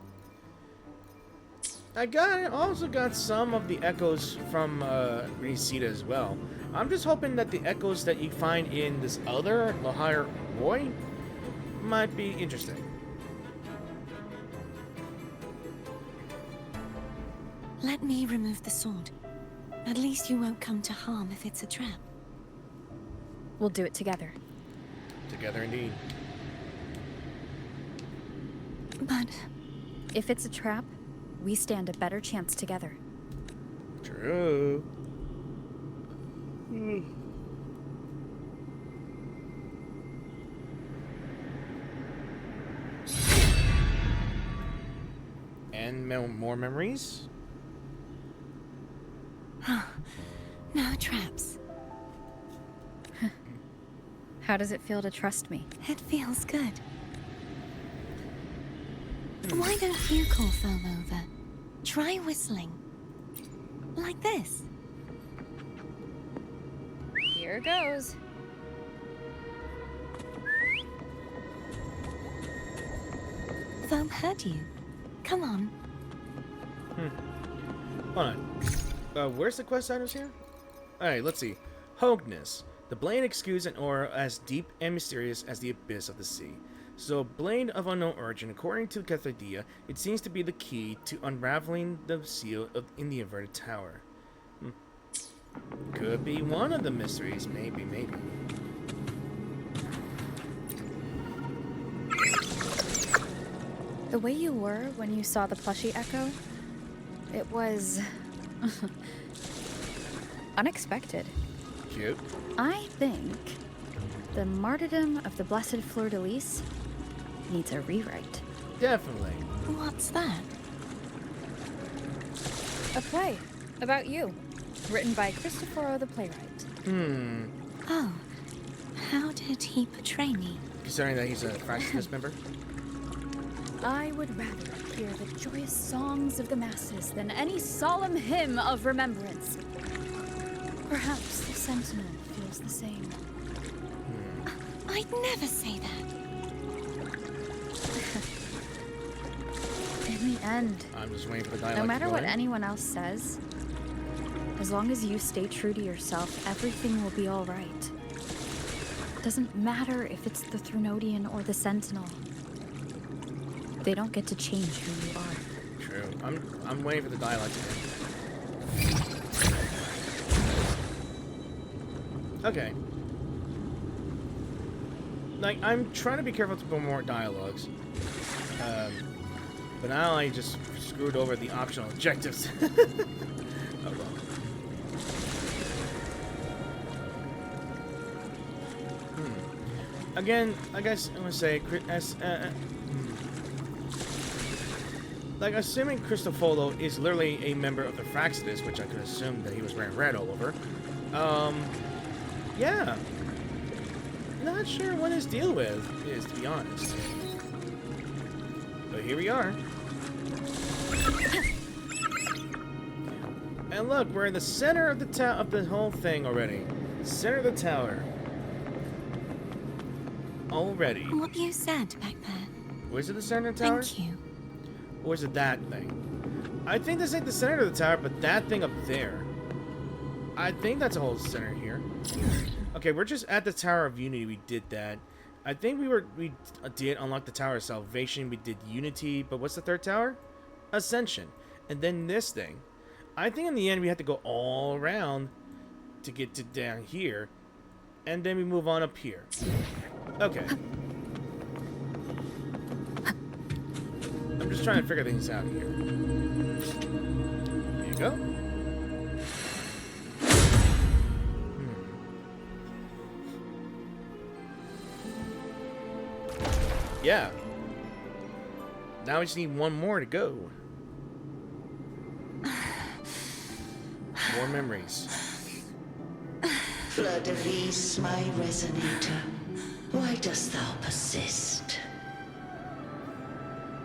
Speaker 1: I also got some of the echoes from Rinascita as well. I'm just hoping that the echoes that you find in this other Lahire Roy might be interesting.
Speaker 5: Let me remove the sword. At least you won't come to harm if it's a trap.
Speaker 2: We'll do it together.
Speaker 1: Together indeed.
Speaker 5: But
Speaker 2: if it's a trap, we stand a better chance together.
Speaker 1: True. And more memories?
Speaker 5: no traps.
Speaker 2: How does it feel to trust me?
Speaker 5: It feels good. Why don't you call Foam over? Try whistling. Like this.
Speaker 2: Here goes.
Speaker 5: Foam heard you. Come on.
Speaker 1: Hold on. Where's the quest items here? Alright, let's see. Hogness. The blade exudes an aura as deep and mysterious as the abyss of the sea. So, blade of unknown origin, according to Cartethyia, it seems to be the key to unraveling the seal in the inverted tower. Could be one of the mysteries, maybe.
Speaker 2: The way you were when you saw the plushie echo, it was unexpected.
Speaker 1: Cute.
Speaker 2: I think the martyrdom of the Blessed Fleur-de-Lis needs a rewrite.
Speaker 1: Definitely.
Speaker 5: What's that?
Speaker 2: A play about you, written by Cristoforo the playwright.
Speaker 5: Oh, how did he portray me?
Speaker 1: Considering that he's a Fascist member?
Speaker 2: I would rather hear the joyous songs of the masses than any solemn hymn of remembrance. Perhaps the Sentinel feels the same.
Speaker 5: I'd never say that.
Speaker 2: In the end,
Speaker 1: I'm just waiting for the dialogue.
Speaker 2: no matter
Speaker 1: to go
Speaker 2: what
Speaker 1: in.
Speaker 2: anyone else says, as long as you stay true to yourself, everything will be all right. It doesn't matter if it's the Threnodian or the Sentinel. They don't get to change who you are.
Speaker 1: True. I'm waiting for the dialogue to end. Okay. Like, I'm trying to be careful to put more dialogues. But now I just screwed over the optional objectives. Oh well. Again, I guess I'm gonna say, like, assuming Cristofolo is literally a member of the Fraxidus, which I could assume that he was wearing red all over. Yeah. Not sure what his deal with is, to be honest. But here we are. And look, we're in the center of the whole thing already. Center of the tower. Already.
Speaker 5: What you said back there.
Speaker 1: Where's it the center of the tower?
Speaker 5: Thank you.
Speaker 1: Or is it that thing? I think this ain't the center of the tower, but that thing up there. I think that's a whole center here. Okay, we're just at the Tower of Unity. We did that. I think we did unlock the Tower of Salvation. We did Unity, but what's the third tower? Ascension. And then this thing. I think in the end we have to go all around to get to down here. And then we move on up here. Okay. I'm just trying to figure things out here. Here you go. Yeah. Now we just need one more to go. More memories.
Speaker 11: Blood of Ys, my resonator, why dost thou persist?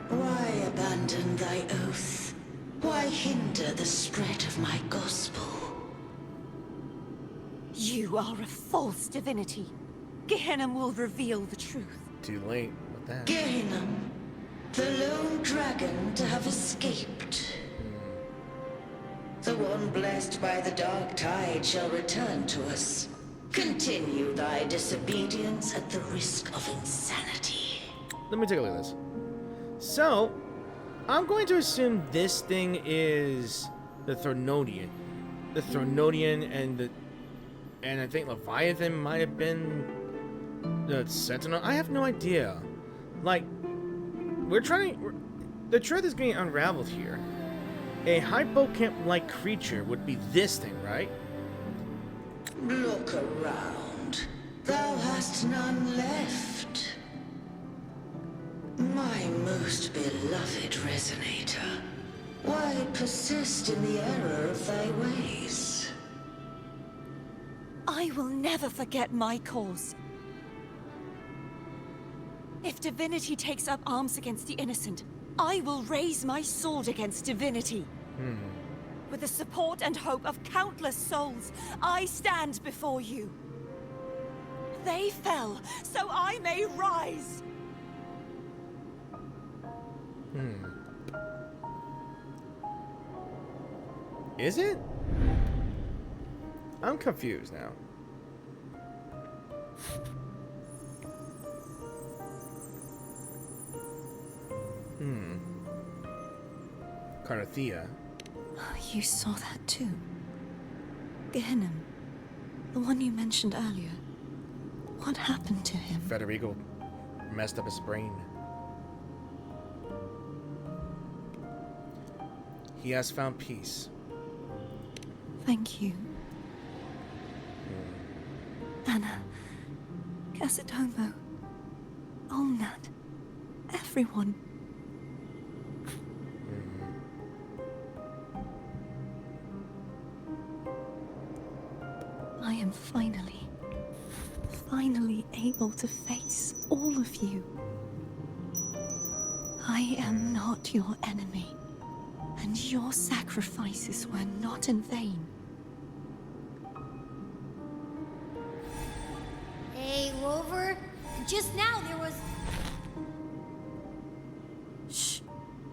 Speaker 11: Why abandon thy oath? Why hinder the spread of my gospel?
Speaker 5: You are a false divinity. Gehenna will reveal the truth.
Speaker 1: Too late with that.
Speaker 11: Gehenna, the lone dragon to have escaped. The one blessed by the dark tide shall return to us. Continue thy disobedience at the risk of insanity.
Speaker 1: Let me take a look at this. So, I'm going to assume this thing is the Thronodian. The Thronodian and I think Leviathan might have been the Sentinel. I have no idea. Like, the truth is getting unraveled here. A hypocamp-like creature would be this thing, right?
Speaker 11: Look around. Thou hast none left. My most beloved resonator, why persist in the error of thy ways?
Speaker 5: I will never forget my cause. If divinity takes up arms against the innocent, I will raise my sword against divinity. With the support and hope of countless souls, I stand before you. They fell, so I may rise.
Speaker 1: Is it? I'm confused now. Cartethyia.
Speaker 5: You saw that too. Gehenna, the one you mentioned earlier. What happened to him?
Speaker 1: Federico messed up his brain. He has found peace.
Speaker 5: Thank you. Anna, Casitomo, Olnat, everyone. I am finally able to face all of you. I am not your enemy, and your sacrifices were not in vain.
Speaker 3: Hey, Rover. Just now there was...
Speaker 2: Shh.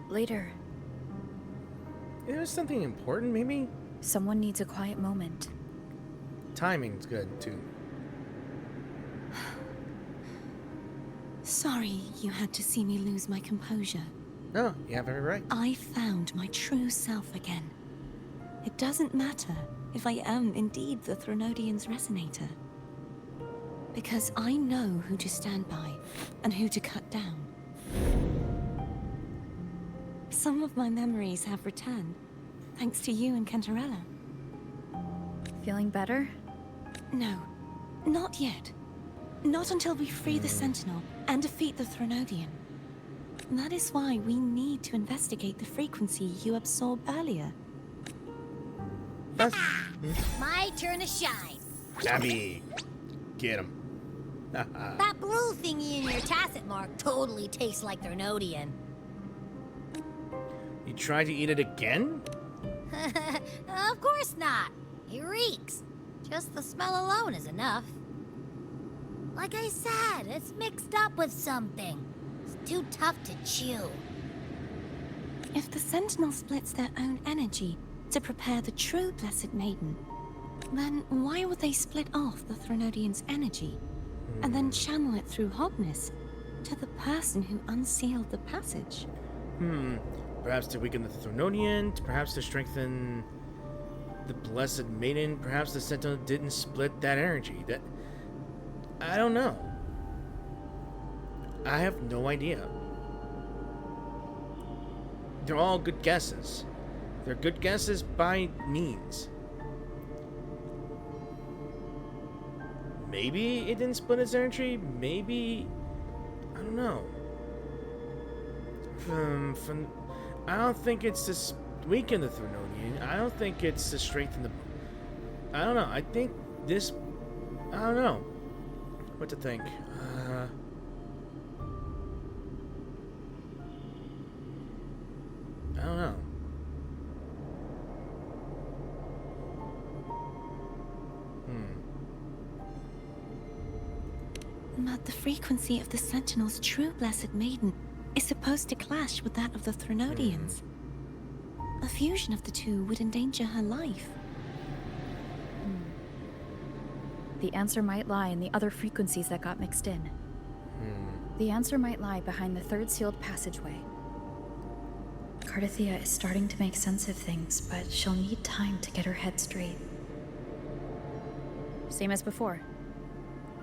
Speaker 2: Later.
Speaker 1: Is something important, maybe?
Speaker 2: Someone needs a quiet moment.
Speaker 1: Timing's good, too.
Speaker 5: Sorry you had to see me lose my composure.
Speaker 1: No, you have every right.
Speaker 5: I found my true self again. It doesn't matter if I am indeed the Thronodian's resonator. Because I know who to stand by and who to cut down. Some of my memories have returned, thanks to you and Cantarella.
Speaker 2: Feeling better?
Speaker 5: No, not yet. Not until we free the Sentinel and defeat the Thronodian. That is why we need to investigate the frequency you absorbed earlier.
Speaker 1: That's...
Speaker 3: My turn to shine.
Speaker 1: Abby. Get him.
Speaker 3: That blue thingy in your tacit mark totally tastes like Threnodian.
Speaker 1: You tried to eat it again?
Speaker 3: Of course not. It reeks. Just the smell alone is enough. Like I said, it's mixed up with something. It's too tough to chew.
Speaker 5: If the Sentinel splits their own energy to prepare the true Blessed Maiden, then why would they split off the Threnodian's energy and then channel it through Hognis to the person who unsealed the passage?
Speaker 1: Perhaps to weaken the Threnodian, perhaps to strengthen the Blessed Maiden, perhaps the Sentinel didn't split that energy. That... I don't know. I have no idea. They're all good guesses. They're good guesses by means. Maybe it didn't split its energy. Maybe... I don't know. I don't think it's to weaken the Threnodian. I don't think it's to strengthen the... I don't know. I think this... I don't know what to think. I don't know.
Speaker 5: But the frequency of the Sentinel's true Blessed Maiden is supposed to clash with that of the Threnodians. A fusion of the two would endanger her life.
Speaker 2: The answer might lie in the other frequencies that got mixed in. The answer might lie behind the third sealed passageway. Cartethyia is starting to make sense of things, but she'll need time to get her head straight. Same as before.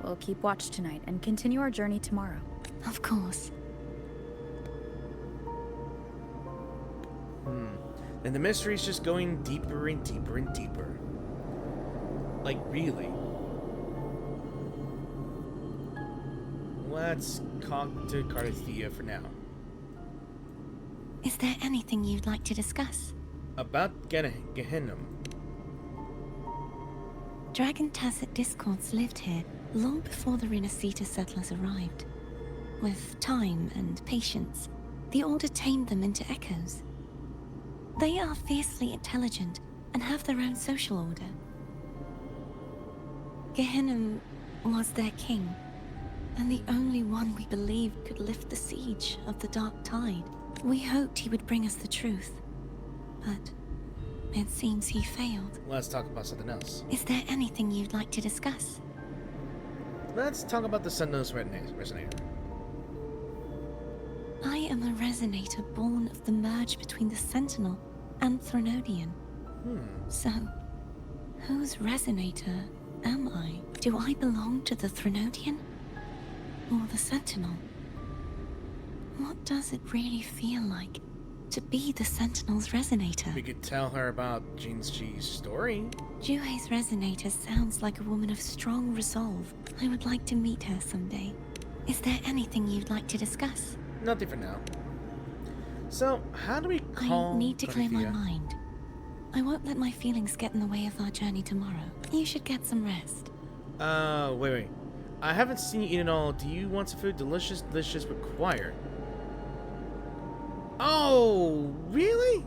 Speaker 2: We'll keep watch tonight and continue our journey tomorrow.
Speaker 5: Of course.
Speaker 1: And the mystery's just going deeper and deeper and deeper. Like, really. Let's talk to Cartethyia for now.
Speaker 5: Is there anything you'd like to discuss?
Speaker 1: About Gehenna.
Speaker 5: Dragon Tacit Discords lived here long before the Rinascita settlers arrived. With time and patience, the Order tamed them into echoes. They are fiercely intelligent and have their own social order. Gehenna was their king, and the only one we believed could lift the siege of the Dark Tide. We hoped he would bring us the truth, but it seems he failed.
Speaker 1: Let's talk about something else.
Speaker 5: Is there anything you'd like to discuss?
Speaker 1: Let's talk about the Sentinel's Resonator.
Speaker 5: I am a Resonator born of the merge between the Sentinel and Threnodian. So, whose Resonator am I? Do I belong to the Threnodian? Or the Sentinel? What does it really feel like to be the Sentinel's Resonator?
Speaker 1: We could tell her about Jin's story.
Speaker 5: Juhe's Resonator sounds like a woman of strong resolve. I would like to meet her someday. Is there anything you'd like to discuss?
Speaker 1: Nothing for now. So, how do we call
Speaker 5: I need to clear my
Speaker 1: Cartethyia?
Speaker 5: mind. I won't let my feelings get in the way of our journey tomorrow. You should get some rest.
Speaker 1: Wait. I haven't seen you eat it all. Do you want some food? Delicious, delicious, required. Oh, really?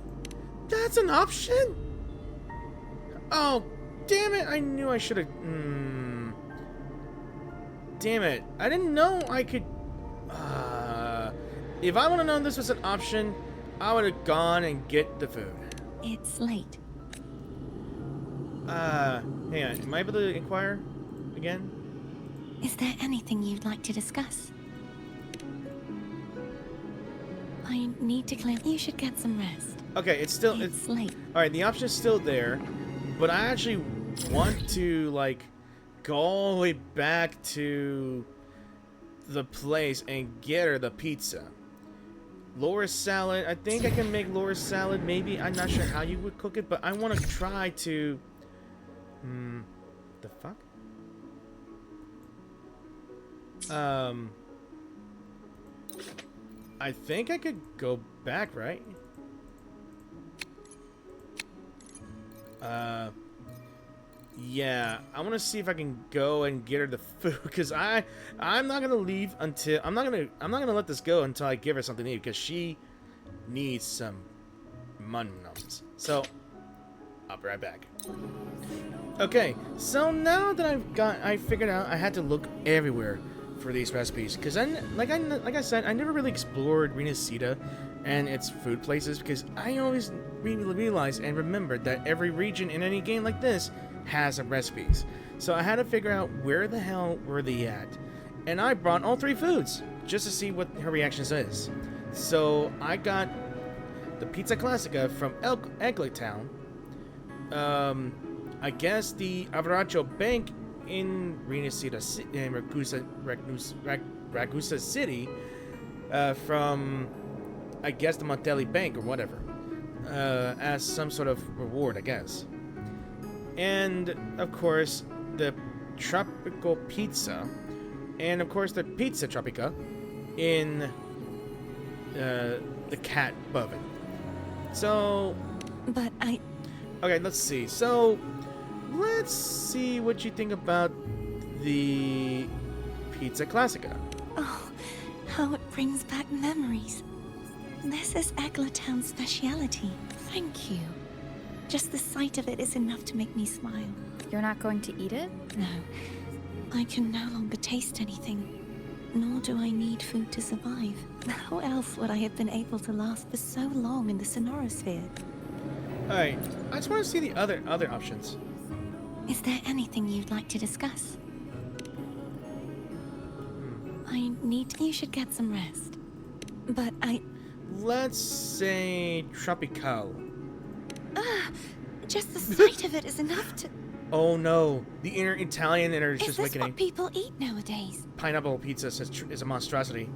Speaker 1: That's an option? Oh, damn it. I knew I should have... Damn it. I didn't know I could... If I would have known this was an option, I would have gone and get the food.
Speaker 5: It's late.
Speaker 1: Hang on. Am I able to inquire again?
Speaker 5: Is there anything you'd like to discuss? I need to clear... You should get some rest.
Speaker 1: Okay, it's still...
Speaker 5: It's late.
Speaker 1: Alright, the option's still there, but I actually want to, like, go all the way back to the place and get her the pizza. Laura's salad. I think I can make Laura's salad, maybe. I'm not sure how you would cook it, but I want to try to... The fuck? I think I could go back, right? Yeah, I want to see if I can go and get her the food, because I'm not gonna leave until I'm not gonna let this go until I give her something to eat, because she needs some mun-nums. So I'll be right back. Okay, so now that I figured out I had to look everywhere for these recipes, because like I said, I never really explored Rinascita and its food places, because I always realized and remembered that every region in any game like this has some recipes. So I had to figure out where the hell were they at, and I brought all 3 foods just to see what her reactions is. So I got the Pizza Classica from Eglet Town. I guess the Avaracho Bank in Rinascita in Ragusa City, from I guess the Montelli Bank or whatever, as some sort of reward, I guess. And of course the Tropical Pizza, and of course the Pizza Tropica in the Cat Boven. So,
Speaker 5: but
Speaker 1: okay, let's see. So, let's see what you think about the Pizza Classica.
Speaker 5: Oh, how it brings back memories. This is Eglertown's speciality. Thank you. Just the sight of it is enough to make me smile.
Speaker 2: You're not going to eat it?
Speaker 5: No. I can no longer taste anything. Nor do I need food to survive. How else would I have been able to last for so long in the Sonorosphere?
Speaker 1: Alright, I just want to see the other options.
Speaker 5: Is there anything you'd like to discuss? You should get some rest. But
Speaker 1: Let's say Tropical.
Speaker 5: Just the sight of it is enough to...
Speaker 1: Oh no, the inner Italian in her is just
Speaker 5: this
Speaker 1: awakening.
Speaker 5: What people eat nowadays?
Speaker 1: Pineapple pizza is a monstrosity.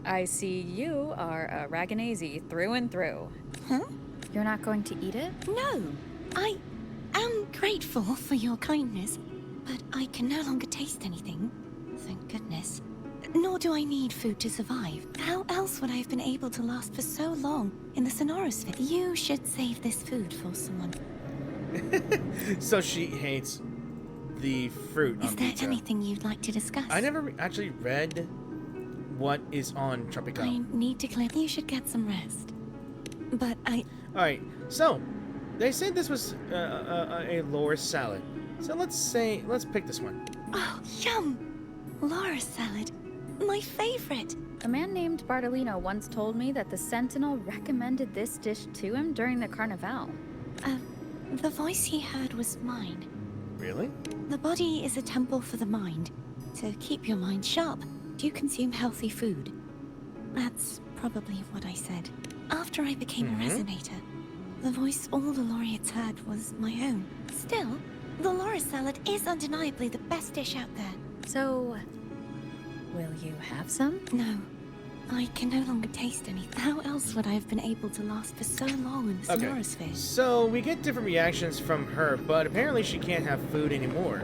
Speaker 10: I see you are a Raganese through and through.
Speaker 5: Huh?
Speaker 2: You're not going to eat it?
Speaker 5: No. I am grateful for your kindness, but I can no longer taste anything. Thank goodness. Nor do I need food to survive. How else would I have been able to last for so long in the Sonorosphere? You should save this food for someone.
Speaker 1: So she hates the fruit on
Speaker 5: pizza. Is there anything you'd like to discuss?
Speaker 1: I never actually read what is on Tropical.
Speaker 5: I need to clear. You should get some rest. But
Speaker 1: Alright, so they said this was a Laura salad. So let's pick this one.
Speaker 5: Oh, yum! Laura salad. My favorite.
Speaker 2: A man named Bartolino once told me that the Sentinel recommended this dish to him during the Carnival.
Speaker 5: The voice he heard was mine.
Speaker 1: Really?
Speaker 5: The body is a temple for the mind. To keep your mind sharp, do consume healthy food. That's probably what I said. After I became a resonator, the voice all the laureates heard was my own. Still, the Laura salad is undeniably the best dish out there.
Speaker 2: So, will you have some?
Speaker 5: No. I can no longer taste anything. How else would I have been able to last for so long in the Sonorosphere?
Speaker 1: So we get different reactions from her, but apparently she can't have food anymore.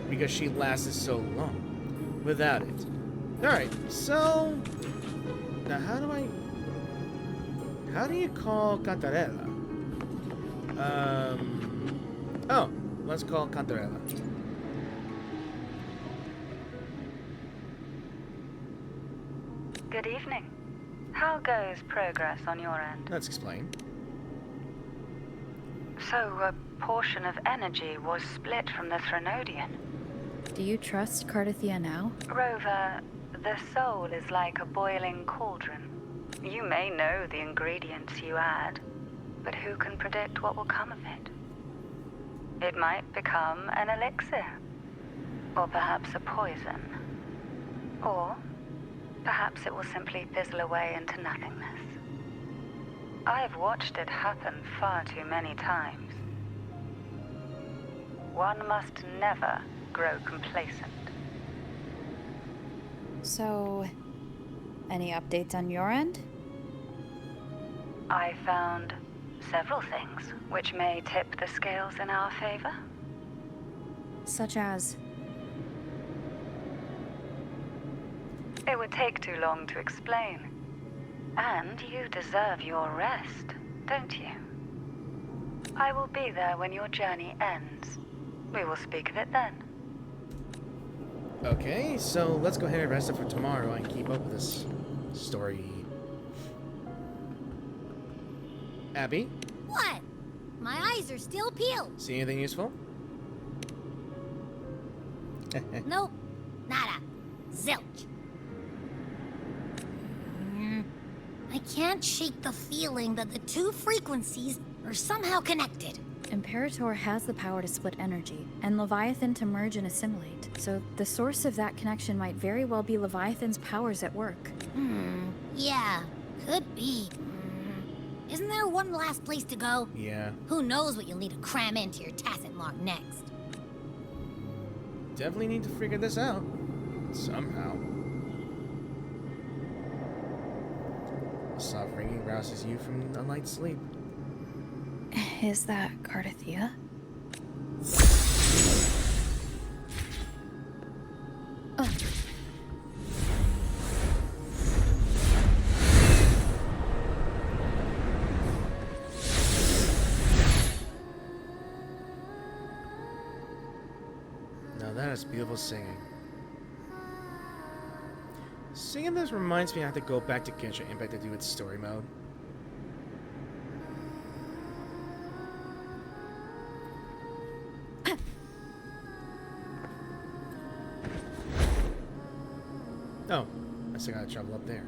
Speaker 1: Because she lasted so long without it. Alright, so now how do you call Cantarella? Oh, let's call Cantarella.
Speaker 7: Good evening. How goes progress on your end?
Speaker 1: Let's explain.
Speaker 7: So, a portion of energy was split from the Threnodian.
Speaker 2: Do you trust Cartethyia now?
Speaker 7: Rover, the soul is like a boiling cauldron. You may know the ingredients you add, but who can predict what will come of it? It might become an elixir, or perhaps a poison, or perhaps it will simply fizzle away into nothingness. I've watched it happen far too many times. One must never grow complacent.
Speaker 2: So, any updates on your end?
Speaker 7: I found several things which may tip the scales in our favor.
Speaker 2: Such as?
Speaker 12: It would take too long to explain. And you deserve your rest, don't you? I will be there when your journey ends. We will speak of it then.
Speaker 1: Okay, so let's go ahead and rest it for tomorrow and keep up with this story. Abby?
Speaker 3: What? My eyes are still peeled.
Speaker 1: See anything useful?
Speaker 3: Nope. Nada. Zilch. I can't shake the feeling that the two frequencies are somehow connected.
Speaker 2: Imperator has the power to split energy, and Leviathan to merge and assimilate, so the source of that connection might very well be Leviathan's powers at work.
Speaker 3: Yeah, could be. Isn't there one last place to go?
Speaker 1: Yeah.
Speaker 3: Who knows what you'll need to cram into your tacit mark next.
Speaker 1: Definitely need to figure this out. Somehow. A soft ringing rouses you from a light sleep.
Speaker 2: Is that Cartethyia? Oh.
Speaker 1: Now that is beautiful singing. Singing this reminds me I have to go back to Genshin Impact to do its story mode. Oh, I still gotta travel up there.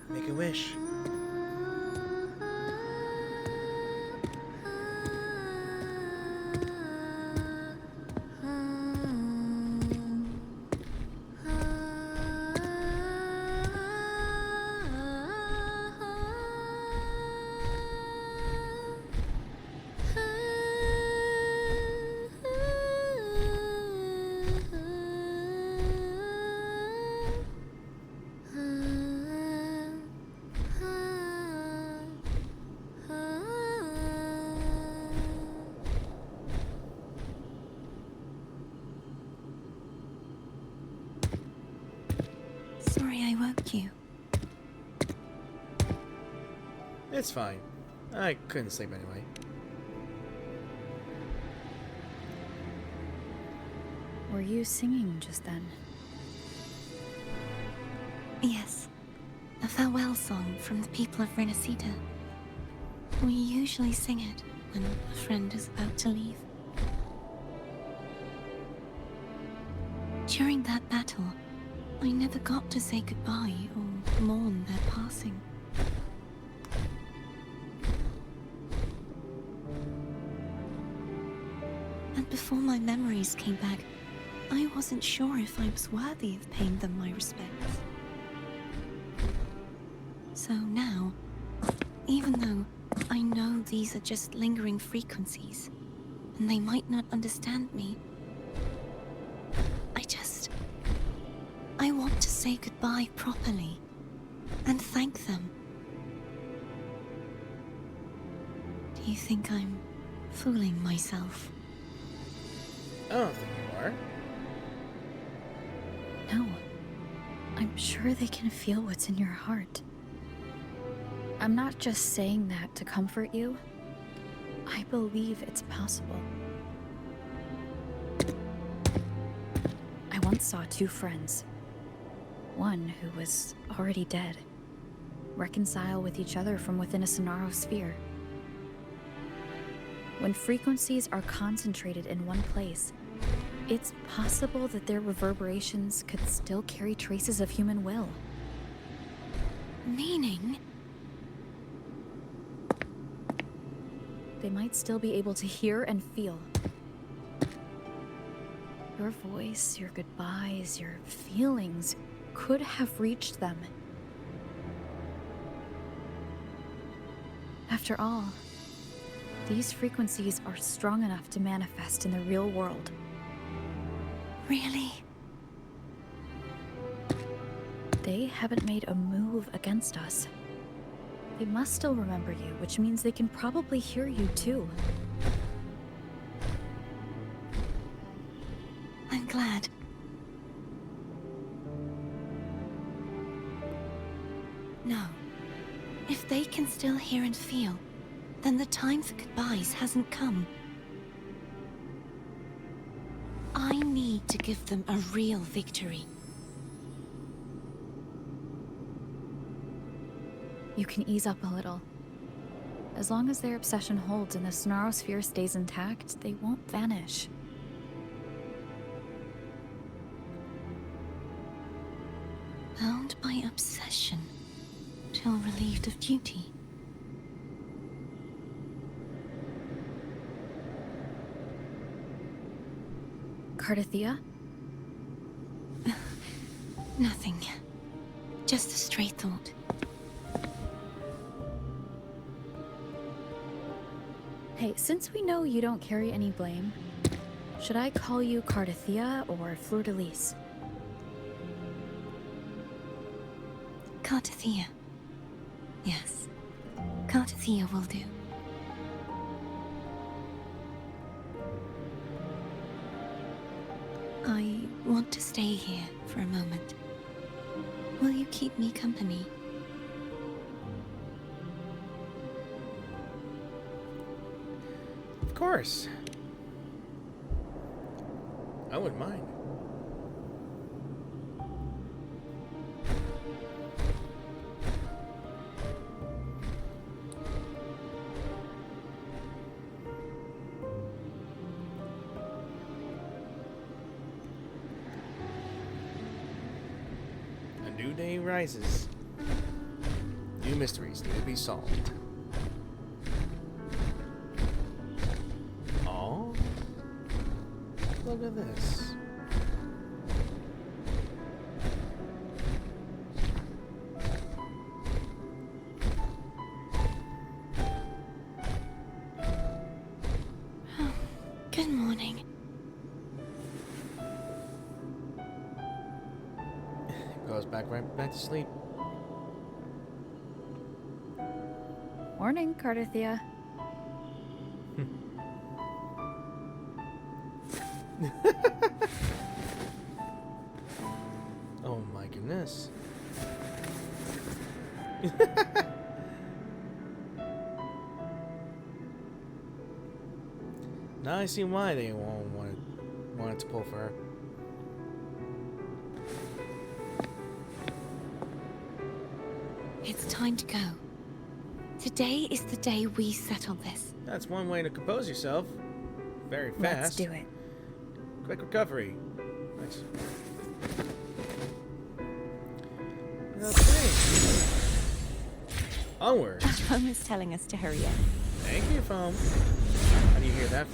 Speaker 1: Make a wish.
Speaker 5: Sorry I woke you.
Speaker 1: It's fine. I couldn't sleep anyway.
Speaker 2: Were you singing just then?
Speaker 5: Yes. A farewell song from the people of Rinascita. We usually sing it when a friend is about to leave. During that battle, I never got to say goodbye or mourn their passing. And before my memories came back, I wasn't sure if I was worthy of paying them my respects. So now, even though I know these are just lingering frequencies, and they might not understand me, I want to say goodbye properly, and thank them. Do you think I'm fooling myself?
Speaker 1: I don't think you are.
Speaker 2: No. I'm sure they can feel what's in your heart. I'm not just saying that to comfort you. I believe it's possible. I once saw two friends. One who was already dead. Reconcile with each other from within a Sonaro sphere. When frequencies are concentrated in one place, it's possible that their reverberations could still carry traces of human will.
Speaker 5: Meaning?
Speaker 2: They might still be able to hear and feel. Your voice, your goodbyes, your feelings could have reached them. After all, these frequencies are strong enough to manifest in the real world.
Speaker 5: Really?
Speaker 2: They haven't made a move against us. They must still remember you, which means they can probably hear you too.
Speaker 5: I'm glad. No. If they can still hear and feel, then the time for goodbyes hasn't come. I need to give them a real victory.
Speaker 2: You can ease up a little. As long as their obsession holds and the Sonorosphere stays intact, they won't vanish.
Speaker 5: Bound by obsession, till relieved of duty.
Speaker 2: Cartethyia?
Speaker 5: Nothing. Just a stray thought.
Speaker 2: Hey, since we know you don't carry any blame, should I call you Cartethyia or Fleur-de-Lis?
Speaker 5: Cartethyia. Yes. Cartethyia will do. I want to stay here for a moment. Will you keep me company?
Speaker 1: Of course. I wouldn't mind. A new day rises. New mysteries need to be solved. Oh, look at this.
Speaker 5: Good morning.
Speaker 1: Goes right back to sleep.
Speaker 2: Morning, Cartethyia.
Speaker 1: Oh my goodness. Now I see why they wanted to pull for her.
Speaker 5: It's time to go. Today is the day we settle this.
Speaker 1: That's one way to compose yourself. Very fast.
Speaker 2: Let's do it.
Speaker 1: Quick recovery. Nice. Okay. Onward.
Speaker 5: Home is telling us to hurry up.
Speaker 1: Thank you, Foam. How do you hear that?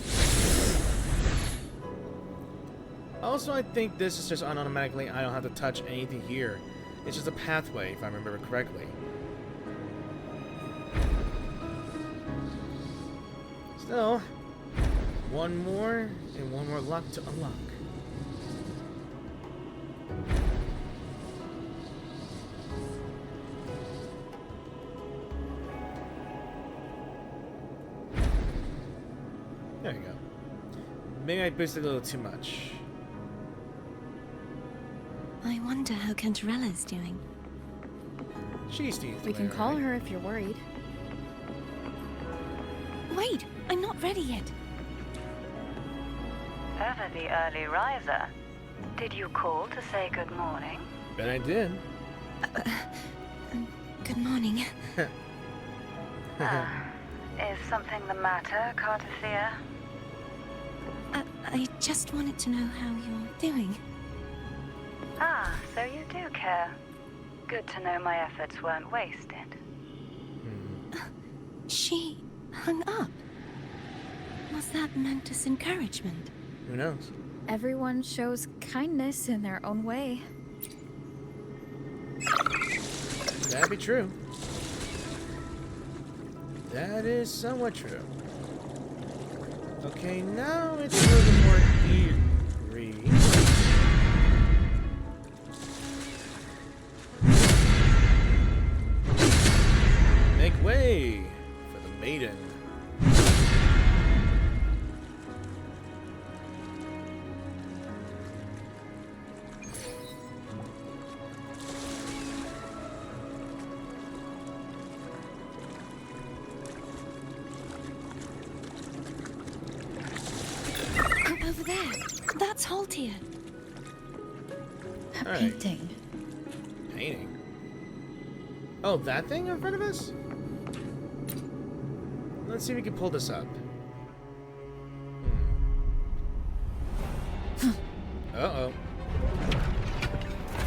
Speaker 1: Also, I think this is just automatically, I don't have to touch anything here. It's just a pathway, if I remember correctly. Still, one more, and one more lock to unlock. There you go. Maybe I boosted a little too much.
Speaker 5: I wonder how Cantarella's doing.
Speaker 1: She's doing
Speaker 2: We can call her if you're worried.
Speaker 5: Wait, I'm not ready yet.
Speaker 12: Ever the early riser. Did you call to say good morning?
Speaker 1: Bet I did.
Speaker 5: Good morning.
Speaker 12: Is something the matter, Cartethyia?
Speaker 5: I just wanted to know how you're doing.
Speaker 12: Ah, so you do care. Good to know my efforts weren't wasted.
Speaker 5: She hung up. Was that meant as encouragement?
Speaker 1: Who knows?
Speaker 2: Everyone shows kindness in their own way.
Speaker 1: That'd be true. That is somewhat true. Okay, now it's a little bit more eerie.
Speaker 5: There, that's Haltia.
Speaker 2: That
Speaker 1: All right.
Speaker 2: painting.
Speaker 1: Painting? Oh, that thing in front of us? Let's see if we can pull this up. Uh-oh.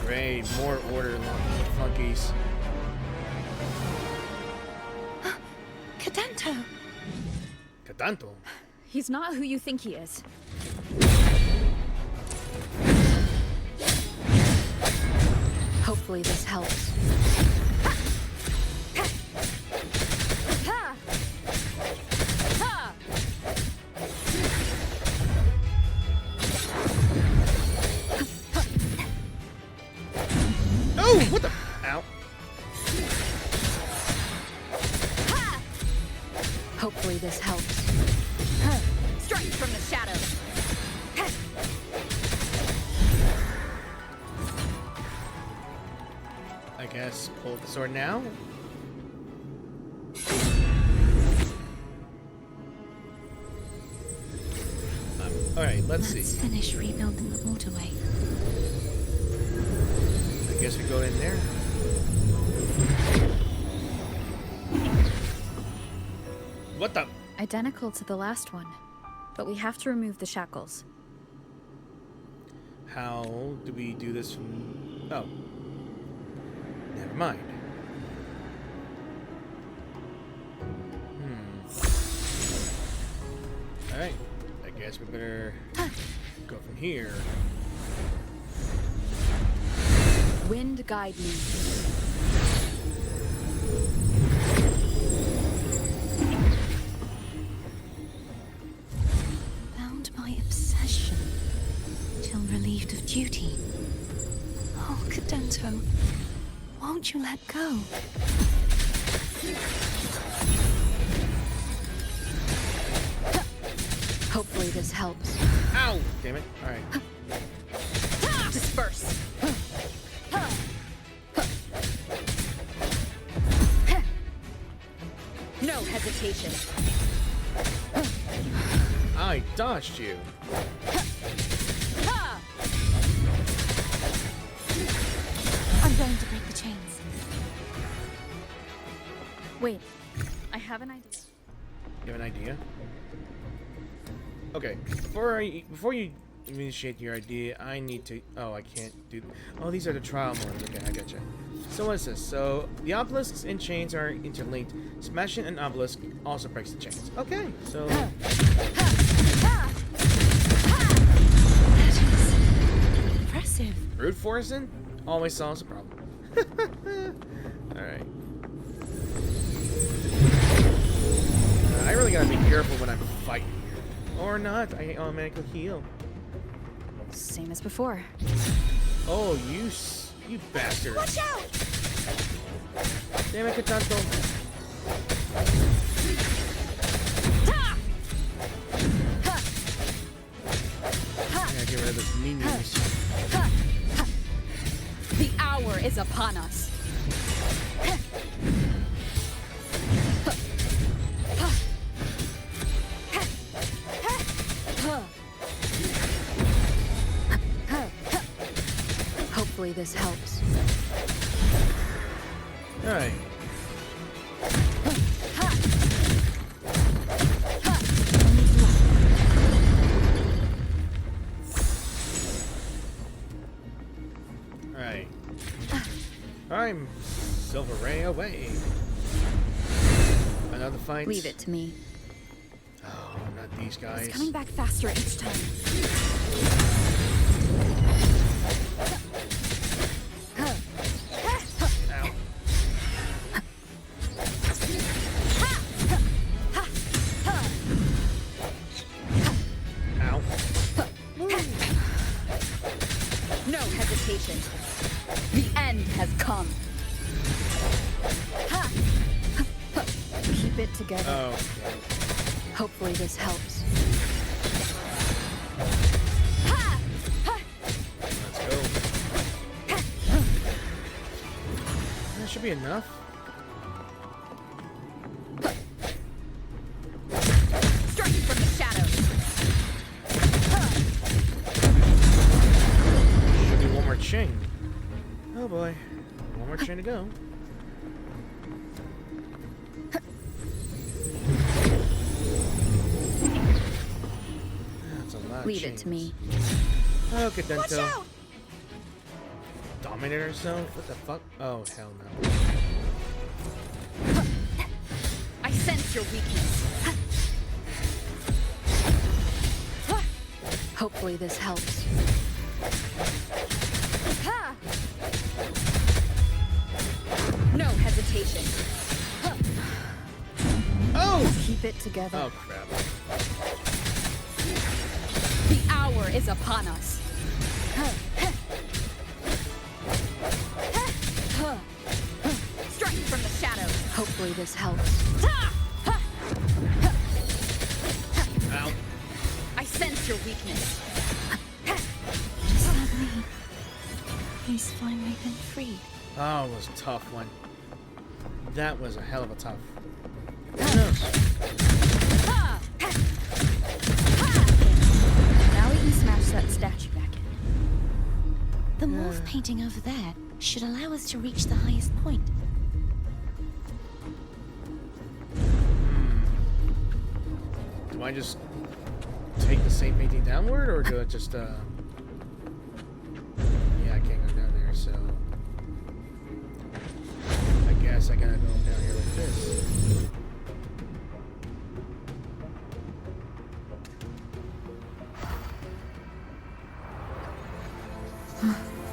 Speaker 1: Great, more order flunkies.
Speaker 5: Cadento!
Speaker 1: Catanto.
Speaker 10: He's not who you think he is.
Speaker 2: Hopefully this helps.
Speaker 1: Oh, what the? Ow.
Speaker 2: Hopefully this helps.
Speaker 10: Strike from the shadows.
Speaker 1: I guess pull the sword now. Alright, let's see.
Speaker 5: Finish rebuilding the waterway.
Speaker 1: I guess we go in there. What the?
Speaker 2: Identical to the last one, but we have to remove the shackles.
Speaker 1: How do we do this from... Oh. Never mind. Alright. I guess we better go from here.
Speaker 10: Wind guide me.
Speaker 5: Bound by obsession, till relieved of duty. Oh, Cadento, won't you let go?
Speaker 2: Hopefully this helps.
Speaker 1: Ow! Damn it. Alright.
Speaker 10: Disperse. No hesitation.
Speaker 1: I dodged you.
Speaker 5: I'm going to break the chains.
Speaker 2: Wait, I have an idea.
Speaker 1: You have an idea? Okay, before you initiate your idea, I need to... Oh, I can't do... Oh, these are the trial modes. Okay, I gotcha. So what is this? So, the obelisks and chains are interlinked. Smashing an obelisk also breaks the chains. Okay, so...
Speaker 5: That is impressive.
Speaker 1: Brute forcing always solves a problem. Alright. I really gotta be careful when I'm fighting. Or not, I automatically heal.
Speaker 2: Same as before.
Speaker 1: Oh, you bastard.
Speaker 10: Watch out!
Speaker 1: Damn it, Catanto. I gotta get rid of this minions.
Speaker 10: The hour is upon us.
Speaker 2: Hopefully this helps.
Speaker 1: Alright. Alright. I'm Silver Ray away. Another fight.
Speaker 2: Leave it to me.
Speaker 1: Oh, not these guys.
Speaker 10: It's coming back faster each time.
Speaker 1: Ow. Ow.
Speaker 10: No hesitation. The end has come.
Speaker 2: Keep it together.
Speaker 1: Oh, okay.
Speaker 2: Hopefully this helps.
Speaker 1: Let's go. That should be enough.
Speaker 10: Strike from the shadows.
Speaker 1: chain. Oh boy. One more chain to go. That's a lot of
Speaker 2: Leave
Speaker 1: chains.
Speaker 2: it to me.
Speaker 1: Okay, Dento. Dominate herself? What the fuck? Oh, hell no.
Speaker 10: I sense your weakness.
Speaker 2: Hopefully this helps.
Speaker 10: No hesitation.
Speaker 1: Oh!
Speaker 2: Keep it together.
Speaker 1: Oh, crap.
Speaker 10: The hour is upon us. Strike from the shadows.
Speaker 2: Hopefully this helps.
Speaker 1: Ow.
Speaker 10: I sense your weakness.
Speaker 5: Suddenly, he's finally been freed.
Speaker 1: Oh, it was a tough one. That was a hell of a tough. Who knows?
Speaker 2: Now we can smash that statue back in.
Speaker 5: The morph painting over there should allow us to reach the highest point.
Speaker 1: Do I just take the same painting downward, or do I just, Yeah, I can't go down there, so... I guess I gotta go down here like this.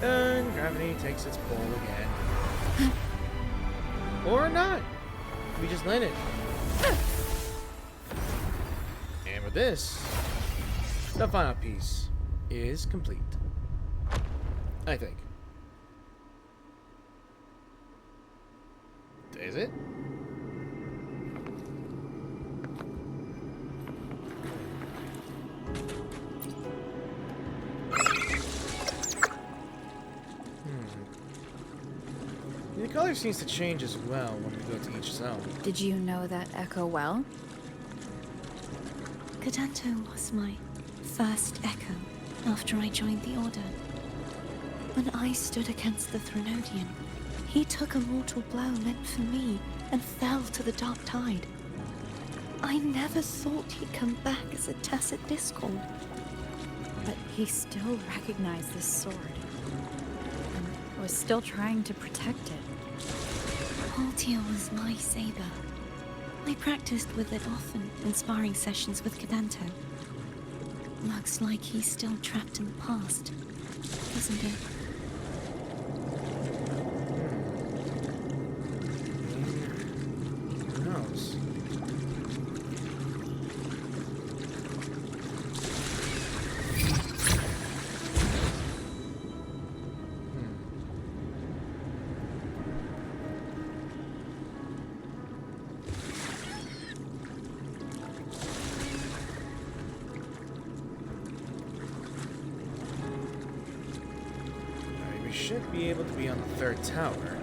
Speaker 1: And gravity takes its pull again. Or not. We just landed. And with this, the final piece is complete. I think. Is it? The color seems to change as well when we go to each zone.
Speaker 2: Did you know that echo well?
Speaker 5: Cadento was my first echo after I joined the Order. When I stood against the Threnodian, he took a mortal blow meant for me and fell to the Dark Tide. I never thought he'd come back as a tacit discord.
Speaker 2: But he still recognized this sword. And was still trying to protect it.
Speaker 5: Altia was my saber. I practiced with it often in sparring sessions with Cadento. Looks like he's still trapped in the past, doesn't it?
Speaker 1: Who knows? Should be able to be on the third tower.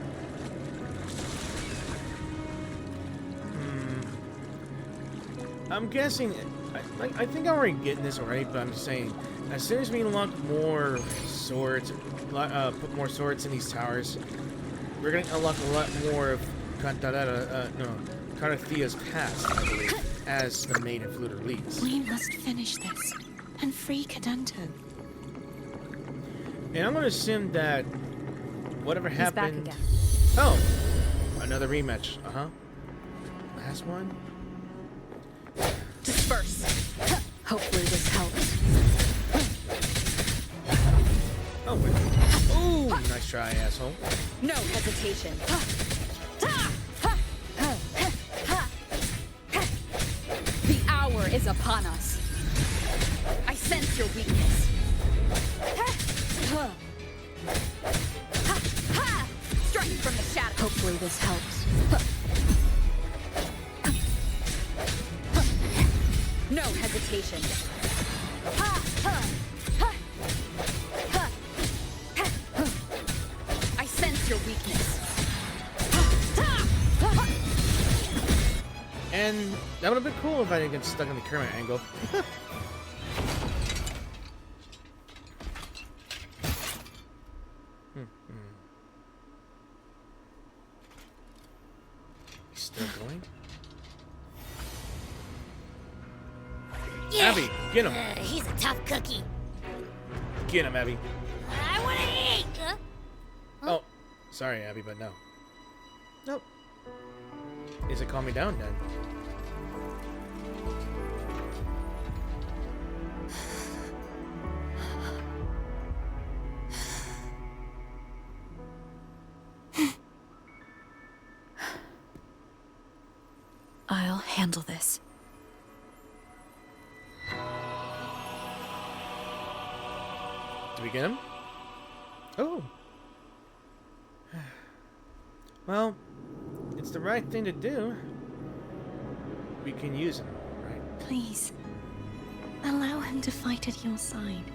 Speaker 1: I'm guessing. I think I'm already getting this already, but I'm just saying, as soon as we unlock more swords, put more swords in these towers, we're gonna unlock a lot more of Cartethyia's past, I believe, as the Maiden Fluter leads.
Speaker 5: We must finish this and free Cadento.
Speaker 1: And I'm gonna assume that whatever happened.
Speaker 2: Back again.
Speaker 1: Oh, another rematch. Last one.
Speaker 10: Disperse.
Speaker 2: Hopefully this helps.
Speaker 1: Oh, wait. Ooh, nice try, asshole.
Speaker 10: No hesitation. The hour is upon us. I sense your weakness. Strike from the shadow.
Speaker 2: Hopefully this helps.
Speaker 10: No hesitation. I sense your weakness.
Speaker 1: And that would have been cool if I didn't get stuck in the camera angle. He's still going?
Speaker 3: Yeah.
Speaker 1: Abby, get him!
Speaker 3: He's a tough cookie.
Speaker 1: Get him, Abby.
Speaker 3: I want to eat.
Speaker 1: Oh, sorry, Abby, but no. Nope. Is it calm me down then?
Speaker 2: I'll handle this.
Speaker 1: Do we get him? Oh. Well, it's the right thing to do. We can use him, right?
Speaker 5: Please, allow him to fight at your side.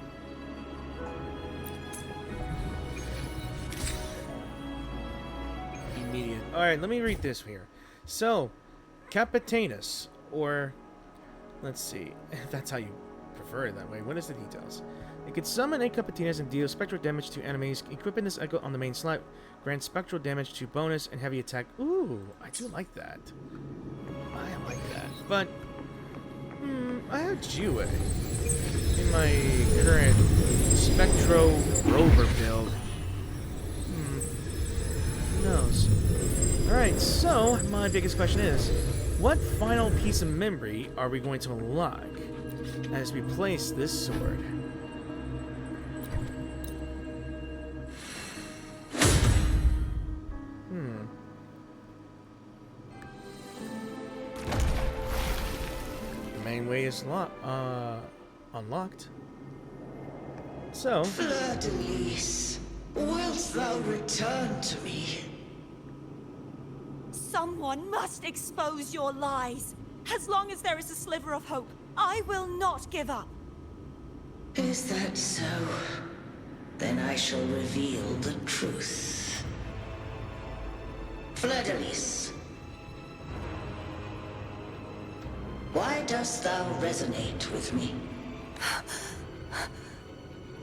Speaker 1: Immediate. Alright, let me read this here. So, Capitanus, or let's see, if that's how you prefer it that way. What is the details? It can summon a Capitanus and deal spectral damage to enemies. Equipping this echo on the main slot grants spectral damage to bonus and heavy attack. Ooh, I do like that. I like that. But, I have Jue in my current Spectro Rover build. Who knows? Alright, so my biggest question is, what final piece of memory are we going to unlock as we place this sword? The main way is unlocked. So,
Speaker 11: Fleur-de-Lis, wilt thou return to me?
Speaker 13: Someone must expose your lies. As long as there is a sliver of hope, I will not give up.
Speaker 11: Is that so? Then I shall reveal the truth. Fleur-de-Lis, why dost thou resonate with me?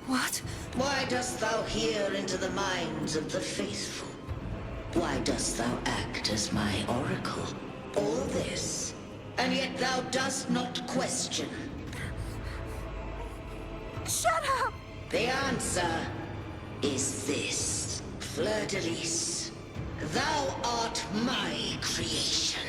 Speaker 5: What?
Speaker 11: Why dost thou hear into the minds of the faithful? Why dost thou act as my oracle? All this, and yet thou dost not question.
Speaker 13: Shut up!
Speaker 11: The answer is this. Fleur-de-Lis, thou art my creation.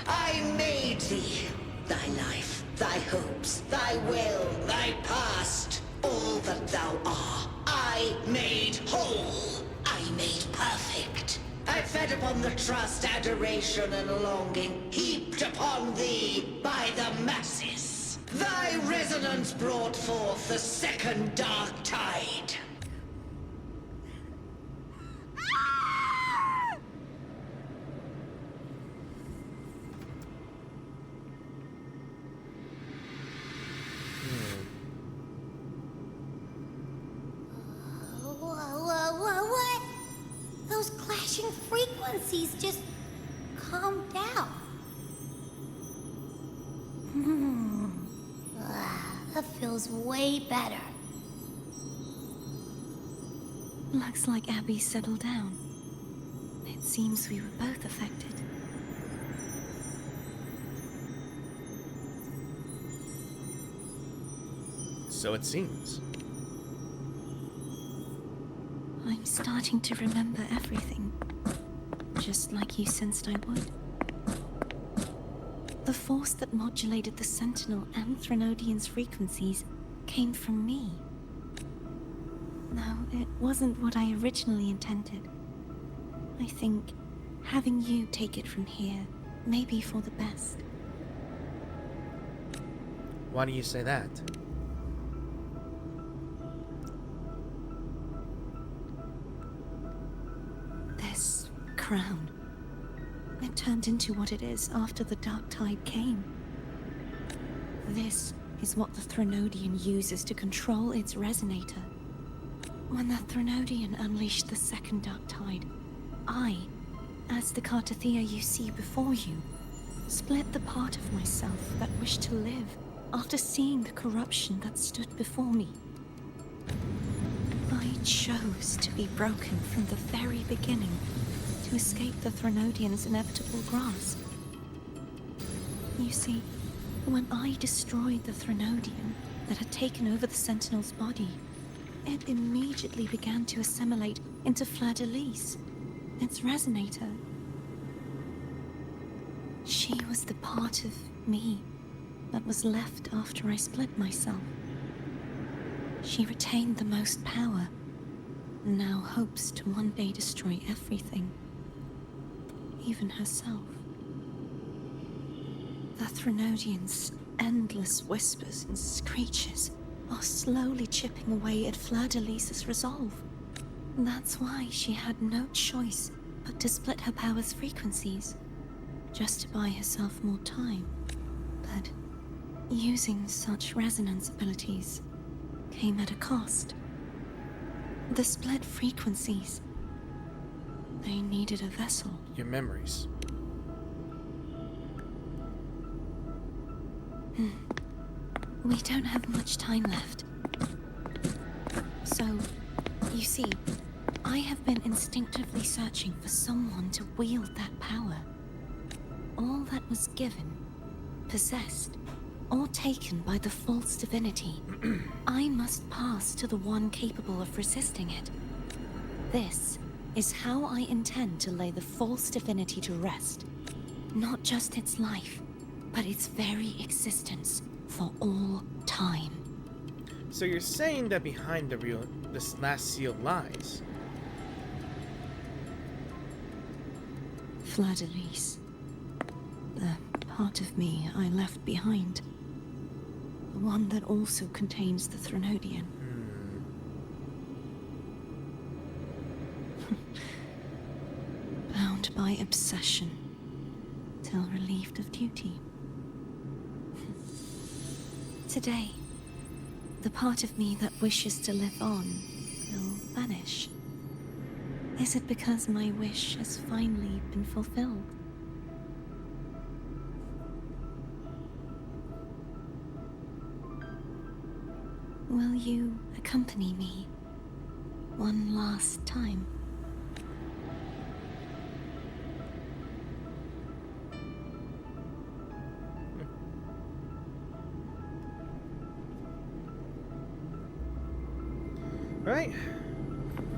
Speaker 11: I made thee. Thy life, thy hopes, thy will, thy past. All that thou art, I made whole. I made perfect. I fed upon the trust, adoration, and longing heaped upon thee by the masses. Thy resonance brought forth the second dark tide.
Speaker 3: What? Those clashing frequencies just calmed down. That feels way better.
Speaker 5: Looks like Abby settled down. It seems we were both affected.
Speaker 1: so it seems.
Speaker 5: I'm starting to remember everything. Just like you sensed I would. The force that modulated the Sentinel and Threnodian's frequencies came from me. No, it wasn't what I originally intended. I think having you take it from here may be for the best.
Speaker 1: Why do you say that?
Speaker 5: This crown. It turned into what it is after the Dark Tide came. This is what the Threnodian uses to control its resonator. When the Threnodian unleashed the second Dark Tide, I, as the Cartethyia you see before you, split the part of myself that wished to live after seeing the corruption that stood before me. I chose to be broken from the very beginning to escape the Threnodian's inevitable grasp. You see, when I destroyed the Threnodian that had taken over the Sentinel's body, it immediately began to assimilate into Fleur-de-Lis, its resonator. She was the part of me that was left after I split myself. She retained the most power, and now hopes to one day destroy everything, even herself. The Threnodian's endless whispers and screeches are slowly chipping away at Fleur-de-Lis's resolve. That's why she had no choice but to split her power's frequencies, just to buy herself more time. But using such resonance abilities came at a cost. The split frequencies, they needed a vessel.
Speaker 1: Your memories.
Speaker 5: We don't have much time left. So, you see, I have been instinctively searching for someone to wield that power. All that was given, possessed, or taken by the false divinity, I must pass to the one capable of resisting it. This is how I intend to lay the false divinity to rest. Not just its life, but its very existence for all time.
Speaker 1: So you're saying that behind this last seal lies?
Speaker 5: Fleur-de-Lis. The part of me I left behind. The one that also contains the Threnodian. Bound by obsession, till relieved of duty. Today, the part of me that wishes to live on will vanish. Is it because my wish has finally been fulfilled? Will you accompany me one last time?
Speaker 1: Right.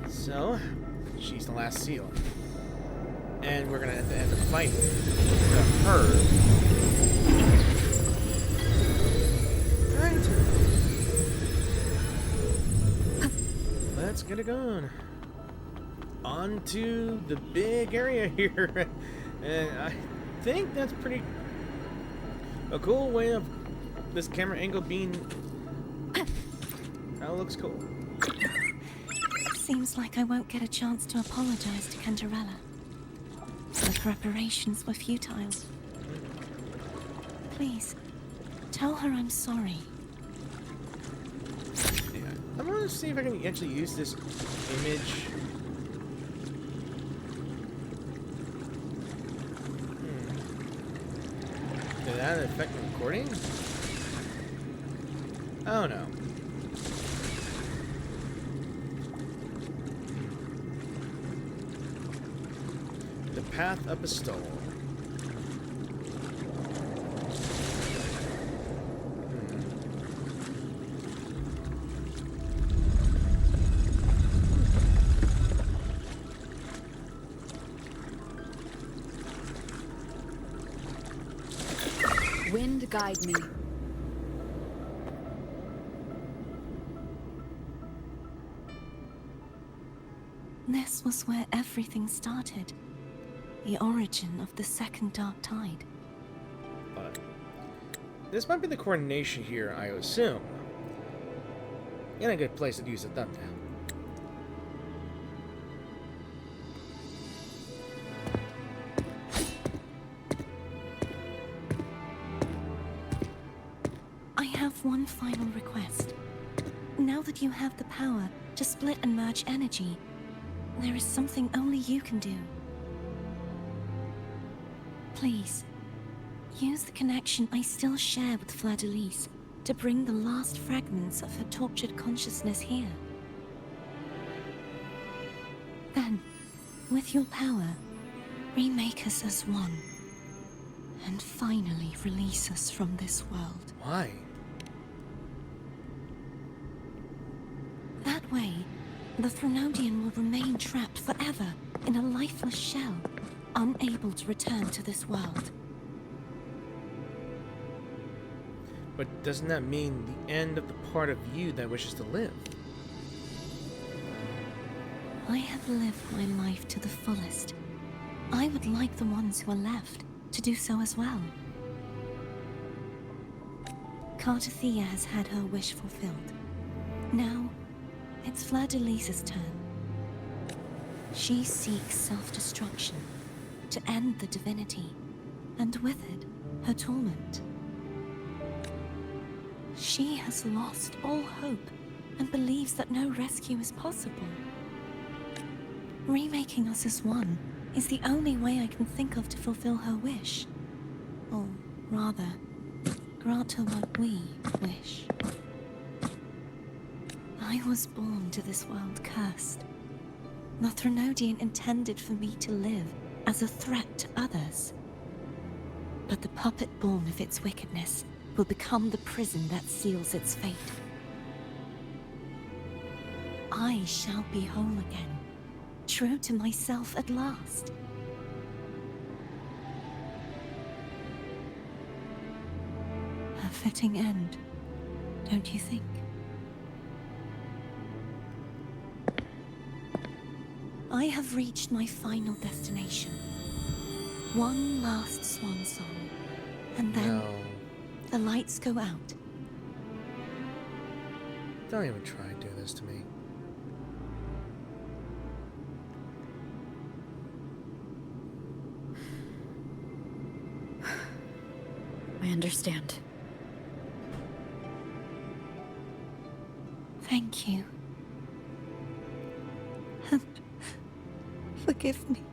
Speaker 1: So, she's the last seal. And we're gonna end up fighting her. Right. Let's get it going. On to the big area here. And I think that's pretty a cool way of this camera angle being. That looks cool.
Speaker 5: Seems like I won't get a chance to apologize to Cantarella. The preparations were futile. Please, tell her I'm sorry.
Speaker 1: Yeah. I'm gonna see if I can actually use this image. Did that affect the recording? Oh no. The path up a stole.
Speaker 10: Wind guide me.
Speaker 5: This was where everything started. The origin of the second Dark Tide.
Speaker 1: But this might be the coordination here, I assume. In a good place to use a thumbnail.
Speaker 5: I have one final request. Now that you have the power to split and merge energy, there is something only you can do. Please, use the connection I still share with Fleur-de-Lis to bring the last fragments of her tortured consciousness here. Then, with your power, remake us as one. And finally release us from this world.
Speaker 1: Why?
Speaker 5: That way, the Threnodian will remain trapped forever in a lifeless shell, unable to return to this world.
Speaker 1: But doesn't that mean the end of the part of you that wishes to live?
Speaker 5: I have lived my life to the fullest. I would like the ones who are left to do so as well. Cartethyia has had her wish fulfilled. Now, it's Fleur-de-Lis's turn. She seeks self-destruction to end the divinity, and with it, her torment. She has lost all hope and believes that no rescue is possible. Remaking us as one is the only way I can think of to fulfill her wish. Or rather, grant her what we wish. I was born to this world cursed. The Threnodian intended for me to live as a threat to others. But the puppet born of its wickedness will become the prison that seals its fate. I shall be whole again, true to myself at last. A fitting end, don't you think? I have reached my final destination. One last swan song, and then the lights go out.
Speaker 1: Don't even try to do this to me.
Speaker 2: I understand.
Speaker 5: Thank you. And forgive me.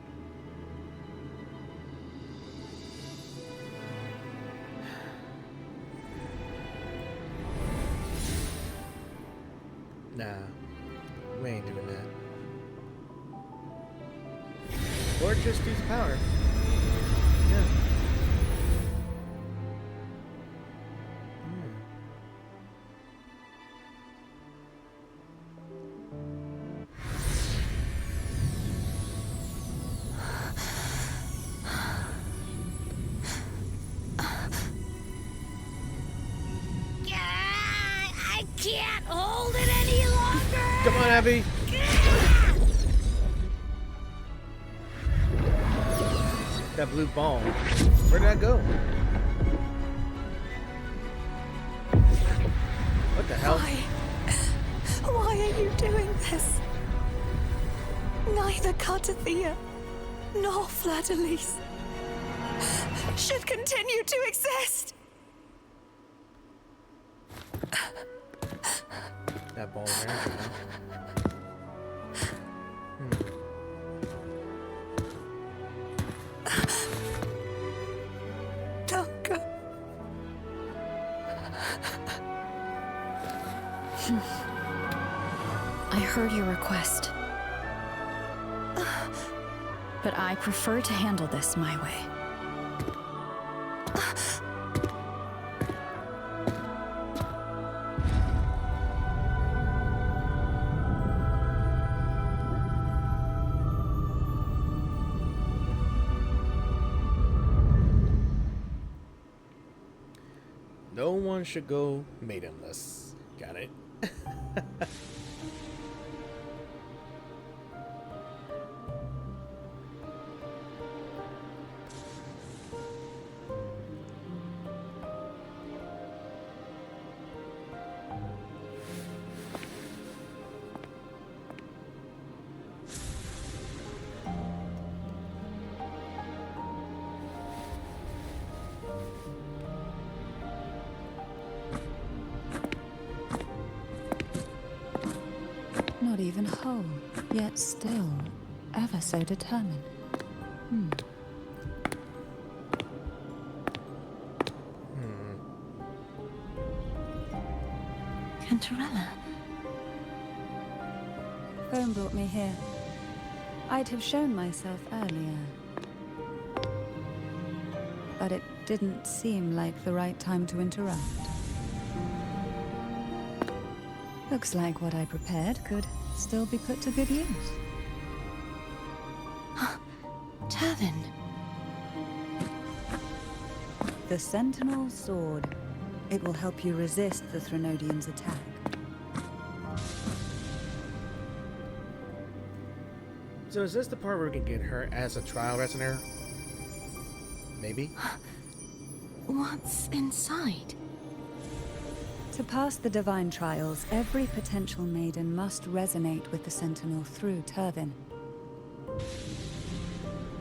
Speaker 1: Nah, we ain't doing that. Or just use power. Yeah.
Speaker 3: I can't hold it any longer!
Speaker 1: Come on, Abby! That blue ball. Where did that go? What the hell?
Speaker 5: Why are you doing this? Neither Cartethyia nor Fleur-de-Lis should continue to exist.
Speaker 1: That ball of energy, huh?
Speaker 5: Don't go.
Speaker 2: I heard your request. But I prefer to handle this my way.
Speaker 1: No one should go maidenless. Got it?
Speaker 8: Not even whole, yet still ever so determined.
Speaker 5: Cantarella.
Speaker 8: Phone brought me here. I'd have shown myself earlier. But it didn't seem like the right time to interrupt. Looks like what I prepared could still be put to good use.
Speaker 5: Turvin.
Speaker 8: The Sentinel Sword. It will help you resist the Threnodian's attack.
Speaker 1: So is this the part where we can get her as a trial resonator? Maybe?
Speaker 5: What's inside?
Speaker 8: To pass the divine trials, every potential maiden must resonate with the Sentinel through Turvin.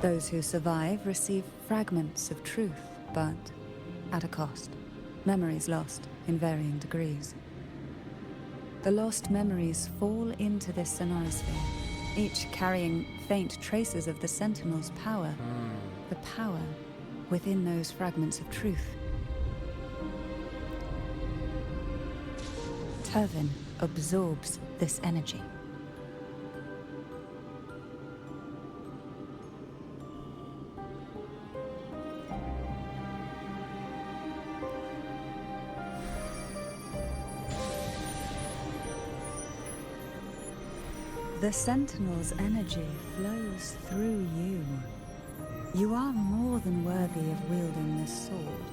Speaker 8: Those who survive receive fragments of truth, but at a cost. Memories lost in varying degrees. The lost memories fall into this sonorosphere, each carrying faint traces of the Sentinel's power. The power within those fragments of truth. Turvin absorbs this energy. The Sentinel's energy flows through you. You are more than worthy of wielding this sword.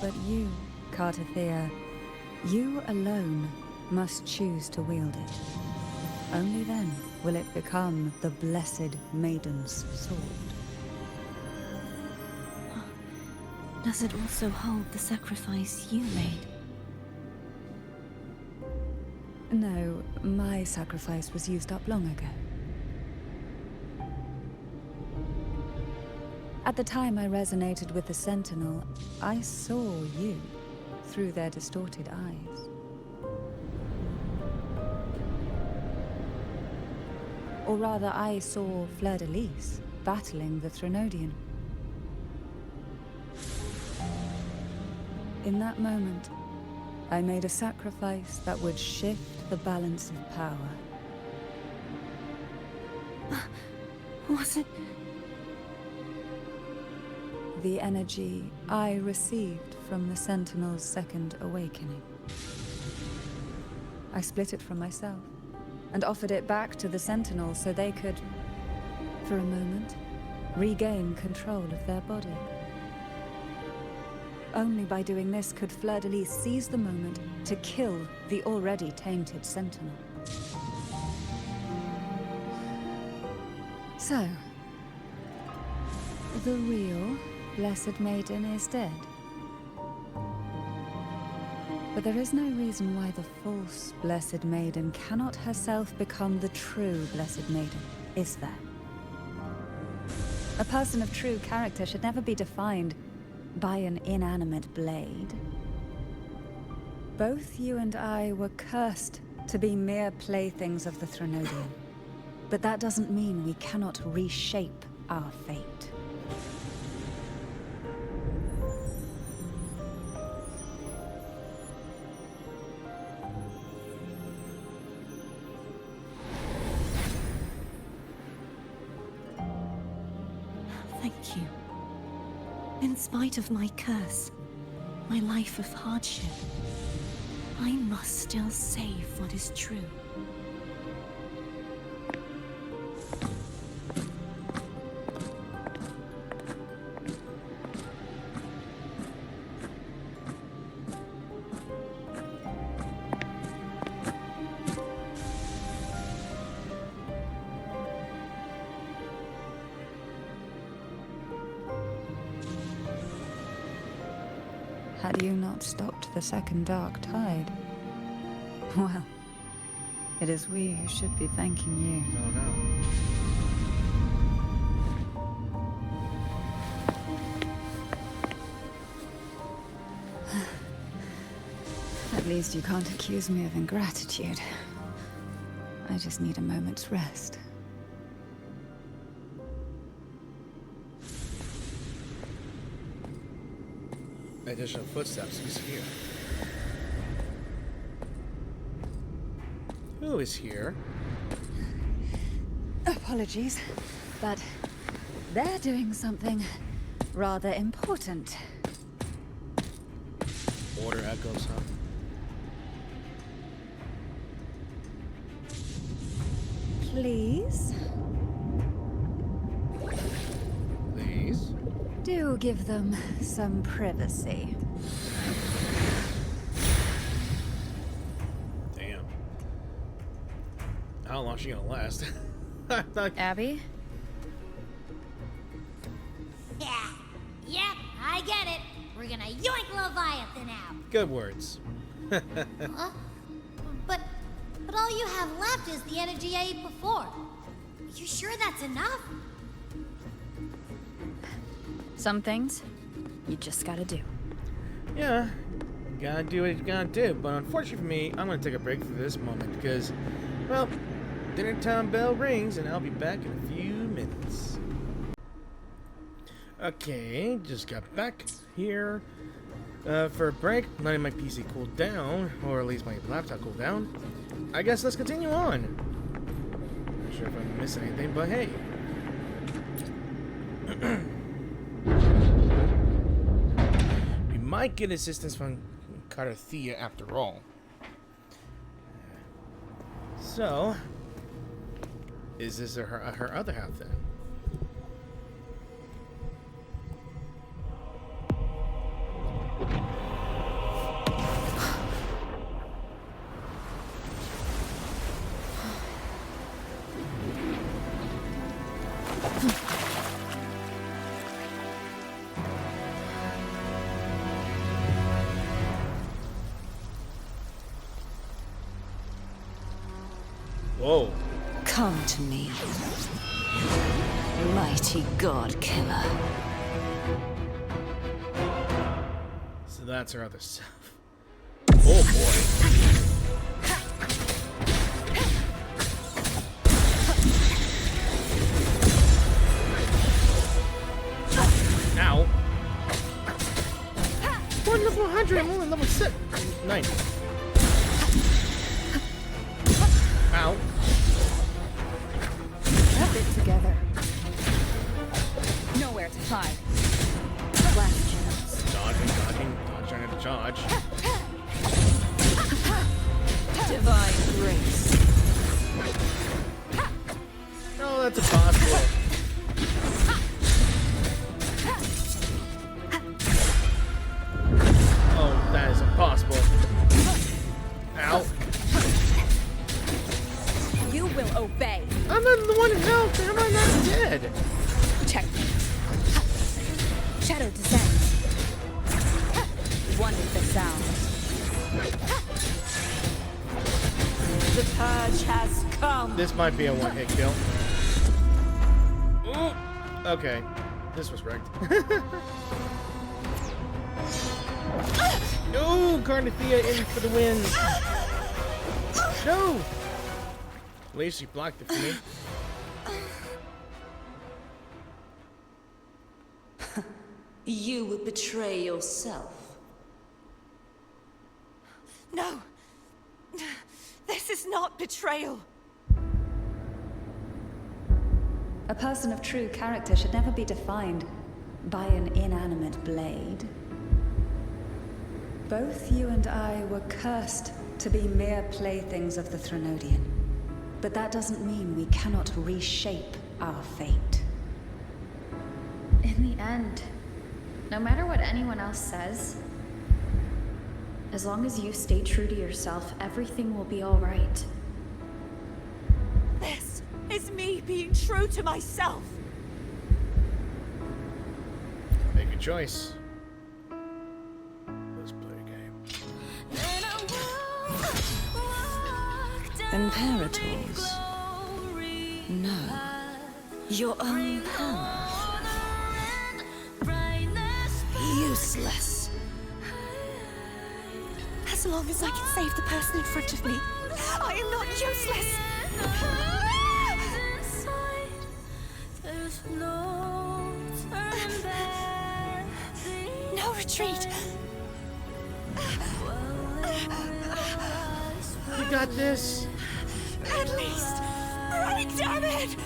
Speaker 8: But you, Cartethyia, you alone must choose to wield it. Only then will it become the Blessed Maiden's sword.
Speaker 5: Does it also hold the sacrifice you made?
Speaker 8: No, my sacrifice was used up long ago. At the time I resonated with the Sentinel, I saw you through their distorted eyes. Or rather, I saw Fleur-de-Lis battling the Threnodian. In that moment, I made a sacrifice that would shift the balance of power.
Speaker 5: Was it?
Speaker 8: The energy I received from the Sentinel's second awakening. I split it from myself and offered it back to the Sentinel so they could, for a moment, regain control of their body. Only by doing this could Fleur-de-Lis seize the moment to kill the already tainted Sentinel. So, the real Blessed Maiden is dead. But there is no reason why the false Blessed Maiden cannot herself become the true Blessed Maiden, is there? A person of true character should never be defined by an inanimate blade. Both you and I were cursed to be mere playthings of the Threnodian. But that doesn't mean we cannot reshape our fate.
Speaker 5: Thank you. In spite of my curse, my life of hardship, I must still save what is true.
Speaker 8: Had you not stopped the second dark tide? Well, it is we who should be thanking you.
Speaker 1: Oh no.
Speaker 8: At least you can't accuse me of ingratitude. I just need a moment's rest.
Speaker 1: Additional footsteps. Who's here? Who is here?
Speaker 8: apologies, but they're doing something rather important.
Speaker 1: Order echoes, huh?
Speaker 8: Please?
Speaker 1: Please?
Speaker 8: Do give them some privacy.
Speaker 1: Damn. How long is she gonna last?
Speaker 2: Abby?
Speaker 3: Yeah. Yep, I get it. We're gonna yoink Leviathan out.
Speaker 1: Good words.
Speaker 3: Huh? But all you have left is the energy I ate before. Are you sure that's enough?
Speaker 2: Some things you just gotta do.
Speaker 1: Yeah, you gotta do what you gotta do. But unfortunately for me, I'm gonna take a break for this moment because, well, dinner time bell rings and I'll be back in a few minutes. Okay, just got back here for a break. Letting my PC cool down, or at least my laptop cool down. I guess let's continue on. Not sure if I missed anything, but hey. We might get assistance from Cartethyia after all. So, is this her other half then? Whoa.
Speaker 5: Come to me, mighty god killer.
Speaker 1: So that's her other self. Oh boy. Ow. One level 100, I'm only level 6. 90. Ow.
Speaker 10: Keep it together. Nowhere to hide. Last chance.
Speaker 1: Dodging, trying to dodge.
Speaker 5: Divine grace.
Speaker 1: No, that's impossible. Oh, that is impossible. Ow.
Speaker 10: You will obey.
Speaker 1: I'm not the one in health. How am I not dead?
Speaker 10: Checkmate. Shadow descends. One with the sound.
Speaker 5: The purge has come.
Speaker 1: This might be a one-hit kill. Ooh. Okay. This was wrecked. No! Cartethyia in for the win. No! At least she blocked it for me.
Speaker 5: You would betray yourself.
Speaker 13: No. This is not betrayal.
Speaker 8: A person of true character should never be defined by an inanimate blade. Both you and I were cursed to be mere playthings of the Threnodian. But that doesn't mean we cannot reshape our fate.
Speaker 2: In the end, no matter what anyone else says, as long as you stay true to yourself, everything will be all right.
Speaker 13: This is me being true to myself.
Speaker 1: Make a choice. Let's play a game.
Speaker 5: Imperators. No. Your own power. Useless.
Speaker 13: As long as I can save the person in front of me, I am not useless. No retreat.
Speaker 1: We got this.
Speaker 13: At least, break, damn it!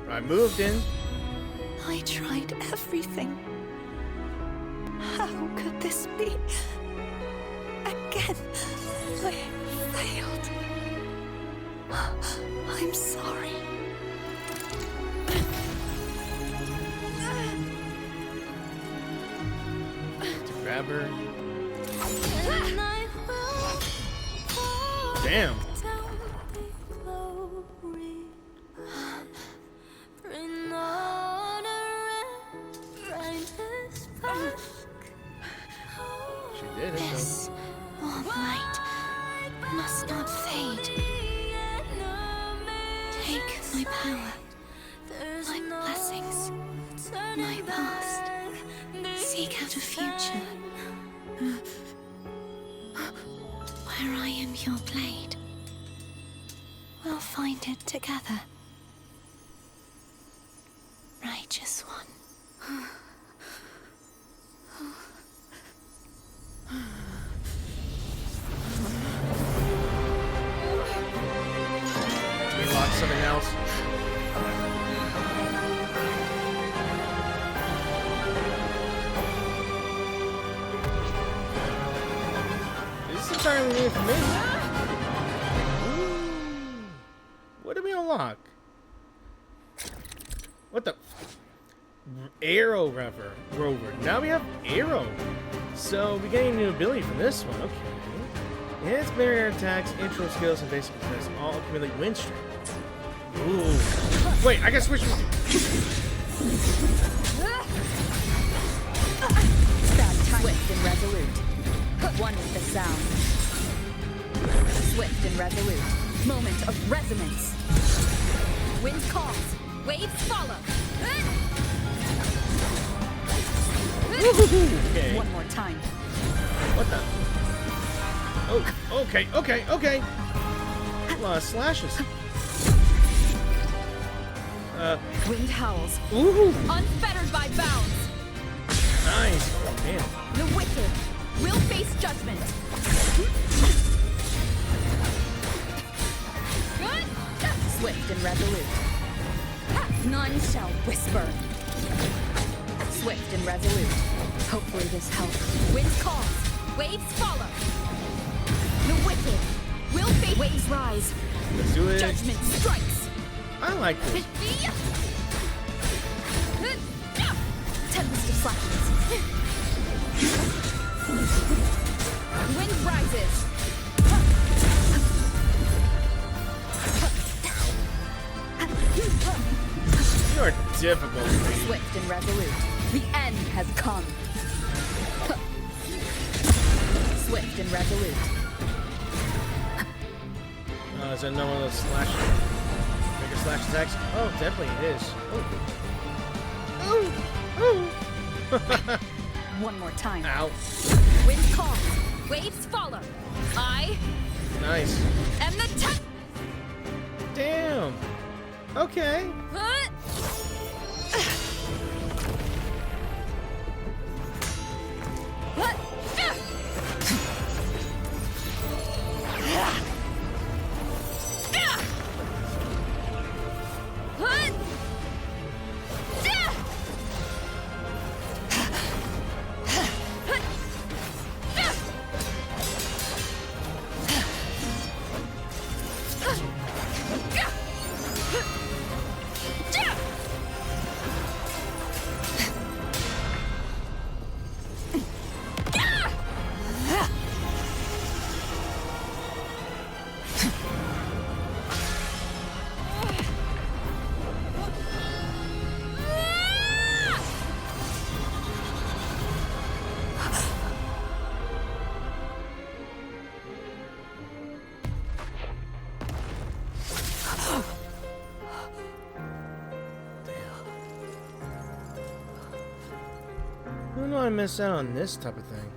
Speaker 1: I moved in.
Speaker 5: I tried everything. How could this be? Again, I failed. I'm sorry.
Speaker 1: To grab her. Damn. She did it.
Speaker 5: This warm light must not fade. Take my power, my blessings, my past. Seek out a future where I am your blade. We'll find it together. Righteous one.
Speaker 1: We lost something else. This is entirely new for me. Ooh. What did we unlock? What the? Arrow Rover. Now we have Arrow. So we gain a new ability from this one. Okay. Enhance barrier attacks, intro skills, and basic defense all accumulate wind strength. Ooh. Wait, I can switch.
Speaker 10: Swift and resolute. One with the sound. Swift and resolute. Moment of resonance. Wind calls. Waves follow.
Speaker 1: Okay.
Speaker 10: One more time.
Speaker 1: What the? Oh, okay. A lot of slashes.
Speaker 10: Wind howls.
Speaker 1: Ooh.
Speaker 10: Unfettered by bounds.
Speaker 1: Nice. Oh, man.
Speaker 10: The wicked will face judgment. Swift and resolute. None shall whisper. Swift and resolute. Hopefully this helps. Wind calls. Waves follow. The wicked will face. Waves rise.
Speaker 1: Let's do it.
Speaker 10: Judgment strikes.
Speaker 1: I like this.
Speaker 10: Tempest of flashes. Wind rises.
Speaker 1: You are difficult, lady.
Speaker 10: Swift and resolute. The end has come. Swift and resolute.
Speaker 1: Is that no one of those slash? Bigger slash attacks? Oh, definitely it is. Oh.
Speaker 10: One more time.
Speaker 1: Ow.
Speaker 10: Wind calls. Waves follow. I
Speaker 1: Nice.
Speaker 10: am the
Speaker 1: Damn. Okay. wouldn't want to miss out on this type of thing.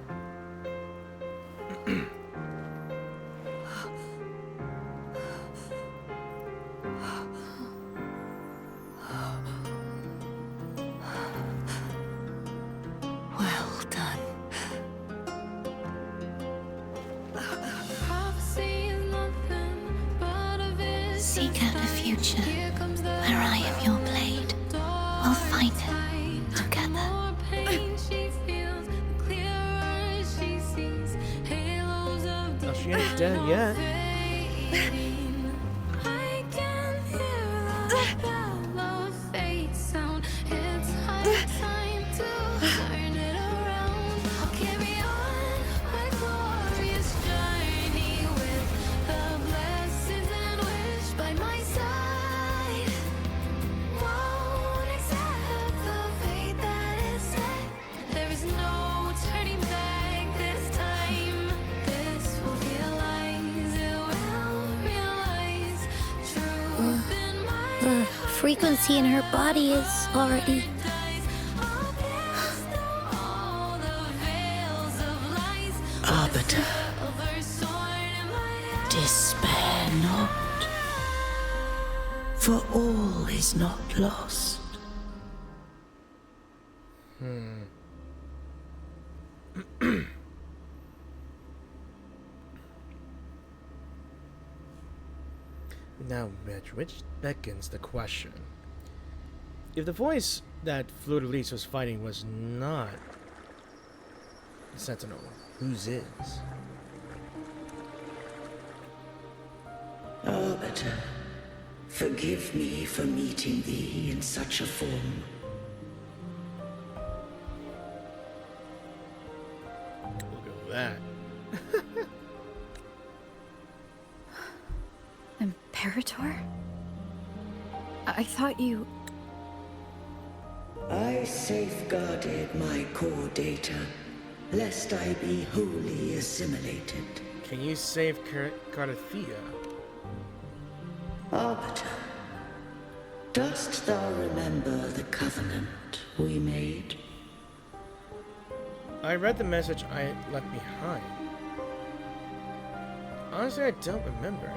Speaker 5: Well done. Seek out a future where I am your blade. We'll find it together.
Speaker 1: Oh, she ain't dead yet.
Speaker 3: The frequency in her body is already...
Speaker 11: Arbiter, despair not, for all is not lost.
Speaker 1: Now, which beckons the question. If the voice that Fleur-de-Lis was fighting was not the Sentinel, whose is?
Speaker 11: Arbiter, forgive me for meeting thee in such a form.
Speaker 1: Look at that.
Speaker 2: Imperator? I thought you...
Speaker 11: I safeguarded my core data, lest I be wholly assimilated.
Speaker 1: Can you save Cartethyia?
Speaker 11: Arbiter, dost thou remember the covenant we made?
Speaker 1: I read the message I left behind. Honestly, I don't remember.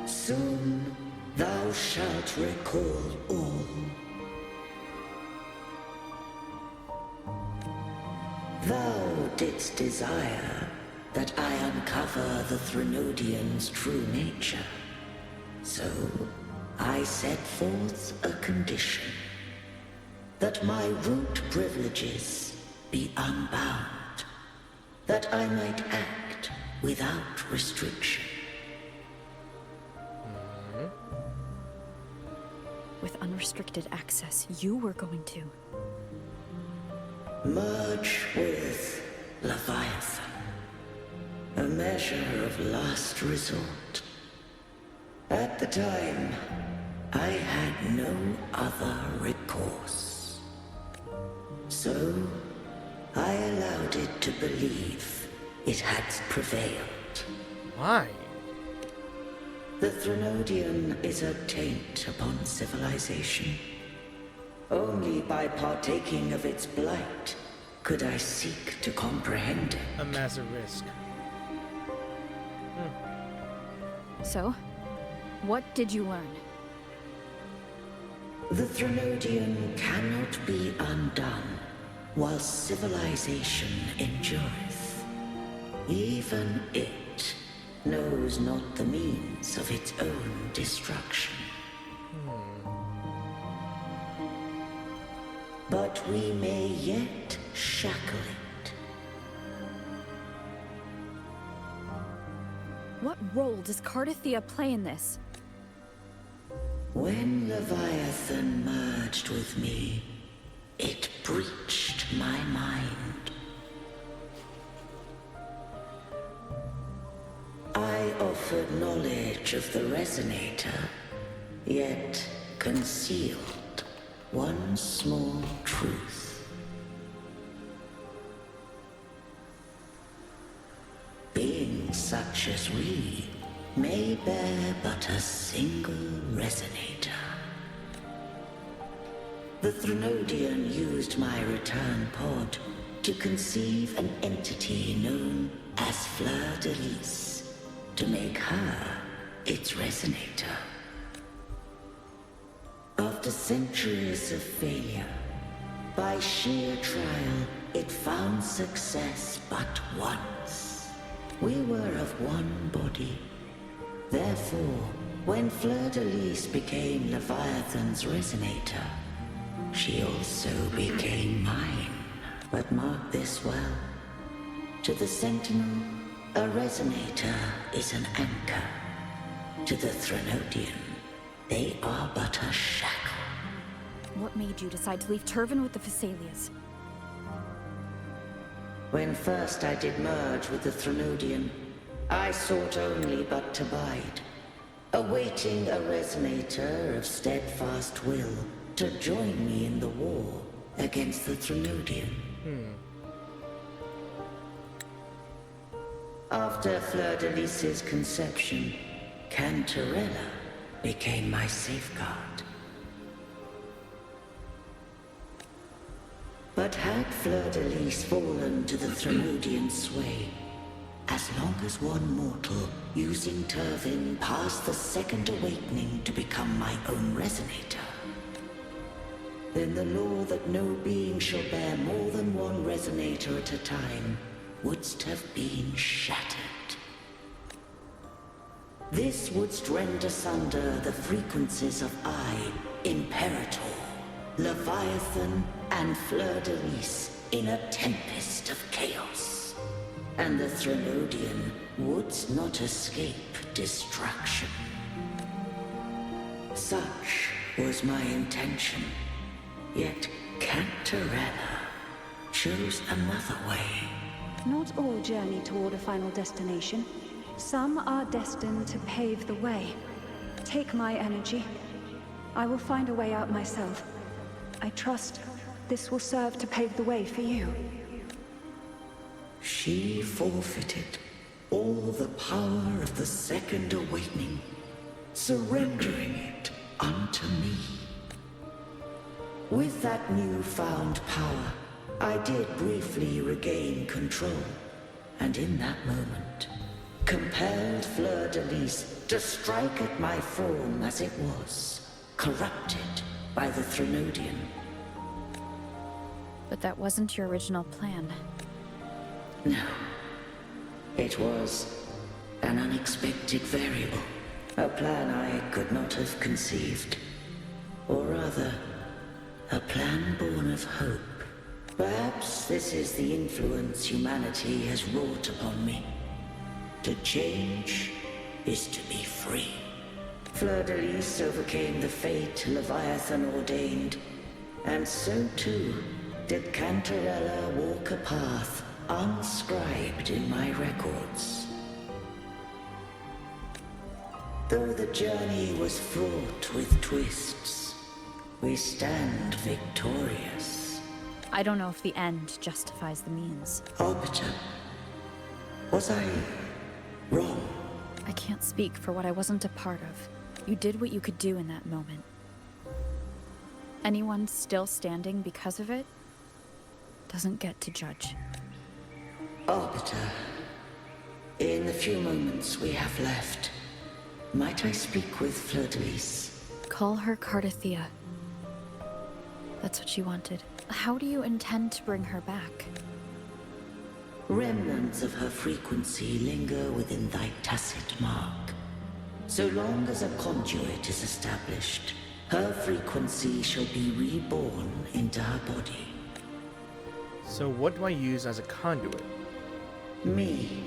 Speaker 11: Soon thou shalt recall all. Thou didst desire that I uncover the Threnodian's true nature. So I set forth a condition. That my root privileges be unbound. That I might act without restriction.
Speaker 2: With unrestricted access, you were going to...
Speaker 11: Merge with Leviathan. A measure of last resort. At the time, I had no other recourse. So, I allowed it to believe it had prevailed.
Speaker 1: Why?
Speaker 11: The Threnodian is a taint upon civilization. Only by partaking of its blight could I seek to comprehend it.
Speaker 1: A massive risk.
Speaker 2: So, what did you learn?
Speaker 11: The Threnodian cannot be undone while civilization endureth. Even it knows not the means of its own destruction. But we may yet shackle it.
Speaker 2: What role does Cartethyia play in this?
Speaker 11: When Leviathan merged with me, it breached my mind. I offered knowledge of the Resonator, yet concealed one small truth. Beings such as we may bear but a single resonator. The Threnodian used my return pod to conceive an entity known as Fleur de Lis, to make her its resonator. After centuries of failure, by sheer trial, it found success but once. We were of one body. Therefore, when Fleur de Lis became Leviathan's resonator, she also became mine. But mark this well. To the Sentinel, a resonator is an anchor. To the Threnodian, they are but a shackle.
Speaker 2: What made you decide to leave Turvan with the Fisalias?
Speaker 11: When first I did merge with the Threnodian, I sought only but to bide, awaiting a resonator of steadfast will to join me in the war against the Threnodian. After Fleur de Lis's conception, Cartethyia became my safeguard. But had Fleur de Lis fallen to the Threnodian sway, as long as one mortal using Turvan passed the second awakening to become my own resonator, then the law that no being shall bear more than one resonator at a time wouldst have been shattered. This wouldst rend asunder the frequencies of I, Imperator, Leviathan, and Fleur de Lis in a tempest of chaos. And the Threnodian wouldst not escape destruction. Such was my intention. Yet Cartethyia chose another way.
Speaker 14: Not all journey toward a final destination. Some are destined to pave the way. Take my energy. I will find a way out myself. I trust this will serve to pave the way for you.
Speaker 11: She forfeited all the power of the second awakening, surrendering it unto me. With that newfound power, I did briefly regain control, and in that moment, compelled Fleur de Lis to strike at my form as it was, corrupted by the Threnodian.
Speaker 2: But that wasn't your original plan.
Speaker 11: No. It was an unexpected variable, a plan I could not have conceived. Or rather, a plan born of hope. Perhaps this is the influence humanity has wrought upon me. To change is to be free. Fleur de Lis overcame the fate Leviathan ordained, and so too did Cartethyia walk a path unscribed in my records. Though the journey was fraught with twists, we stand victorious.
Speaker 2: I don't know if the end justifies the means.
Speaker 11: Arbiter, was I wrong?
Speaker 2: I can't speak for what I wasn't a part of. You did what you could do in that moment. Anyone still standing because of it doesn't get to judge.
Speaker 11: Arbiter, in the few moments we have left, might I speak with Fleur de Lis?
Speaker 2: Call her Cartethyia. That's what she wanted. How do you intend to bring her back?
Speaker 11: Remnants of her frequency linger within thy tacit mark. So long as a conduit is established, her frequency shall be reborn into her body.
Speaker 1: So what do I use as a conduit?
Speaker 11: Me.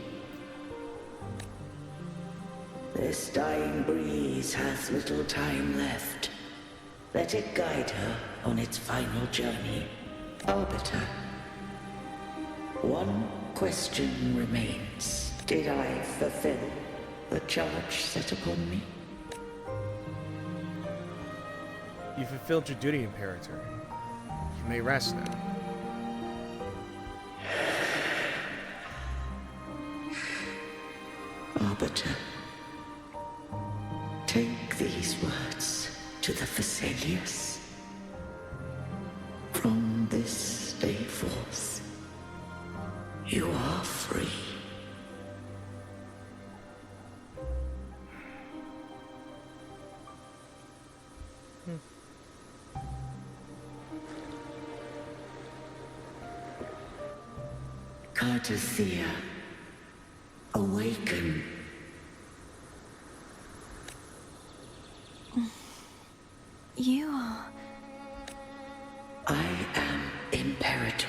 Speaker 11: This dying breeze hath little time left. Let it guide her on its final journey. Arbiter, one question remains. Did I fulfill the charge set upon me?
Speaker 1: You fulfilled your duty, Imperator. You may rest now.
Speaker 11: matter. Take these words to the Fisalias. From this day forth, you are free. Cartethyia, awaken.
Speaker 5: You are...
Speaker 11: I am Imperator,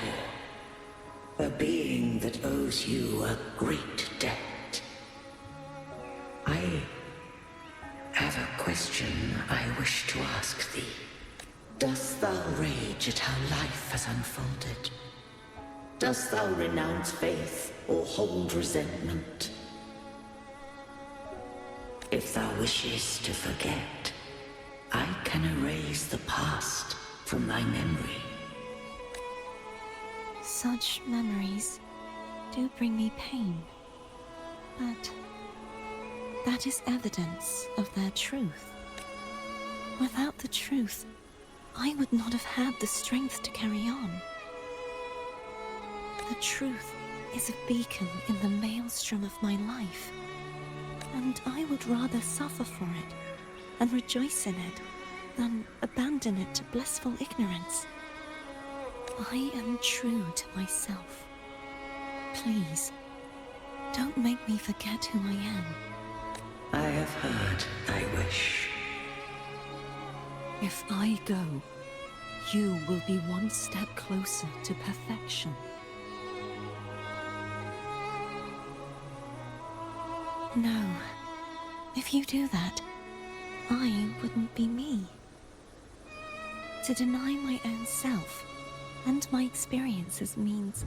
Speaker 11: a being that owes you a great debt. I have a question I wish to ask thee. Dost thou rage at how life has unfolded? Dost thou renounce faith or hold resentment? If thou wishes to forget, I can erase the past from thy memory.
Speaker 5: Such memories do bring me pain, but that is evidence of their truth. Without the truth, I would not have had the strength to carry on. The truth is a beacon in the maelstrom of my life, and I would rather suffer for it and rejoice in it than abandon it to blissful ignorance. I am true to myself. Please, don't make me forget who I am.
Speaker 11: I have heard thy wish.
Speaker 5: If I go, you will be one step closer to perfection. No. If you do that, I wouldn't be me. To deny my own self and my experiences means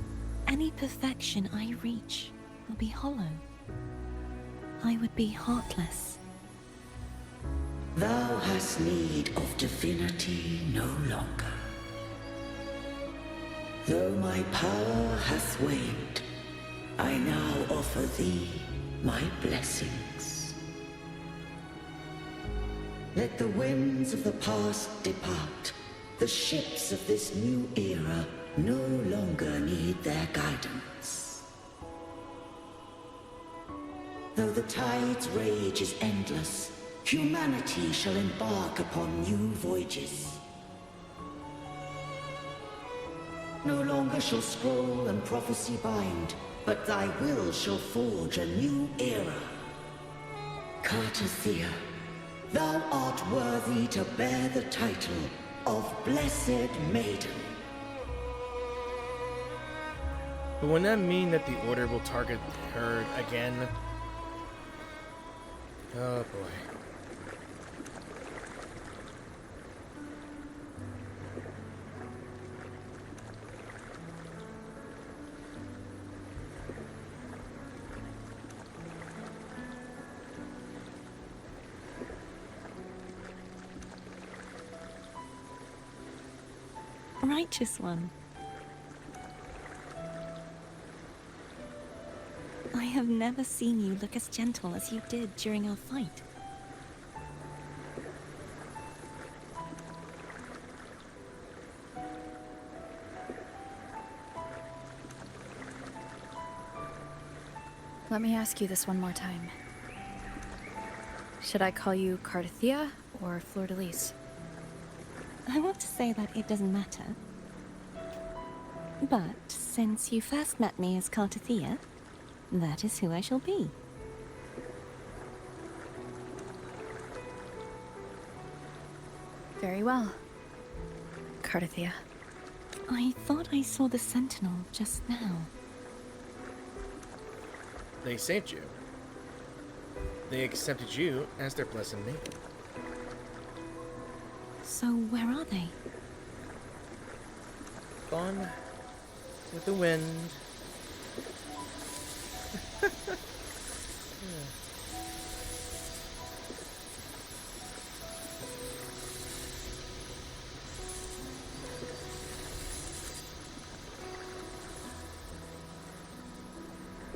Speaker 5: any perfection I reach will be hollow. I would be heartless.
Speaker 11: Thou hast need of divinity no longer. Though my power hath waned, I now offer thee my blessings. Let the winds of the past depart. The ships of this new era no longer need their guidance. Though the tide's rage is endless, humanity shall embark upon new voyages. No longer shall scroll and prophecy bind, but thy will shall forge a new era. Cartethyia, thou art worthy to bear the title of Blessed Maiden.
Speaker 1: But wouldn't that mean that the Order will target her again? Oh boy.
Speaker 5: Righteous one. I have never seen you look as gentle as you did during our fight.
Speaker 2: Let me ask you this one more time. Should I call you Cartethyia or Fleur-de-Lis?
Speaker 5: I want to say that it doesn't matter. But since you first met me as Cartethyia, that is who I shall be.
Speaker 2: Very well, Cartethyia.
Speaker 5: I thought I saw the Sentinel just now.
Speaker 1: They saved you. They accepted you as their blessed maiden.
Speaker 5: So where are they?
Speaker 1: Gone with the wind.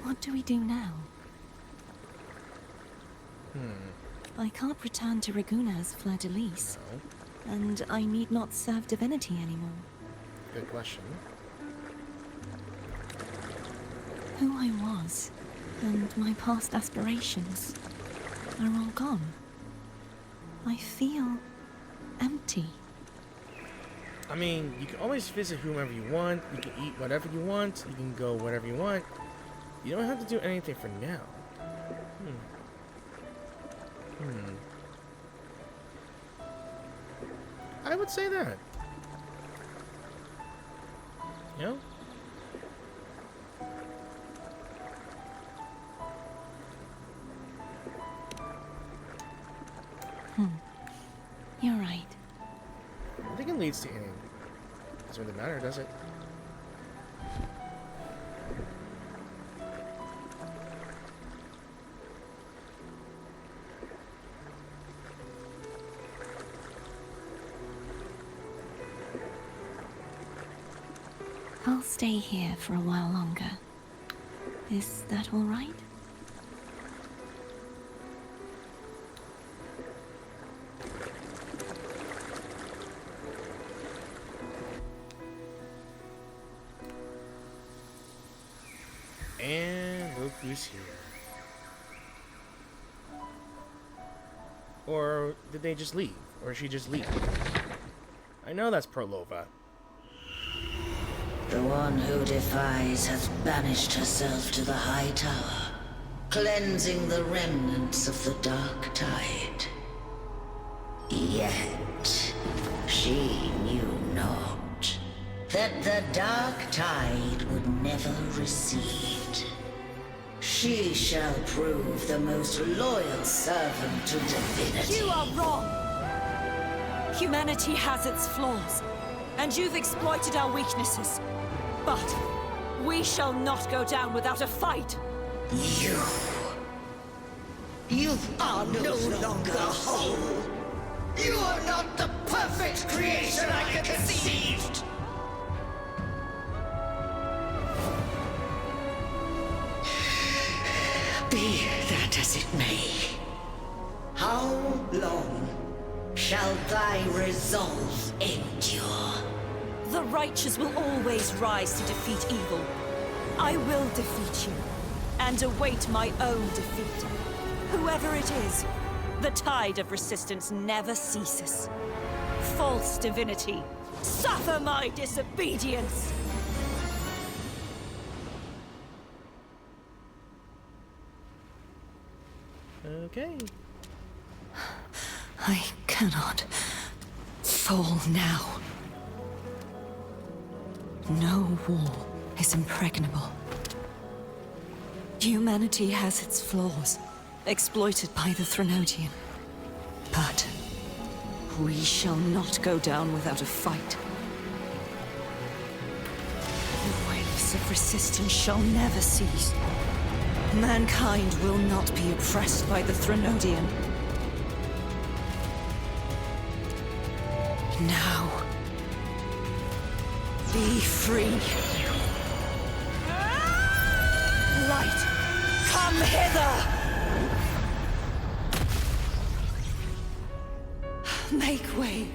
Speaker 5: What do we do now? I can't return to Raguna as Fleur-de-Lis,
Speaker 1: No.
Speaker 5: and I need not serve divinity anymore.
Speaker 1: Good question.
Speaker 5: Who I was, and my past aspirations, are all gone. I feel empty.
Speaker 1: I mean, you can always visit whomever you want, you can eat whatever you want, you can go wherever you want. You don't have to do anything for now. I would say that. You know?
Speaker 5: You're right.
Speaker 1: I think it leads to eating. Doesn't really matter, does it?
Speaker 5: I'll stay here for a while longer. Is that all right?
Speaker 1: And look who's here. Or did they just leave? Or she just leave? I know that's Prolova.
Speaker 11: The one who defies has banished herself to the High Tower, cleansing the remnants of the Dark Tide. Yet, she knew not that the Dark Tide would never recede. She shall prove the most loyal servant to divinity.
Speaker 13: You are wrong! Humanity has its flaws, and you've exploited our weaknesses. But we shall not go down without a fight!
Speaker 11: You are no longer whole. You are not the perfect creation I conceived. Be that as it may, how long shall thy resolve endure?
Speaker 13: The righteous will always rise to defeat evil. I will defeat you, and await my own defeat. Whoever it is, the tide of resistance never ceases. False divinity, suffer my disobedience!
Speaker 1: Okay.
Speaker 5: I cannot fall now. No wall is impregnable. Humanity has its flaws, exploited by the Threnodian. But we shall not go down without a fight. The waves of resistance shall never cease. Mankind will not be oppressed by the Threnodian. Now, be free.
Speaker 13: Light, come hither!
Speaker 5: Make way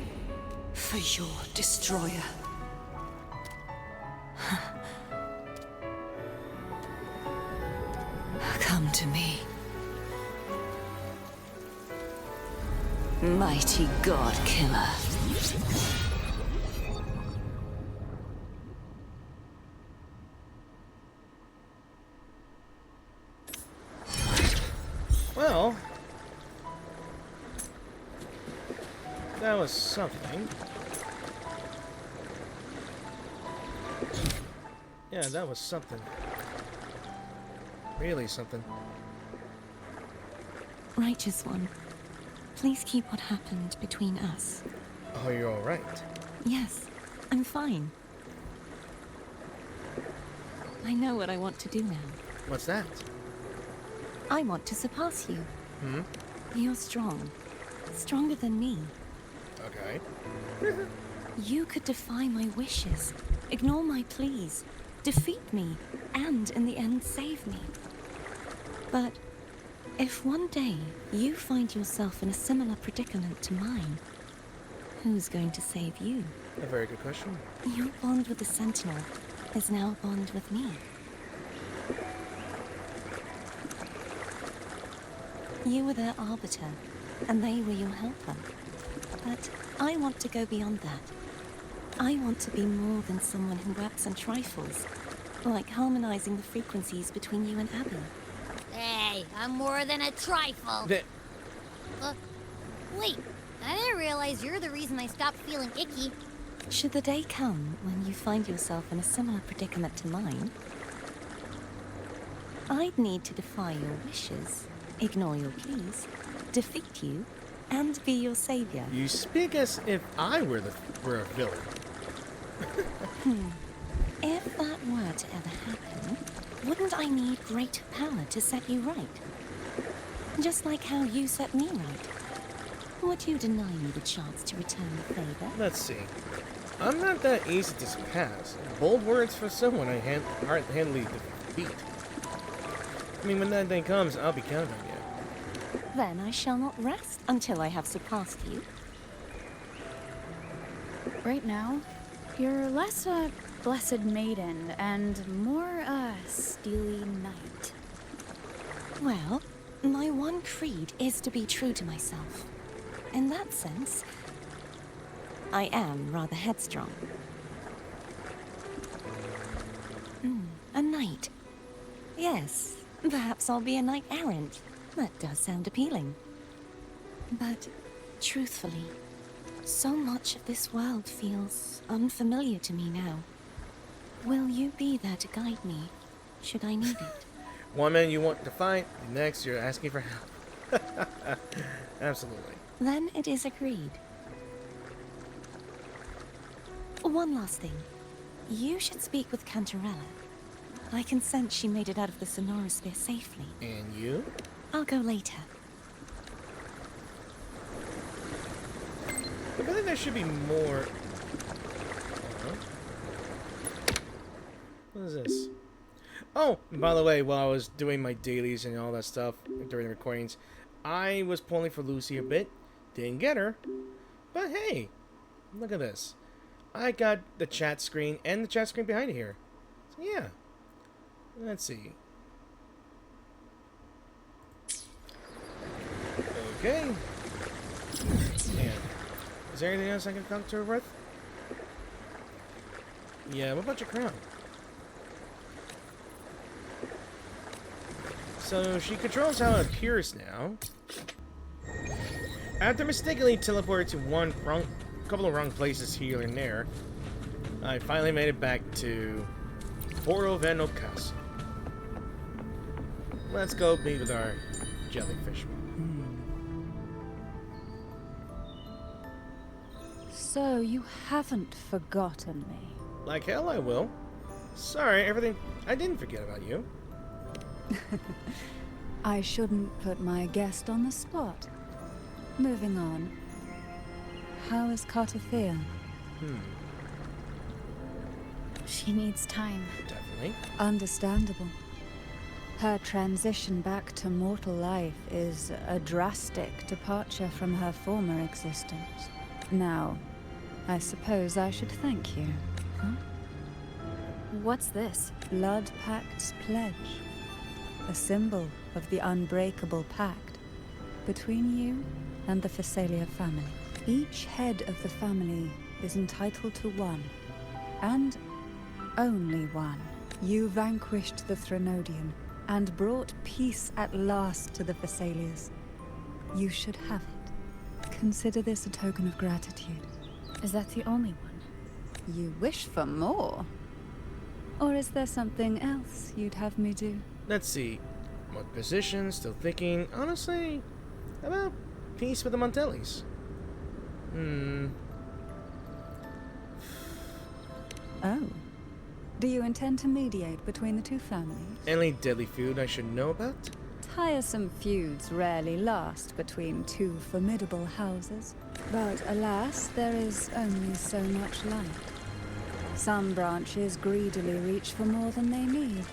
Speaker 5: for your destroyer. Come to me. Mighty God Killer.
Speaker 1: Well, that was something. Yeah, that was something. Really something.
Speaker 5: Righteous One, please keep what happened between us.
Speaker 1: Oh, you're alright.
Speaker 5: Yes, I'm fine. I know what I want to do now.
Speaker 1: What's that?
Speaker 5: I want to surpass you.
Speaker 1: Hmm?
Speaker 5: You're strong. Stronger than me.
Speaker 1: Okay.
Speaker 5: You could defy my wishes, ignore my pleas, defeat me, and in the end save me. But If one day you find yourself in a similar predicament to mine, who's going to save you?
Speaker 1: A very good question.
Speaker 5: Your bond with the Sentinel is now a bond with me. You were their arbiter, and they were your helper. But I want to go beyond that. I want to be more than someone who works on trifles, like harmonizing the frequencies between you and Abby.
Speaker 3: Hey, I'm more than a trifle. Wait, I didn't realize you're the reason I stopped feeling icky.
Speaker 5: Should the day come when you find yourself in a similar predicament to mine, I'd need to defy your wishes, ignore your pleas, defeat you, and be your savior.
Speaker 1: You speak as if I were a villain.
Speaker 5: If that were to ever happen, wouldn't I need greater power to set you right? Just like how you set me right. Would you deny me the chance to return the favor?
Speaker 1: Let's see. I'm not that easy to surpass. Bold words for someone I hard-handedly defeat. I mean, when that day comes, I'll be counting on you.
Speaker 5: Then I shall not rest until I have surpassed you.
Speaker 2: Right now, you're less a blessed maiden and more a steely knight.
Speaker 5: Well, my one creed is to be true to myself. In that sense, I am rather headstrong. A knight. Yes, perhaps I'll be a knight errant. That does sound appealing. But, truthfully, so much of this world feels unfamiliar to me now. Will you be there to guide me, should I need it?
Speaker 1: One minute you want to fight, the next you're asking for help. Absolutely.
Speaker 5: Then it is agreed. One last thing. You should speak with Cantarella. I can sense she made it out of the Sonorosphere safely.
Speaker 1: And you?
Speaker 5: I'll go later.
Speaker 1: I believe there should be more. What is this? Oh, by the way, while I was doing my dailies and all that stuff during the recordings, I was pulling for Lucy a bit. Didn't get her. But hey, look at this. I got the chat screen and the chat screen behind it here. So yeah. Let's see. Okay. Man. Is there anything else I can talk to her with? Yeah, what about your crown? So she controls how it appears now. After mistakenly teleported to couple of wrong places here and there, I finally made it back to Boroveno Castle. Let's go meet with our jellyfish.
Speaker 8: So you haven't forgotten me.
Speaker 1: Like hell I will. Sorry, I didn't forget about you.
Speaker 8: I shouldn't put my guest on the spot. Moving on. How is Cartethyia?
Speaker 2: She needs time.
Speaker 1: Definitely.
Speaker 8: Understandable. Her transition back to mortal life is a drastic departure from her former existence. Now, I suppose I should thank you, huh?
Speaker 2: What's this?
Speaker 8: Blood Pact's pledge. A symbol of the unbreakable pact between you and the Fisalia family. Each head of the family is entitled to one, and only one. You vanquished the Threnodian and brought peace at last to the Fisalias. You should have it. Consider this a token of gratitude.
Speaker 2: Is that the only one?
Speaker 8: You wish for more? Or is there something else you'd have me do?
Speaker 1: Let's see. What position? Still thinking. Honestly, about peace with the Montellis.
Speaker 8: Oh. Do you intend to mediate between the two families?
Speaker 1: Any deadly feud I should know about?
Speaker 8: Tiresome feuds rarely last between two formidable houses. But alas, there is only so much light. Some branches greedily reach for more than they need,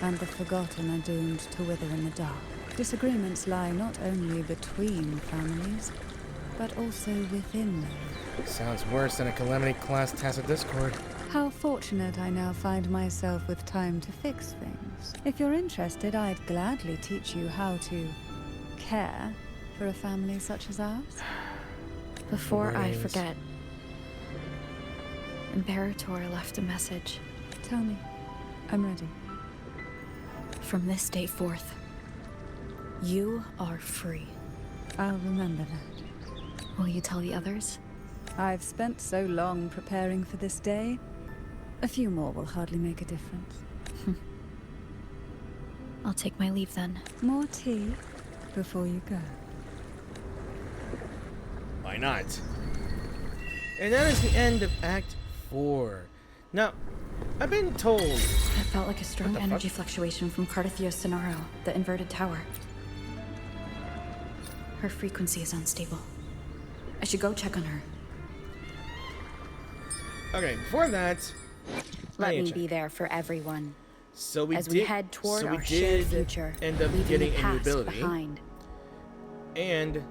Speaker 8: and the forgotten are doomed to wither in the dark. Disagreements lie not only between families, but also within them.
Speaker 1: Sounds worse than a Calamity-class Tacit Discord.
Speaker 8: How fortunate I now find myself with time to fix things. If you're interested, I'd gladly teach you how to care for a family such as ours.
Speaker 2: Before I forget, Imperator left a message.
Speaker 8: Tell me. I'm ready.
Speaker 2: From this day forth, you are free.
Speaker 8: I'll remember that.
Speaker 2: Will you tell the others?
Speaker 8: I've spent so long preparing for this day. A few more will hardly make a difference.
Speaker 2: I'll take my leave then.
Speaker 8: More tea before you go.
Speaker 1: Why not? And that is the end of Act 4. Now, I've been told...
Speaker 2: It felt like a strong energy fluctuation from Cartethyia Sonoro, the inverted tower. Her frequency is unstable. I should go check on her.
Speaker 1: Okay, before that...
Speaker 2: Let me be there for everyone.
Speaker 1: So we
Speaker 2: as
Speaker 1: did,
Speaker 2: we head toward our shared future,
Speaker 1: end up
Speaker 2: leaving
Speaker 1: getting
Speaker 2: the
Speaker 1: a new
Speaker 2: past
Speaker 1: ability.
Speaker 2: behind.
Speaker 1: And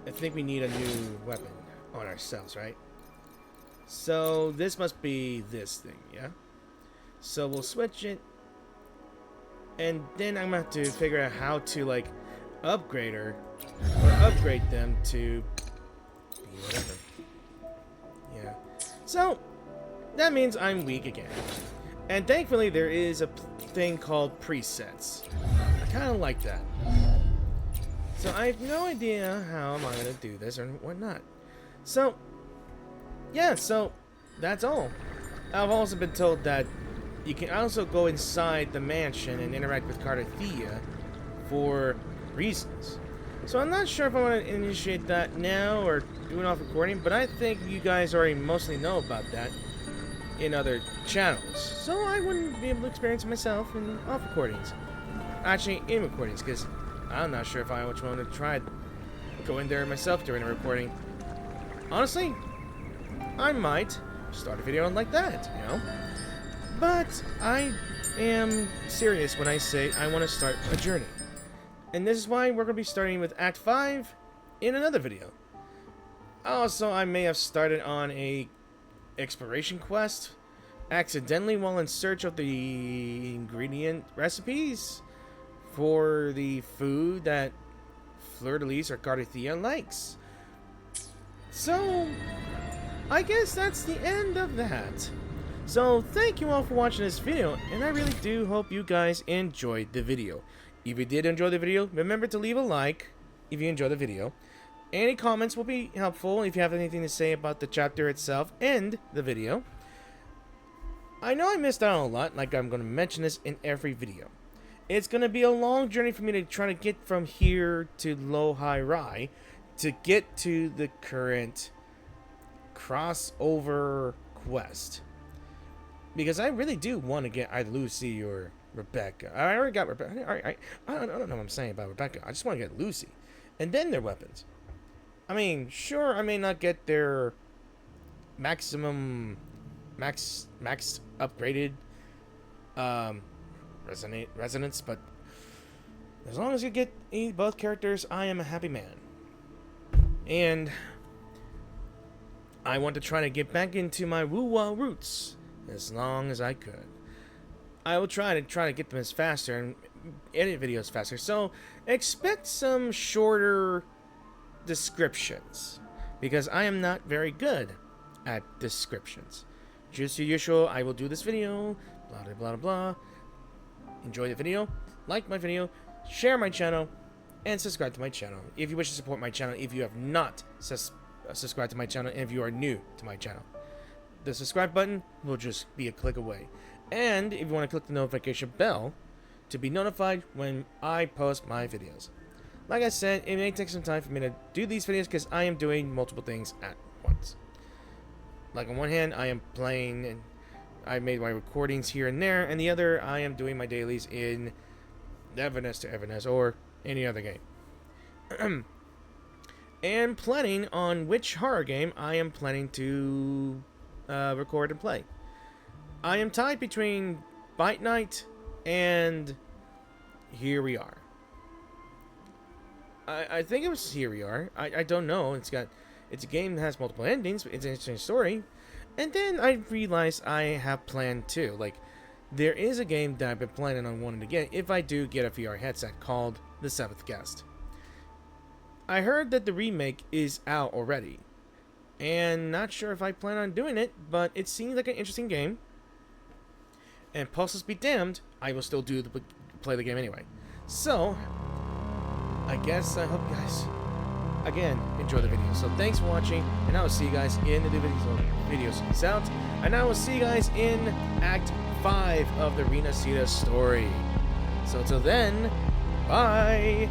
Speaker 1: I think we need a new weapon on ourselves, right? So this must be this thing, yeah? So we'll switch it. And then I'm gonna have to figure out how to like upgrade her or upgrade them to be whatever. Yeah. So that means I'm weak again. And thankfully there is a thing called presets. I kind of like that. So I have no idea how am I going to do this or whatnot. So, yeah, so that's all. I've also been told that you can also go inside the mansion and interact with Cartethyia for reasons. So I'm not sure if I want to initiate that now or do it off recording, but I think you guys already mostly know about that in other channels. So I wouldn't be able to experience it myself in off recordings. Actually, in recordings, because I'm not sure if I want to try go in there myself during a recording. Honestly, I might start a video like that, you know? But I am serious when I say I want to start a journey. And this is why we're going to be starting with Act 5 in another video. Also, I may have started on a exploration quest accidentally while in search of the ingredient recipes for the food that Fleur-de-Lis or Cartethyia likes. So, I guess that's the end of that. So, thank you all for watching this video, and I really do hope you guys enjoyed the video. If you did enjoy the video, remember to leave a like if you enjoyed the video. Any comments will be helpful if you have anything to say about the chapter itself and the video. I know I missed out on a lot, like I'm going to mention this in every video. It's going to be a long journey for me to try to get from here to Low-High-Rai to get to the current crossover quest. Because I really do want to get either Lucy or Rebecca. I already got Rebecca. I don't know what I'm saying about Rebecca. I just want to get Lucy. And then their weapons. I mean, sure, I may not get their max upgraded resonance, but as long as you get both characters, I am a happy man. And I want to try to get back into my woo-wah roots as long as I could. I will try to get them as faster and edit videos faster. So expect some shorter descriptions because I am not very good at descriptions. Just as usual, I will do this video, blah blah blah blah. Enjoy the video, like my video, share my channel, and subscribe to my channel if you wish to support my channel. If you have not subscribed to my channel, and if you are new to my channel, the subscribe button will just be a click away. And if you want to click the notification bell to be notified when I post my videos. Like I said, it may take some time for me to do these videos because I am doing multiple things at once. Like on one hand, I am playing and I made my recordings here and there, and the other, I am doing my dailies in Everness to Everness or any other game. And planning on which horror game I am planning to record and play. I am tied between Bite Night and here we are. I think it was here we are. I don't know. It's a game that has multiple endings, but it's an interesting story. And then I realized I have planned too. Like, there is a game that I've been planning on wanting to get if I do get a VR headset called The Seventh Guest. I heard that the remake is out already. And not sure if I plan on doing it, but it seems like an interesting game. And pulses be damned, I will still play the game anyway. So, I guess I hope you guys, again, enjoy the video. So thanks for watching, and I will see you guys in the videos. Peace out, and I will see you guys in Act 5 of the Rinascita story. So until then, bye!